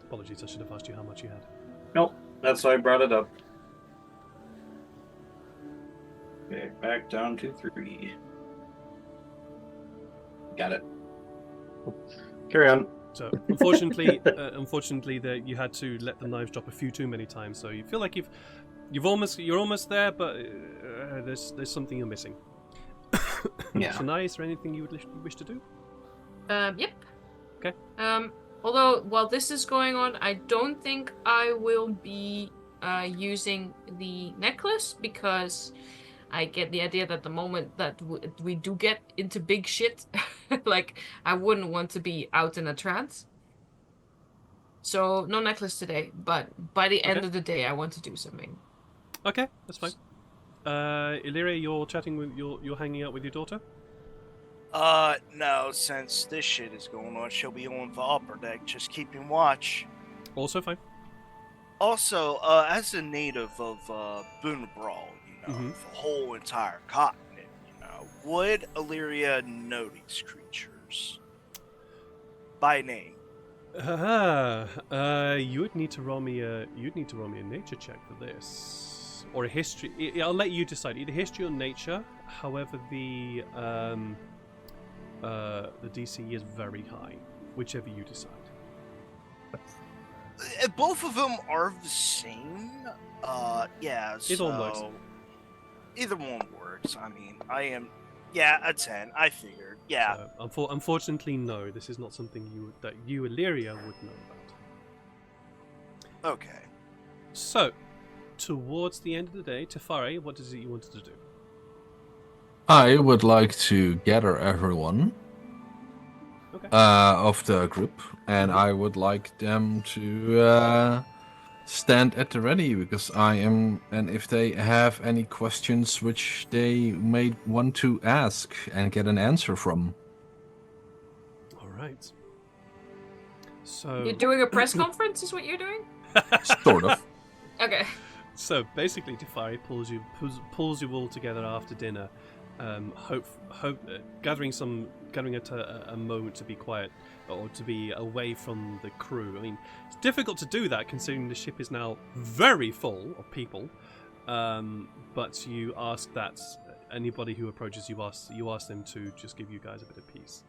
Apologies, I should have asked you how much you had. Nope, that's why I brought it up. Okay, back down to 3. Got it. Carry on. So, unfortunately, that you had to let the knives drop a few too many times. So you feel like you've You're almost there, but there's something you're missing. Yeah. Shania, is there anything you would wish to do? Yep. Okay. Although while this is going on, I don't think I will be using the necklace because I get the idea that the moment that we do get into big shit, like I wouldn't want to be out in a trance. So no necklace today, but by the end of the day, I want to do something. Okay, that's fine. Illyria, you're chatting with you're hanging out with your daughter. No, since this shit is going on, she'll be on the upper deck, just keeping watch. Also fine. Also, as a native of Boonabral, the whole entire continent, would Illyria know these creatures by name? You would need to roll me a nature check for this, or a history. I'll let you decide, either history or nature. However, the DC is very high, whichever you decide. Both of them are the same. Yeah. Either one works. Either one works. I mean, I am. Yeah, a 10. I figured. Yeah. Unfortunately, no. This is not something that you, Illyria, would know about. Okay. So, towards the end of the day, Tefari, what is it you wanted to do? I would like to gather everyone of the group, and I would like them to stand at the ready because and if they have any questions which they may want to ask and get an answer from. All right. So You're doing a press conference, is what you're doing? Sort of. Okay. So basically, Tefari pulls you all together after dinner. Gathering a moment to be quiet or to be away from the crew. I mean, it's difficult to do that considering the ship is now very full of people. But you ask that anybody who approaches you ask them to just give you guys a bit of peace.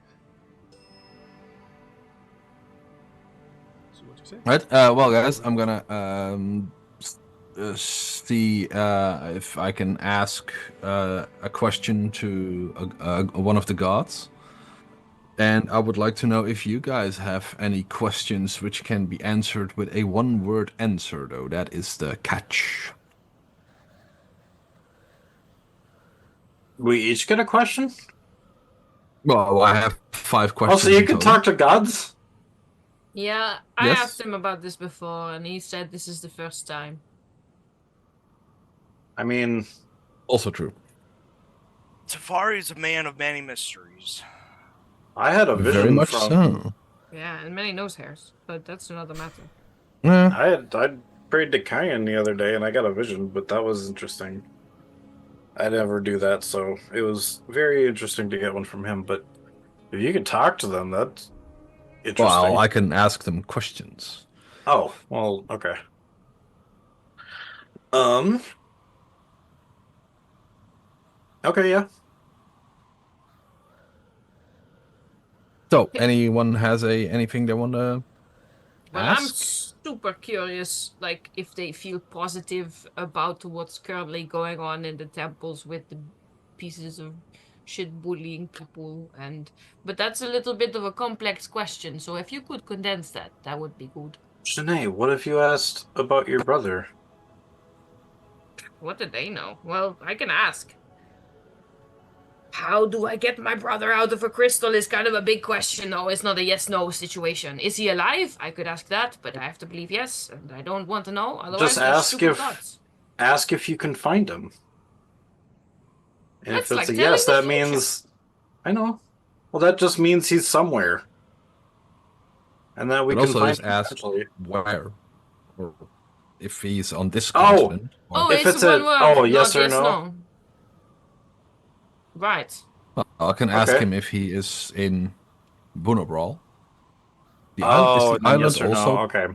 So what do you say? Right. Well, guys, I'm gonna see if I can ask a question to one of the gods. And I would like to know if you guys have any questions which can be answered with a one-word answer, though. That is the catch. We each get a question? Well, I have 5 questions. Also, you in can total. talk to gods? Yeah, I Yes? asked him about this before, and he said this is the first time. I mean... Also true. Tefari is a man of many mysteries. I had a vision Very much from... so. Yeah, and many nose hairs, but that's another matter. Yeah. I prayed to Kyan the other day and I got a vision, but that was interesting. I never do that, so it was very interesting to get one from him. But if you can talk to them, that's interesting. Well, I can ask them questions. Oh, well, okay. Okay, yeah. So, anyone has anything they want to Well, I'm ask? super curious, like, if they feel positive about what's currently going on in the temples with the pieces of shit bullying people, but that's a little bit of a complex question, so if you could condense that, that would be good. Shanae, what if you asked about your brother? What did they know? Well, I can ask. How do I get my brother out of a crystal is kind of a big question, though. It's not a yes-no situation. Is he alive? I could ask that, but I have to believe yes, and I don't want to know. Otherwise, Just ask if you can find him. And That's if like it's a telling yes, the that future. means... I know. Well, that just means he's somewhere. And then we But can also find just him ask eventually. where, or if he's on this Oh! continent. Oh, If it's it's one a- word. oh, not yes or no? Right. Well, I can ask Okay. him if he is in Boonabral. The Oh, island, then island yes or also. no? Okay.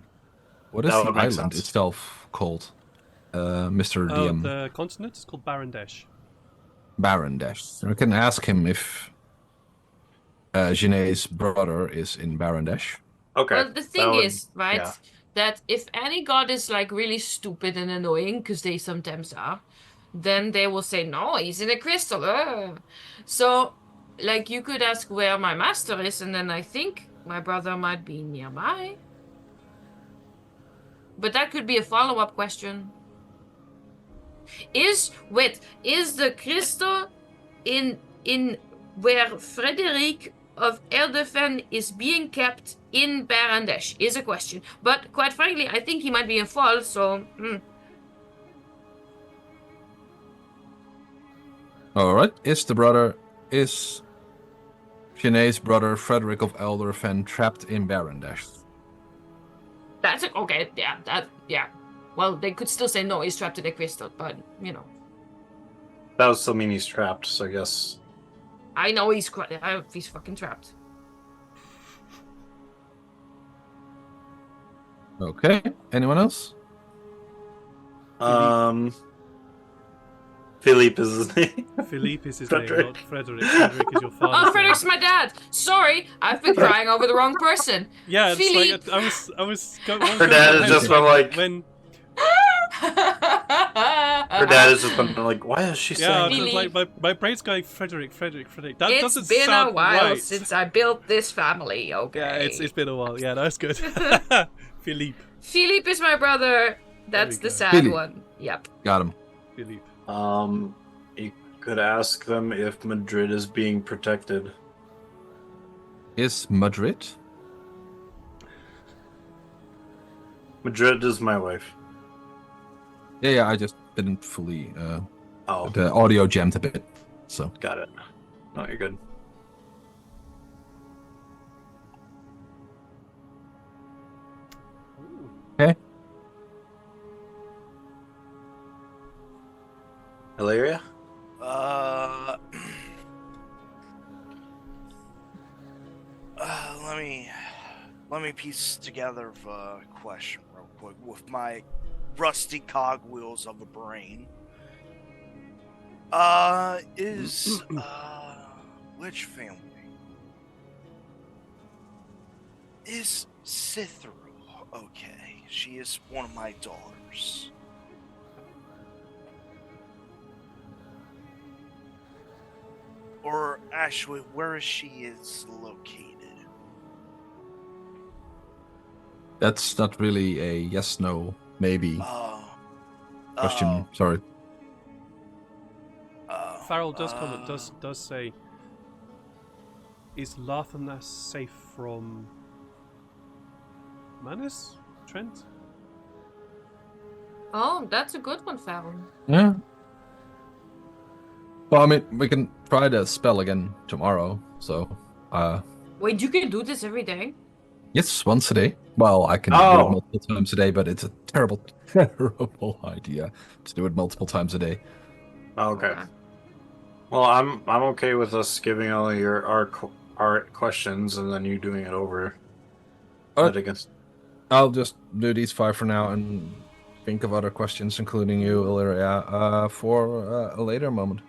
What is That the would make island sense. itself called? Mr. Oh, DM. the continent is called Barandesh. Baron Dash. I can ask him if Janae's brother is in Baron Dash. Okay. Well, the thing That would- is, right? yeah. that if any god is like really stupid and annoying, because they sometimes are, then they will say, no, he's in a crystal. So, like, you could ask where my master is, and then I think my brother might be nearby. But that could be a follow-up question. Is the crystal in where Frederick of Erdefen is being kept in Barandesh? Is a question. But quite frankly, I think he might be in Fall, so... Alright, is Sinead's brother Frederick of Elderfen trapped in Barandesh? That's it. Okay, yeah. Well, they could still say no, he's trapped in a crystal, but, you know. That would still mean he's trapped, so I guess. I know he's fucking trapped. Okay, anyone else? Philippe is his name. Philippe is his Frederick. name, not Frederick. Frederick is your father. Oh, Frederick's my dad. Sorry, I've been crying over the wrong person. Yeah, it's Philippe. like I was. Her dad has just been like. when. Her dad has just been like, why is she Yeah, saying? it's like my brain's going Frederick. That It's doesn't been sound a while right. since I built this family. Okay. Yeah, it's been a while. Yeah, that's good. Philippe. Philippe is my brother. That's the go. sad Philippe. one. Yep. Got him. Philippe. You could ask them if Madrid is being protected. Is Madrid? Madrid is my wife. Yeah, I just didn't fully. Oh, The audio jammed a bit, so. got it. No, you're good. Okay. Hilaria? Let me piece together a question real quick with my rusty cogwheels of a brain. Which family is Cithru? Okay, she is one of my daughters. Or actually, where she is located? That's not really a yes, no, maybe question. Sorry. Farrell does comment. Does say. Is Lathanas safe from Manus? Trent? Oh, that's a good one, Farrell. Yeah. Well, I mean, we can try the spell again tomorrow. So, Wait, you can do this every day? yes, once a day. Well, I can do it multiple times a day, but it's a terrible, terrible idea to do it multiple times a day. Okay. Well, I'm okay with us giving all our questions and then you doing it over. Alright. I guess. I'll just do these 5 for now and think of other questions, including you, Illyria, for a later moment.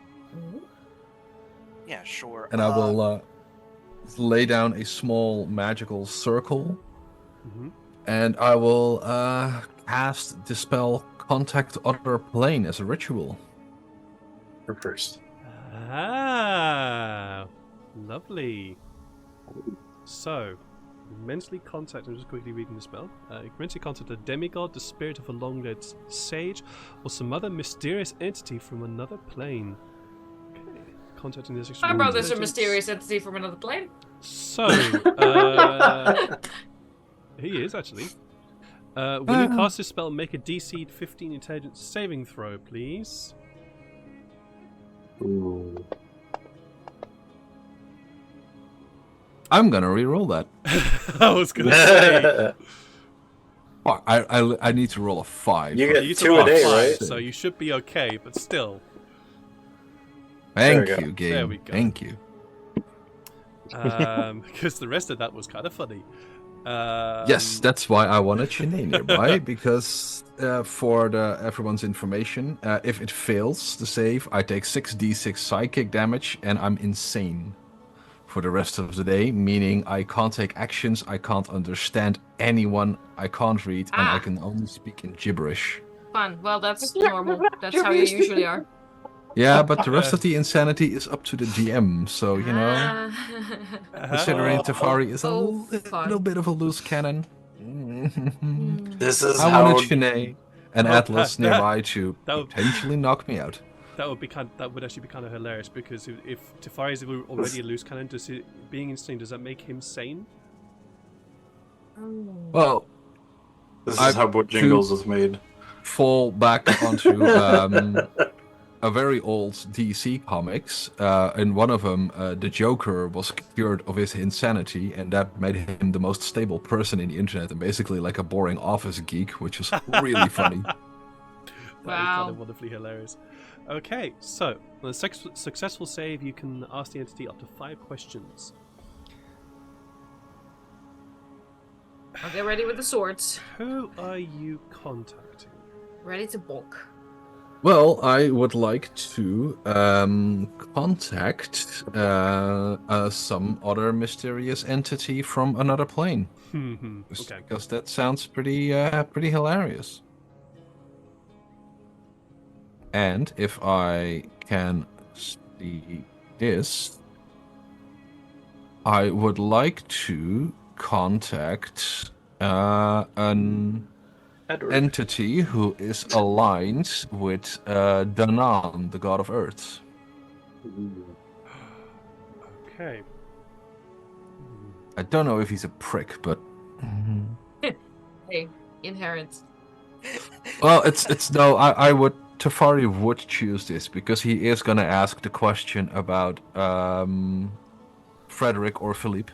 Yeah, sure. And I will lay down a small magical circle, and I will cast Dispel Contact Other Plane as a ritual. For first. Ah, lovely. So, mentally contact. I'm just quickly reading the spell. You can mentally contact a demigod, the spirit of a long-dead sage, or some other mysterious entity from another plane. Okay. Contacting this. My brother's a mysterious entity from another plane. So, he is actually. When you cast this spell, make a DC 15 intelligence saving throw, please. Ooh. I'm gonna re-roll that. I was gonna say. Oh, I need to roll a 5. You You get used to 2 roll a day, five, right? So you should be okay, but still. Thank There we you, go. game. There we go. Thank you. Because the rest of that was kind of funny. Yes, that's why I wanted Sinead nearby, because for everyone's information, if it fails the save, I take 6d6 psychic damage, and I'm insane for the rest of the day, meaning I can't take actions, I can't understand anyone, I can't read, and I can only speak in gibberish. Fun. Well, that's normal. That's how you usually are. Yeah, but the rest of the insanity is up to the GM, so, you know, considering Tafari is a little bit of a loose cannon. This is I how... wanted Shanae and Atlas nearby to potentially knock me out. That would actually be kind of hilarious, because if Tafari is already a loose cannon, being insane, does that make him sane? Well, This is how Bojangles is made. Fall back onto a very old DC comics. In one of them, the Joker was cured of his insanity, and that made him the most stable person in the internet, and basically like a boring office geek, which was really funny. That is kind of wonderfully hilarious. Okay, so on a successful save, you can ask the entity up to 5 questions. I'll get ready with the swords. Who are you contacting? Ready to bulk. Well, I would like to contact some other mysterious entity from another plane. Okay. Because that sounds pretty hilarious. And if I can see this, I would like to contact an entity who is aligned with Danan, the god of Earth. Okay. I don't know if he's a prick, but Hey, inherent. well, it's no. I would. Tafari would choose this because he is gonna ask the question about Frederick or Philippe.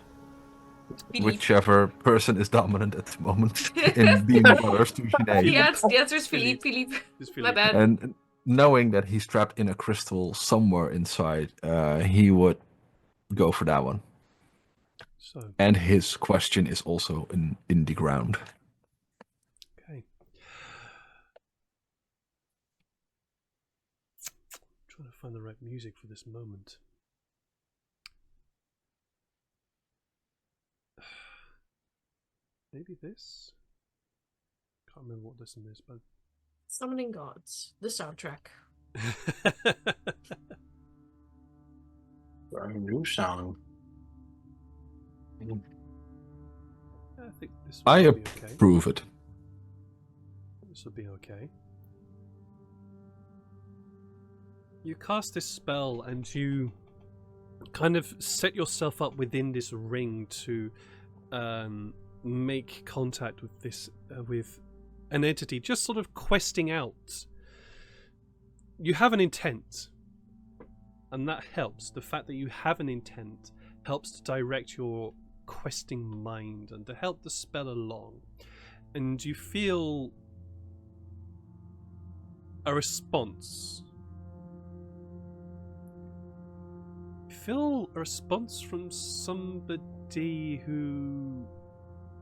Whichever person is dominant at the moment in being brothers to Sinead. The answer is Philippe. My bad. And knowing that he's trapped in a crystal somewhere inside, he would go for that one. So. And his question is also in the ground. Okay. I'm trying to find the right music for this moment. Maybe this? Can't remember what this is, but... Summoning Gods, the soundtrack. A new song. I think this will be okay. Approve it. This will be okay. You cast this spell and you kind of set yourself up within this ring to make contact with this with an entity, just sort of questing out. You have an intent, and that helps. The fact that you have an intent helps to direct your questing mind and to help the spell along. And you feel a response. You feel a response from somebody who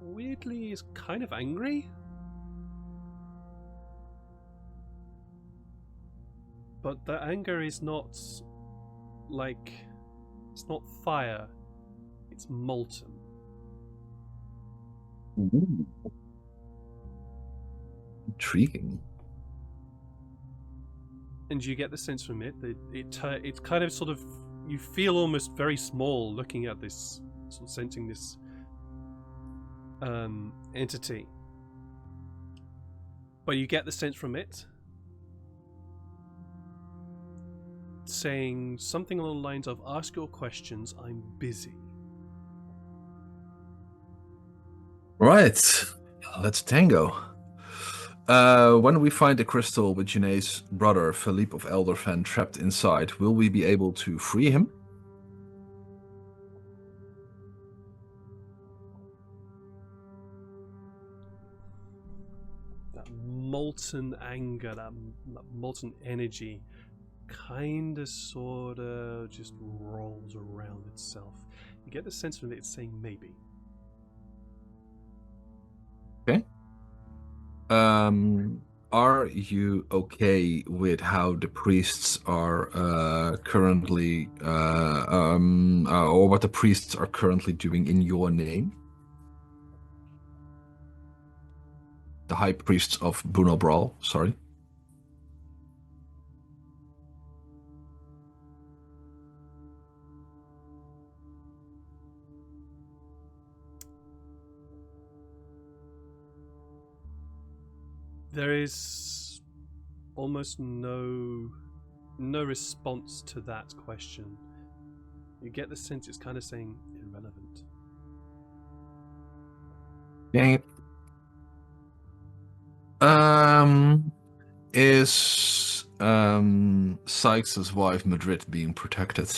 weirdly is kind of angry. But the anger is not like, it's not fire, it's molten. Ooh. Intriguing. And you get the sense from it that it's kind of sort of, you feel almost very small looking at this, sort of sensing this entity. But you get the sense from it saying something along the lines of, ask your questions, I'm busy. Right, let's tango. When we find the crystal with Janae's brother, Philippe of Elderfen, trapped inside, will we be able to free him? That molten anger, that molten energy kind of sort of just rolls around itself. You get the sense from it, it's saying maybe. Okay. Are you okay with how the priests are currently, or what the priests are currently doing in your name? The high priests of Bruno Brawl, sorry. There is almost no response to that question. You get the sense it's kind of saying irrelevant. Dang it. Is Sykes' wife Madrid being protected?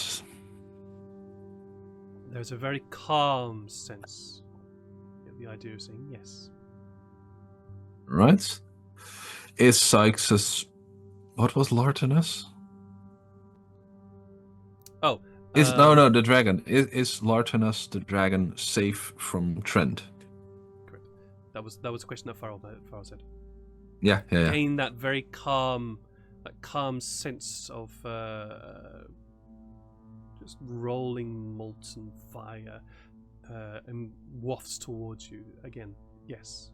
There's a very calm sense. You get the idea of saying yes. Right? Is Sykes' what was Lartinus? Oh, No, the dragon. Is Lartinus the dragon safe from Trent? correct. That was a question that Farrell said. Yeah. Gain that very calm sense of just rolling molten fire and wafts towards you again. Yes.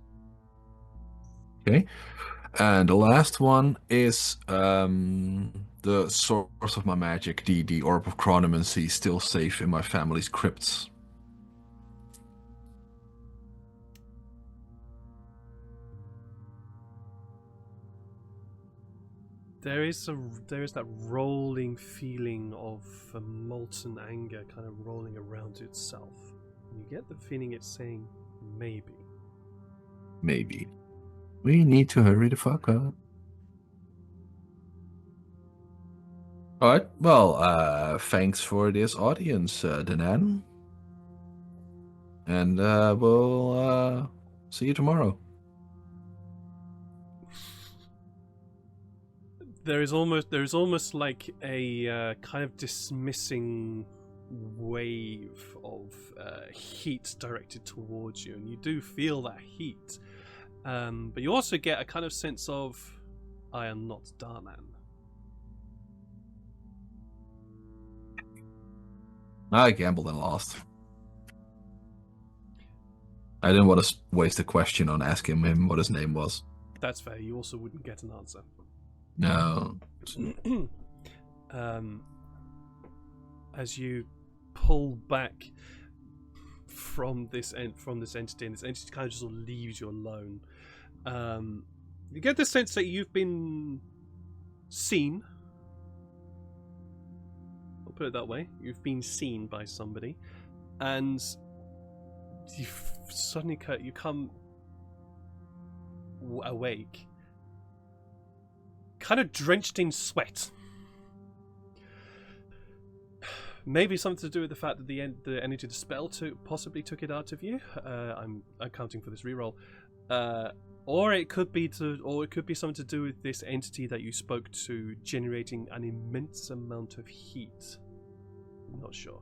Okay. And the last one is the source of my magic, the Orb of Chronomancy, still safe in my family's crypts. There is that rolling feeling of a molten anger kind of rolling around itself. You get the feeling it's saying maybe. Maybe. We need to hurry the fuck up. Alright, well, thanks for this audience, Danan. And we'll see you tomorrow. There is almost like a kind of dismissing wave of heat directed towards you, and you do feel that heat. But you also get a kind of sense of, I am not Darnan. I gambled and lost. I didn't want to waste a question on asking him what his name was. That's fair. You also wouldn't get an answer. No. As you pull back from this entity, and this entity kind of just sort of leaves you alone, you get the sense that you've been seen. I'll put it that way. You've been seen by somebody, and you suddenly you come awake, kind of drenched in sweat. Maybe something to do with the fact that the energy of the spell possibly took it out of you. I'm accounting for this reroll, or it could be something to do with this entity that you spoke to generating an immense amount of heat. I'm not sure.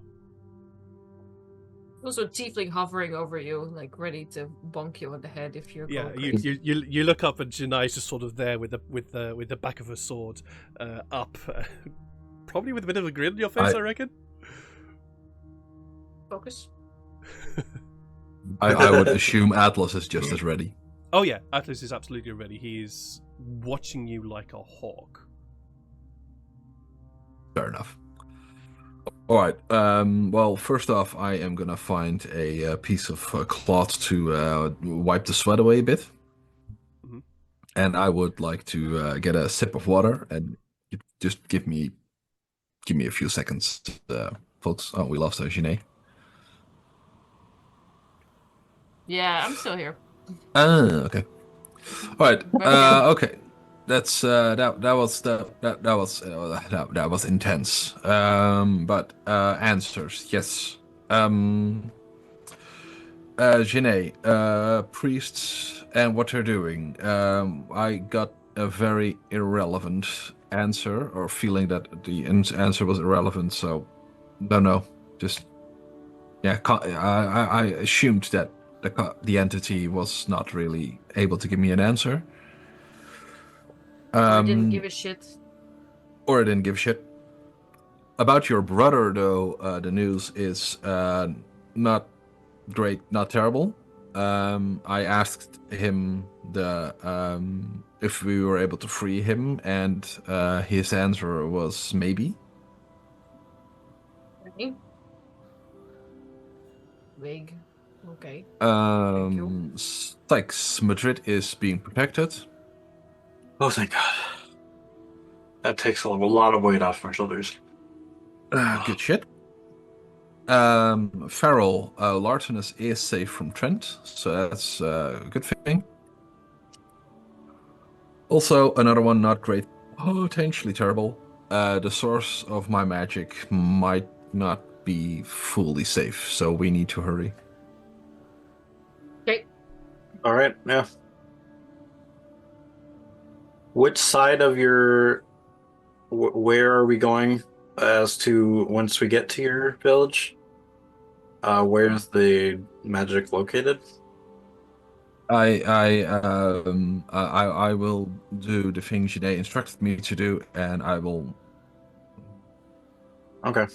Also, tiefling hovering over you, like ready to bonk you on the head if you're. Yeah, going crazy. you look up and Janai's just sort of there with the back of her sword up, probably with a bit of a grin on your face, I reckon. Focus. I would assume Atlas is just as ready. Oh yeah, Atlas is absolutely ready. He is watching you like a hawk. Fair enough. Alright, well, first off, I am gonna find a piece of cloth to wipe the sweat away a bit. Mm-hmm. And I would like to get a sip of water, and just give me a few seconds, folks. Oh, we lost Janae. Yeah, I'm still here. Okay. All right. Okay. That's that was intense. But answers, yes. Janae, priests and what they're doing. I got a very irrelevant answer, or feeling that the answer was irrelevant. So, don't know. Just yeah. I assumed that the entity was not really able to give me an answer. I didn't give a shit. Or I didn't give a shit. About your brother, though, the news is not great, not terrible. I asked him if we were able to free him, and his answer was maybe. Okay. Vague. Okay. Sykes Madrid is being protected. Oh, thank God. That takes a lot of weight off my shoulders. Good shit. Farrell, Lartenus is safe from Trent, so that's a good thing. Also, another one not great, potentially terrible. The source of my magic might not be fully safe, so we need to hurry. Okay. All right, yeah. Which side of your... where are we going as to once we get to your village? Where's the magic located? I will do the things they instructed me to do, and I will Okay.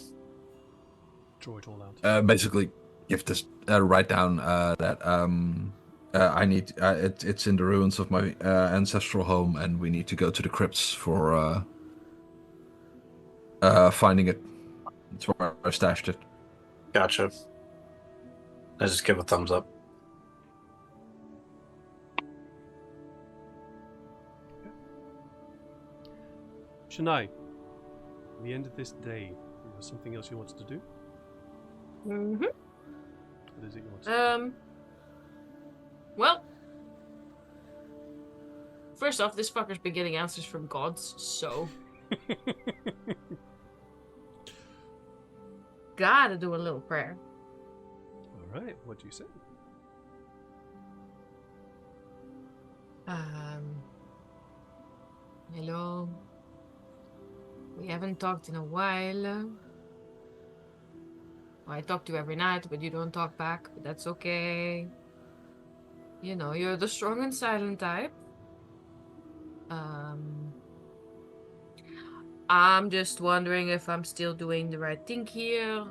Draw it all out. basically give this write down that I need. It's in the ruins of my ancestral home, and we need to go to the crypts for finding it. It's where I stashed it. Gotcha. I just give a thumbs up. Shania, at the end of this day, you have something else you wanted to do? Mm-hmm. What is it you want to do? Well, first off, this fucker's been getting answers from gods, so gotta do a little prayer. Alright, what do you say? Hello. We haven't talked in a while. I talk to you every night, but you don't talk back, but that's okay. You know, you're the strong and silent type. I'm just wondering if I'm still doing the right thing here.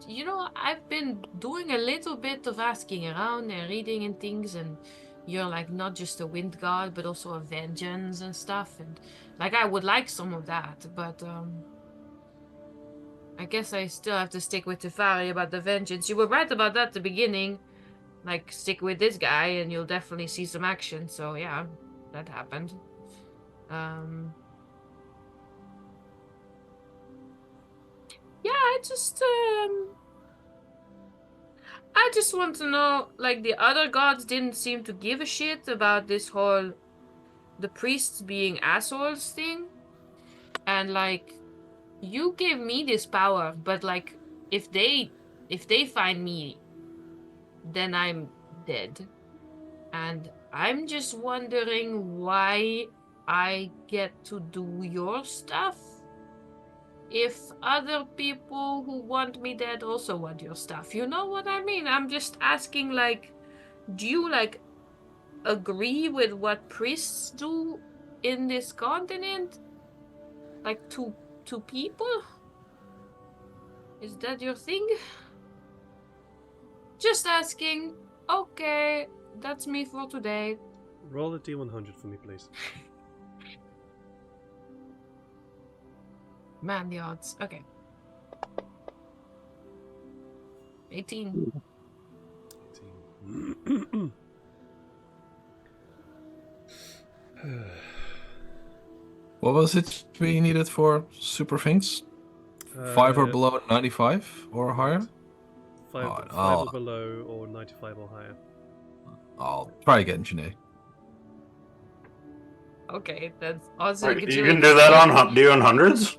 You know, I've been doing a little bit of asking around and reading and things, and you're like not just a wind god, but also a vengeance and stuff, and like I would like some of that, but I guess I still have to stick with Tefari about the vengeance. You were right about that at the beginning. Like, stick with this guy and you'll definitely see some action. So yeah, that happened. Yeah, I just want to know, like, the other gods didn't seem to give a shit about this whole the priests being assholes thing. And like, you gave me this power, but like, if they find me, then I'm dead. And I'm just wondering why I get to do your stuff if other people who want me dead also want your stuff. You know what I mean? I'm just asking, like, do you, like, agree with what priests do in this continent? Like, to people? Is that your thing? Just asking. Okay, that's me for today. Roll a d100 for me, please. Man, the odds. Okay. 18. 18. What was it we needed for super things? 5 or below 95 or higher? 5 or below or 95 or higher. I'll try again, Janae. Okay, that's also. Right, you can do that on hundreds?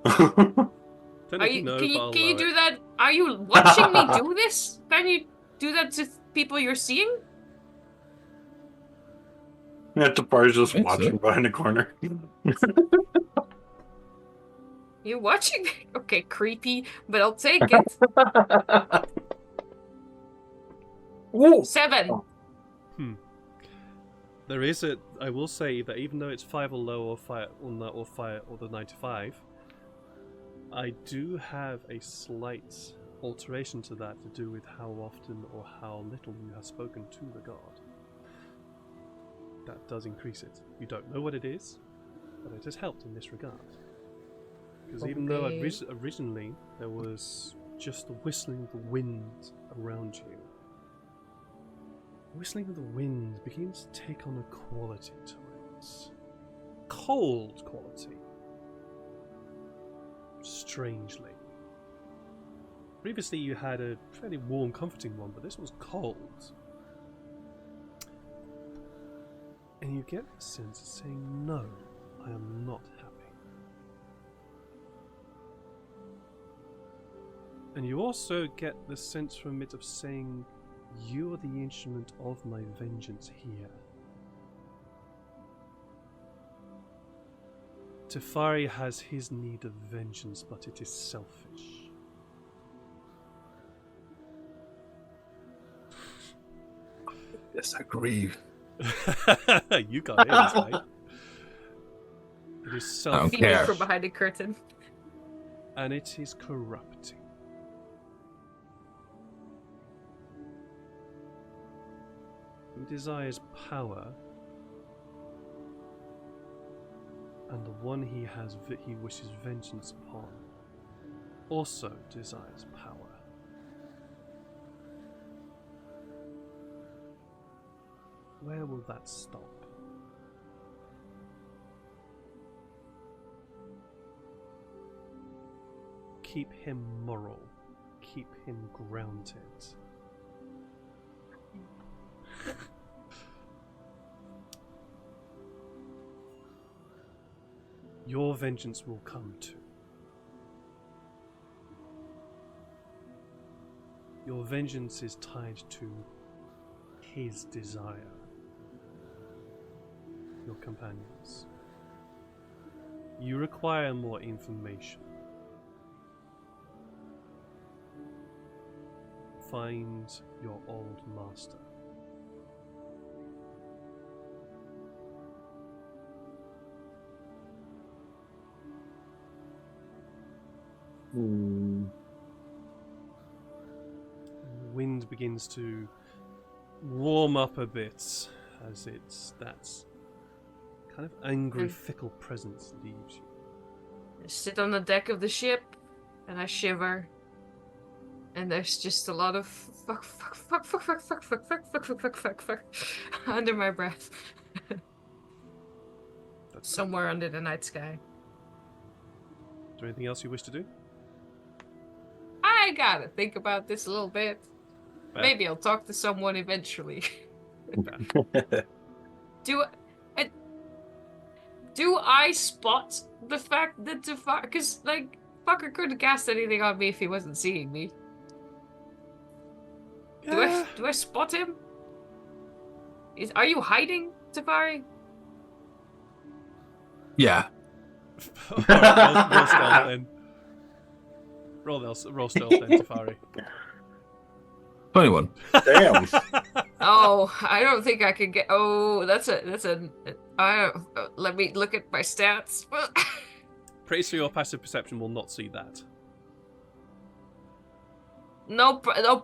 Technically, can but you do that? Are you watching me do this? Can you do that to people you're seeing? Yeah, Tapar's just Think watching so. behind the corner. You're watching? Okay, creepy, but I'll take it. Ooh. 7. Oh. There is a. I will say that even though it's 5 or low, or fire, or the 95, I do have a slight alteration to that to do with how often or how little you have spoken to the god. That does increase it. You don't know what it is, but it has helped in this regard. Because even though originally there was just the whistling of the wind around you, the whistling of the wind begins to take on a quality to it. Cold quality. Strangely. Previously you had a fairly warm, comforting one, but this was cold. And you get the sense of saying, no, I am not happy. And you also get the sense from it of saying, you are the instrument of my vengeance here. Tefari has his need of vengeance, but it is selfish. Disagree. You got it, right? It is I don't selfish. care. From behind the curtain. And it is corrupting. He desires power, and the one he wishes vengeance upon also desires power. Where will that stop? Keep him moral. Keep him grounded. Your vengeance will come too. Your vengeance is tied to his desire. Your companions. You require more information. Find your old master. Hmm. The wind begins to warm up a bit as that kind of angry, fickle presence leaves you. I sit on the deck of the ship and I shiver. And there's just a lot of fuck under my breath. Somewhere under the night sky. Is there anything else you wish to do? I gotta think about this a little bit. Fair. Maybe I'll talk to someone eventually. Do I spot the fact that because like fucker couldn't cast anything on me if he wasn't seeing me? Do I spot him? Are you hiding, Tefari? Yeah. Alright, roll stealth then. Roll stealth then, Tefari. 21. Damn. Oh, I don't think I could get. Oh, that's a. I don't. Let me look at my stats. Pretty sure your passive perception will not see that. No,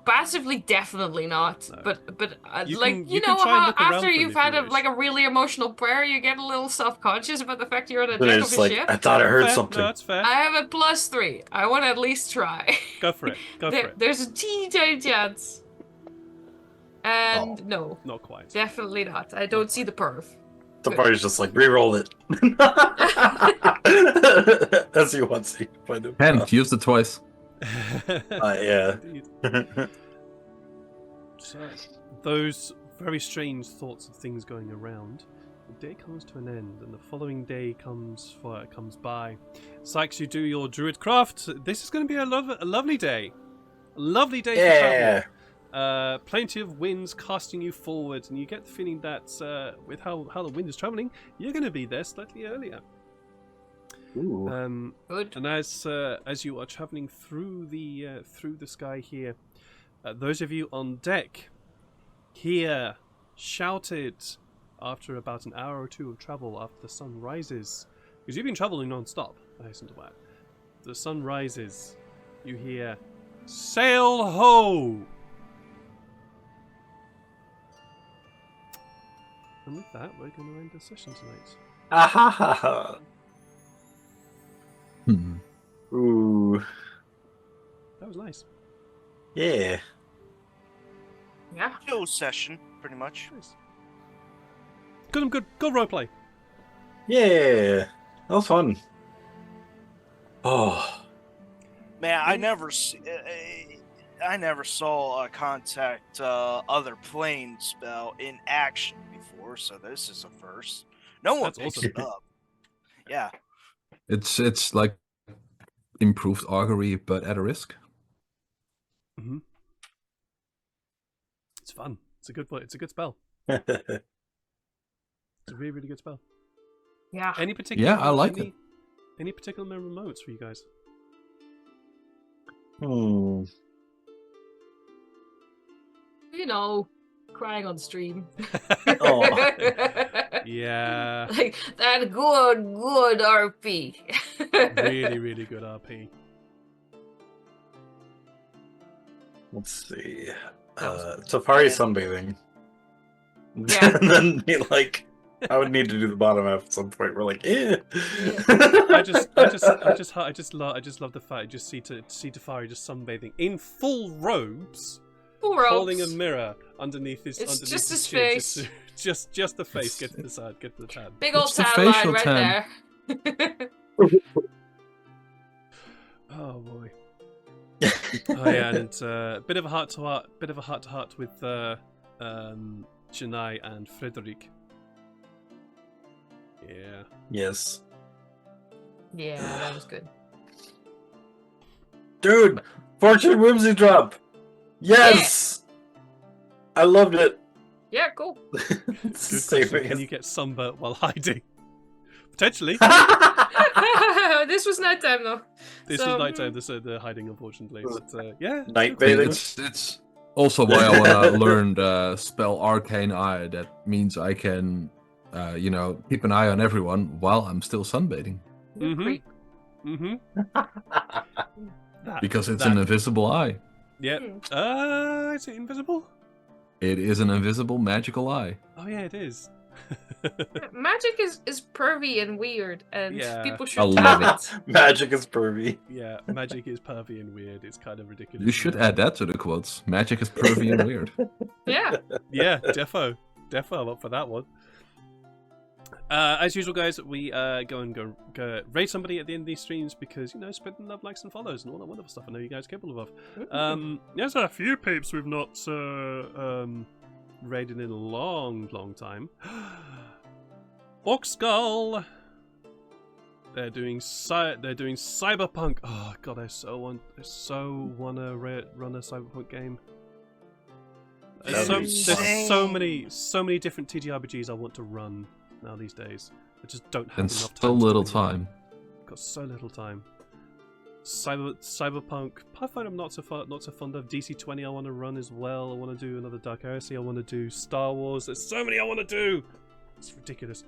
passively definitely not. No. But You like can- you you know can try and how look around after for him you've if had you a wish. like a really emotional prayer, you get a little self-conscious about the fact you're on a Then deck it's of a like, ship. I thought I heard Fair. something. No, that's fair. I have a +3. I want to at least try. Go for it. Go for it. There's a teeny tiny chance. And Oh. no, Not quite. definitely not. I don't see the perv. The party's just like, re-roll it. As you want to find him. And used it twice. Yeah. Indeed. So, those very strange thoughts of things going around, the day comes to an end, and the following day comes by. Sykes, you do your druid craft. This is going to be a lovely day. A lovely day for travel. Plenty of winds casting you forward, and you get the feeling that with how the wind is traveling, you're going to be there slightly earlier. Ooh. Good. And as you are traveling through the sky here, those of you on deck hear shouted after about an hour or two of travel after the sun rises. Because you've been traveling non-stop, I hasten to add. The sun rises. You hear, "Sail ho!" And with that, we're going to end the session tonight. Ahaha. Hmm. Ooh. That was nice. Yeah. Yeah. Chill session, pretty much. Nice. Good roleplay. Yeah. That was fun. Oh. Man, I never saw a contact other plane spell in action before, so this is a first. No one That's picks awesome. it up. Yeah. It's like improved augury, but at a risk. Mm-hmm. It's fun. It's a good spell. It's a really, really good spell. Yeah. Any particular? Yeah, I like it. Any particular memorable moments for you guys? Hmm. You know, crying on stream. Oh. Yeah, Like that good RP. really, really good RP. Let's see. That was- Safari Yeah. sunbathing. Yeah. And then be like, I would need to do the bottom half at some point. We're like, eh. I just love the fact you just see Tafari just sunbathing in full robes, Full ropes. holding a mirror underneath his It's underneath just his chin, face. just the face. Get to the side. Get to the tan. Big old It's the tan line facial right tan. there. Oh boy. Oh yeah, and it's bit of a heart to heart with Chennai and Frederick. Yeah. Yes. Yeah, that was good. Dude, Fortune Whimsy Drop. Yes. I loved it. Yeah, cool. Good Saving question. Can us. you get sunburnt while hiding? Potentially. This was nighttime though. This So, was nighttime. The hiding, unfortunately. But yeah. Night good bathing. It's also why I want to learn the spell Arcane Eye. That means I can, keep an eye on everyone while I'm still sunbathing. Mhm. Creep. Mm-hmm. Because it's an invisible eye. Yeah. Hmm. Is it invisible? It is an invisible magical eye. Oh yeah, it is. Magic is pervy and weird, and Yeah. people I should love have it. it. Magic is pervy. Yeah, magic is pervy and weird. It's kind of ridiculous. You should add that to the quotes. Magic is pervy and weird. Yeah. Yeah, defo. I'm up for that one. As usual, guys, we go rate somebody at the end of these streams because, spread the love, likes, and follows and all that wonderful stuff I know you guys are capable of. There's a few peeps we've not raided in a long time. Oxgull! They're doing Cyberpunk. Oh god, I so wanna run a Cyberpunk game. There's That'd be so many different TTRPGs I want to run now these days. I just don't have And enough time. so to do little any. time. Got so little time. Cyberpunk. Pathfinder I'm not so fond of. DC20 I want to run as well. I want to do another Dark Heresy. I want to do Star Wars. There's so many I want to do. It's ridiculous.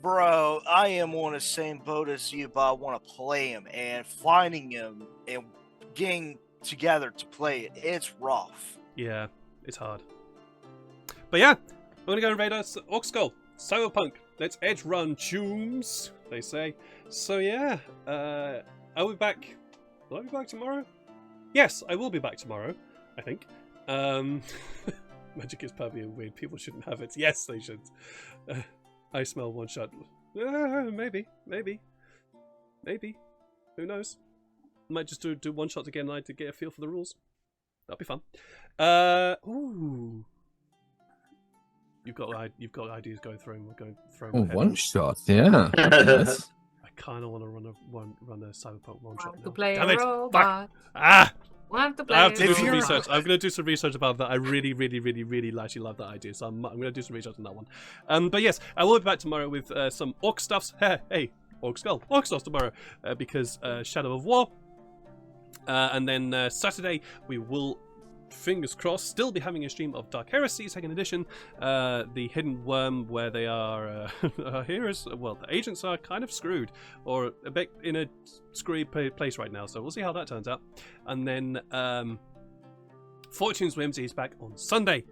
Bro, I am on the same boat as you, but I want to play him, and finding him and getting together to play it, it's rough. Yeah, it's hard. But yeah, we're gonna go and raid us Oxgull. Cyberpunk. Let's edge run, chooms, they say. So yeah, I'll be back. Will I be back tomorrow? Yes, I will be back tomorrow, I think. Magic is pervy and weird. People shouldn't have it. Yes, they should. I smell one shot. Maybe. Who knows? Might just do one shot again to get a feel for the rules. That'll be fun. Ooh. You've got ideas going through. We're going through. Oh, one shot, yeah. Yes. I kind of want to run a Cyberpunk one shot. Want to play Damn a it! robot. Fuck! Ah! Want to play I have to a do some you're- robot. research. I'm going to do some research about that. I really actually love that idea. So I'm going to do some research on that one. But yes, I will be back tomorrow with some orc stuffs. Hey, orc stuffs tomorrow because Shadow of War. And then Saturday we will fingers crossed, still be having a stream of Dark Heresy 2nd edition, the Hidden Worm, where they are our heroes. Well, the agents are kind of screwed, or a bit in a screwy place right now. So we'll see how that turns out. And then Fortune's Whimsy is back on Sunday,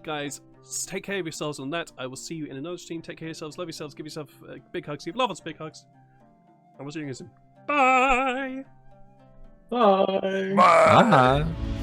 guys. Take care of yourselves on that. I will see you in another stream. Take care of yourselves. Love yourselves. Give yourself big hugs. Give love on big hugs. And we'll see you again soon. Bye. Bye. Bye.